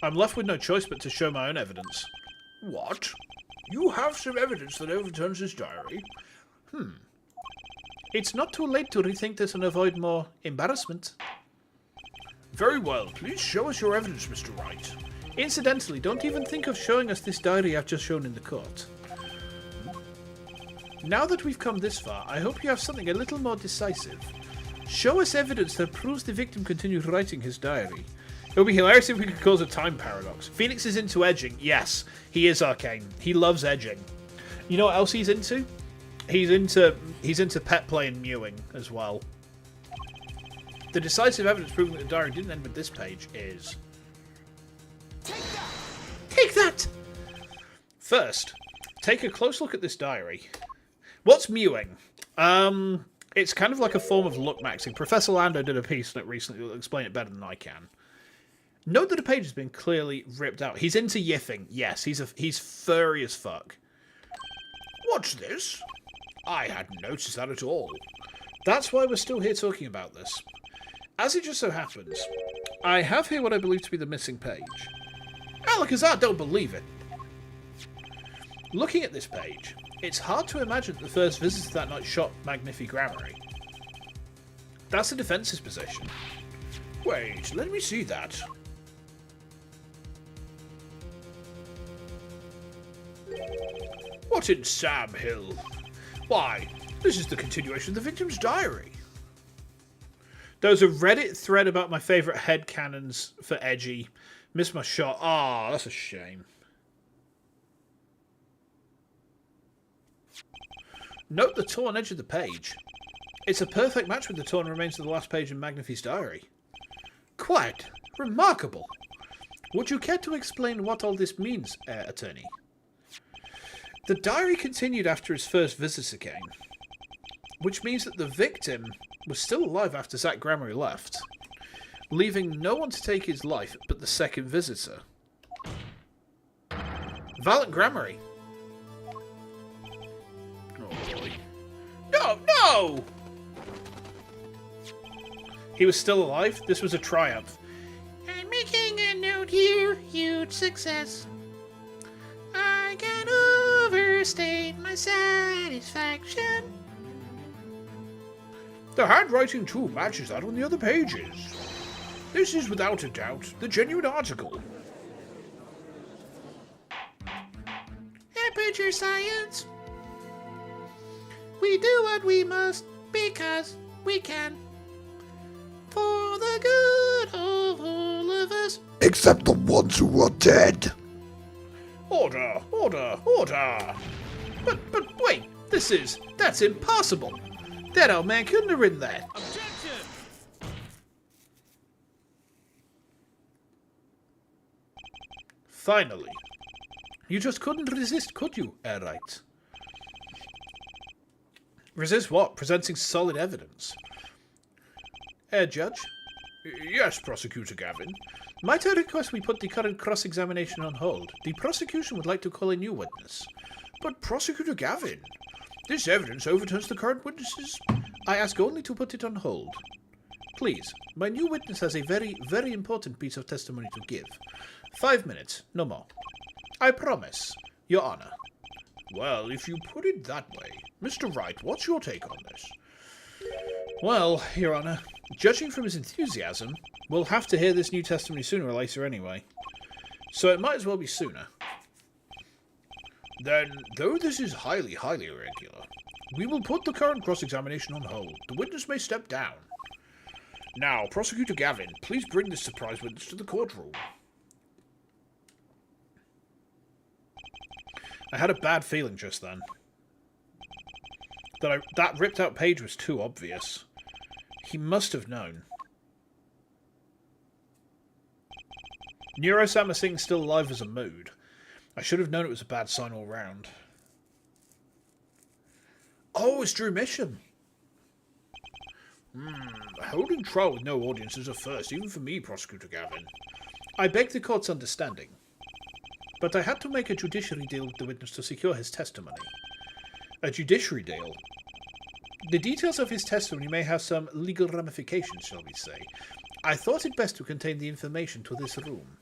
I'm left with no choice but to show my own evidence. What? You have some evidence that overturns this diary? It's not too late to rethink this and avoid more embarrassment. Very well. Please show us your evidence, Mr. Wright. Incidentally, don't even think of showing us this diary I've just shown in the court. Now that we've come this far, I hope you have something a little more decisive. Show us evidence that proves the victim continued writing his diary. It would be hilarious if we could cause a time paradox. Phoenix is into edging. Yes, he is arcane. He loves edging. You know what else he's into? He's into pet play and mewing as well. The decisive evidence proving that the diary didn't end with this page is... Take that! Take that! First, take a close look at this diary. What's mewing? It's kind of like a form of look maxing. Professor Lando did a piece on it recently that will explain it better than I can. Note that the page has been clearly ripped out. He's into yiffing. Yes, he's furry as fuck. What's this? I hadn't noticed that at all. That's why we're still here talking about this. As it just so happens, I have here what I believe to be the missing page. Alakazar don't believe it. Looking at this page, it's hard to imagine that the first visitor that night shot Magnifi Grammary. That's the defense's position. Wait, let me see that. What in Sam Hill? Why, this is the continuation of the victim's diary. There was a Reddit thread about my favourite headcanons for edgy. Missed my shot. Ah, that's a shame. Note the torn edge of the page. It's a perfect match with the torn remains of the last page in Magnifi's diary. Quite remarkable. Would you care to explain what all this means, Attorney? The diary continued after his first visitor came, which means that the victim was still alive after Zach Grammary left, leaving no one to take his life but the second visitor. Valiant Grammary. Oh boy. No, no! He was still alive? This was a triumph. I'm making a note here. Huge success. I can overstate my satisfaction. The handwriting too matches that on the other pages. This is without a doubt the genuine article. Aperture science. We do what we must because we can. For the good of all of us. Except the ones who are dead. Order, order, order. But wait, that's impossible. That old man couldn't have written that. Objection! Finally. You just couldn't resist, could you, Airite? Resist what? Presenting solid evidence. Judge? Yes, Prosecutor Gavin. Might I request we put the current cross-examination on hold? The prosecution would like to call a new witness. But Prosecutor Gavin, this evidence overturns the current witnesses. I ask only to put it on hold. Please, my new witness has a very, very important piece of testimony to give. 5 minutes, no more. I promise, Your Honor. Well, if you put it that way, Mr. Wright, what's your take on this? Well, Your Honor, judging from his enthusiasm, we'll have to hear this new testimony sooner or later anyway. So it might as well be sooner. Then, though this is highly, highly irregular, we will put the current cross-examination on hold. The witness may step down. Now, Prosecutor Gavin, please bring this surprise witness to the courtroom. I had a bad feeling just then. That ripped out page was too obvious. He must have known. Neurosama Singh's still alive as a mood. I should have known it was a bad sign all round. Oh, it's Drew Mission. Holding trial with no audience is a first, even for me, Prosecutor Gavin. I beg the court's understanding. But I had to make a judiciary deal with the witness to secure his testimony. A judiciary deal? The details of his testimony may have some legal ramifications, shall we say. I thought it best to contain the information to this room.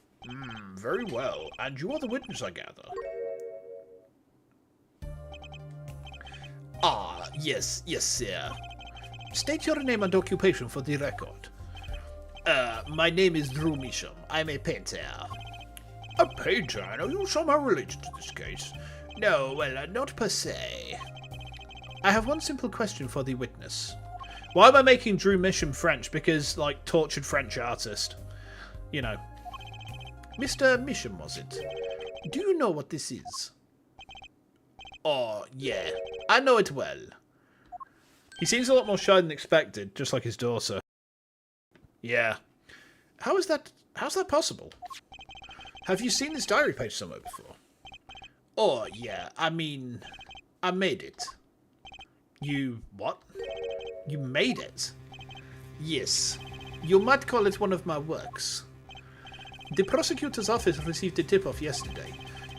Very well. And you are the witness, I gather. Ah, yes, sir. State your name and occupation for the record. My name is Drew Misham. I'm a painter. A painter? And are you somehow related to this case? No, well, not per se. I have one simple question for the witness. Why am I making Drew Misham French? Because, like, tortured French artist. You know. Mr. Misham, was it? Do you know what this is? Oh, yeah. I know it well. He seems a lot more shy than expected, just like his daughter. Yeah. How's that possible? Have you seen this diary page somewhere before? Oh, yeah. I mean, I made it. You... what? You made it? Yes. You might call it one of my works. The prosecutor's office received a tip-off yesterday.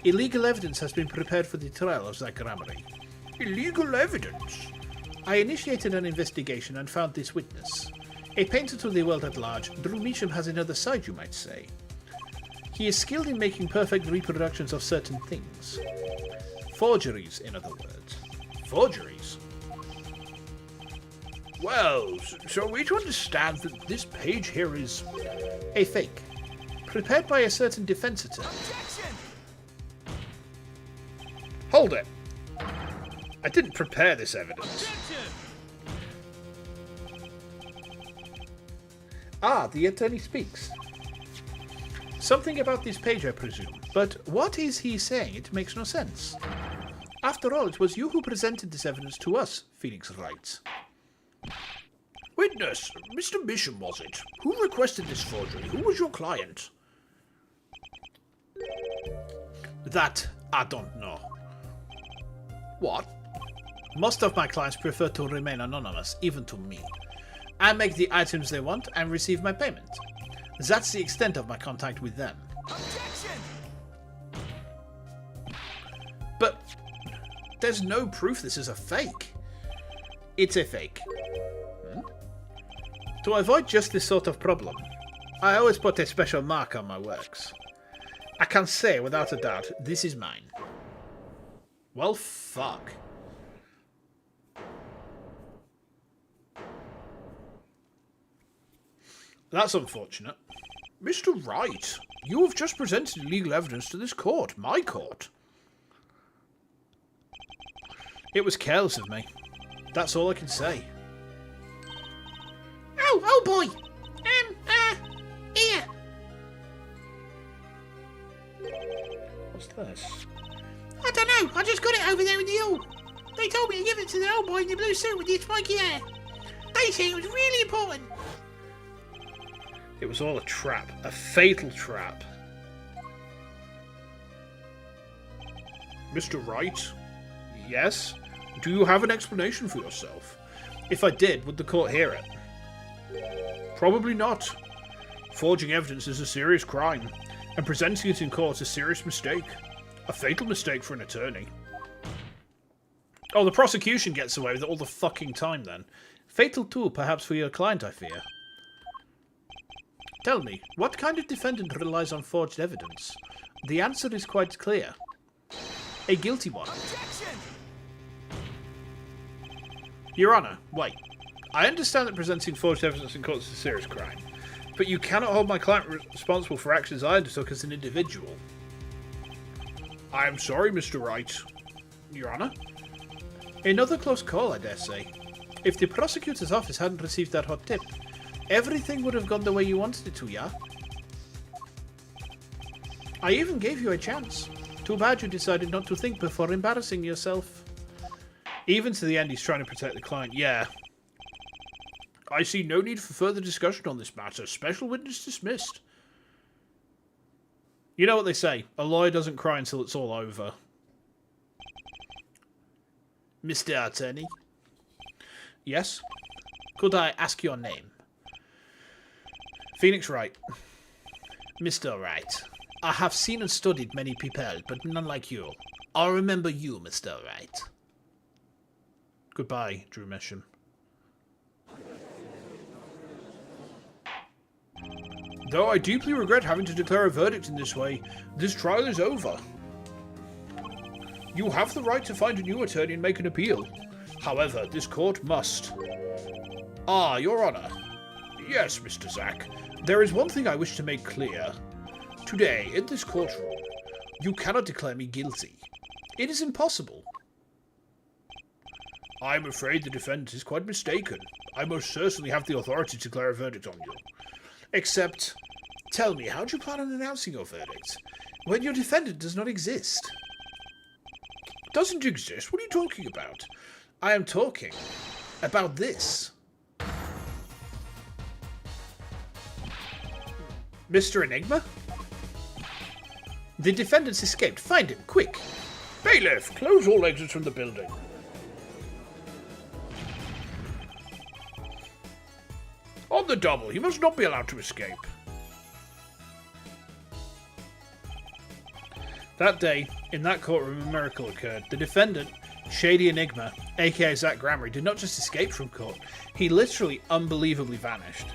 Illegal evidence has been prepared for the trial of Zach Ramery. Illegal evidence? I initiated an investigation and found this witness. A painter to the world at large, Drew Measham has another side, you might say. He is skilled in making perfect reproductions of certain things. Forgeries, in other words. Forgeries? Well, so we to understand that this page here is... a fake. Prepared by a certain defense attorney. Objection! Hold it! I didn't prepare this evidence. Objection! Ah, the attorney speaks. Something about this page, I presume. But what is he saying? It makes no sense. After all, it was you who presented this evidence to us, Phoenix writes. Witness, Mr. Misham, was it? Who requested this forgery? Who was your client? That I don't know. What? Most of my clients prefer to remain anonymous, even to me. I make the items they want and receive my payment. That's the extent of my contact with them. Objection! But there's no proof this is a fake. It's a fake. To avoid just this sort of problem, I always put a special mark on my works. I can say without a doubt, this is mine. Well, fuck. That's unfortunate. Mr. Wright, you have just presented legal evidence to this court, my court. It was careless of me. That's all I can say. Oh boy! Here! What's this? I don't know, I just got it over there in the hall. They told me to give it to the old boy in the blue suit with the spiky hair. They said it was really important. It was all a trap. A fatal trap. Mr. Wright? Yes? Do you have an explanation for yourself? If I did, would the court hear it? Probably not. Forging evidence is a serious crime, and presenting it in court is a serious mistake. A fatal mistake for an attorney. Oh, the prosecution gets away with it all the fucking time then. Fatal too, perhaps for your client, I fear. Tell me, what kind of defendant relies on forged evidence? The answer is quite clear. A guilty one. Objection! Your Honour, wait. I understand that presenting forged evidence in court is a serious crime, but you cannot hold my client responsible for actions I undertook as an individual. I am sorry, Mr. Wright. Your Honour? Another close call, I dare say. If the prosecutor's office hadn't received that hot tip, everything would have gone the way you wanted it to, yeah? I even gave you a chance. Too bad you decided not to think before embarrassing yourself. Even to the end, he's trying to protect the client. Yeah. I see no need for further discussion on this matter. Special witness dismissed. You know what they say. A lawyer doesn't cry until it's all over. Mr. Attorney? Yes? Could I ask your name? Phoenix Wright. Mr. Wright. I have seen and studied many people, but none like you. I'll remember you, Mr. Wright. Goodbye, Drew Measham. Though I deeply regret having to declare a verdict in this way, this trial is over. You have the right to find a new attorney and make an appeal. However, this court must. Ah, Your Honour. Yes, Mr. Zack. There is one thing I wish to make clear. Today, in this courtroom, you cannot declare me guilty. It is impossible. I am afraid the defendant is quite mistaken. I most certainly have the authority to declare a verdict on you. Except, Tell me, how do you plan on announcing your verdict when your defendant does not exist? Doesn't exist? What are you talking about? I am talking about this. Mr. Enigma? The defendant's escaped. Find him, quick. Bailiff, close all exits from the building. On the double, he must not be allowed to escape. That day, in that courtroom, a miracle occurred. The defendant, Shady Enigma, aka Zach Gramery, did not just escape from court, he literally unbelievably vanished.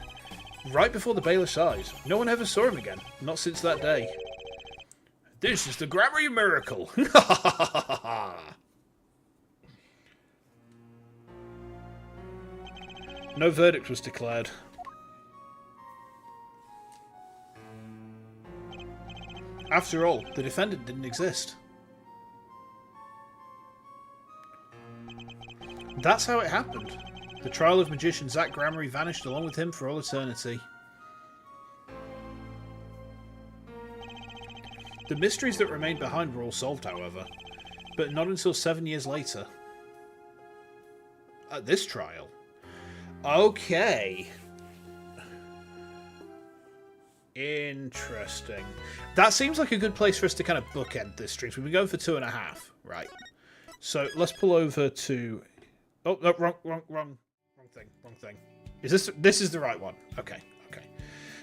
Right before the bailiff's eyes. No one ever saw him again, not since that day. This is the Gramery miracle! No verdict was declared. After all, the defendant didn't exist. That's how it happened. The trial of magician Zach Gramery vanished along with him for all eternity. The mysteries that remained behind were all solved, however, but not until 7 years later. At this trial. Okay. Interesting. That seems like a good place for us to kind of bookend this stream. So we've been going for 2.5, right? So let's pull over to... Oh, no, wrong thing. This is the right one. Okay.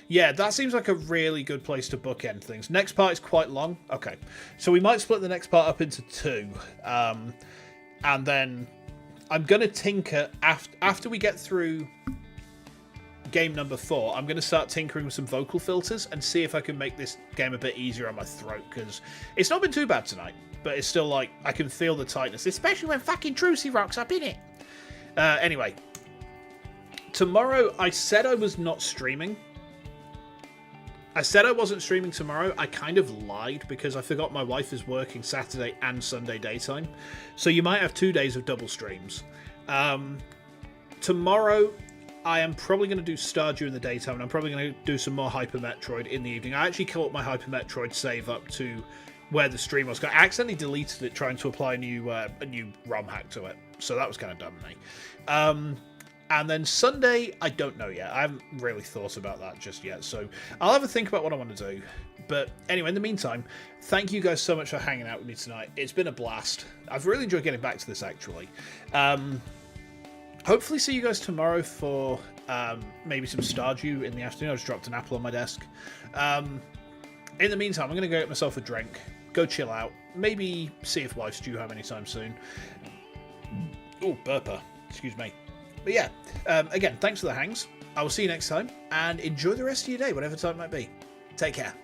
Yeah, that seems like a really good place to bookend things. Next part is quite long. Okay. So we might split the next part up into 2. And then I'm going to tinker after we get through game number 4. I'm going to start tinkering with some vocal filters and see if I can make this game a bit easier on my throat, because it's not been too bad tonight, but it's still like I can feel the tightness, especially when fucking Trucy rocks up in it. Anyway, tomorrow I said I was not streaming. I said I wasn't streaming tomorrow. I kind of lied because I forgot my wife is working Saturday and Sunday daytime. So you might have 2 days of double streams. Tomorrow, I am probably going to do Stardew in the daytime, and I'm probably going to do some more Hyper Metroid in the evening. I actually caught my Hyper Metroid save up to where the stream was. I accidentally deleted it trying to apply a new ROM hack to it. So that was kind of dumb of me. And then Sunday, I don't know yet. I haven't really thought about that just yet. So I'll have a think about what I want to do. But anyway, in the meantime, thank you guys so much for hanging out with me tonight. It's been a blast. I've really enjoyed getting back to this, actually. Hopefully see you guys tomorrow for maybe some Stardew in the afternoon. I just dropped an apple on my desk. In the meantime, I'm going to go get myself a drink, go chill out, maybe see if wife's due home anytime soon. Oh, burper. Excuse me. But yeah, again, thanks for the hangs. I will see you next time, and enjoy the rest of your day, whatever time it might be. Take care.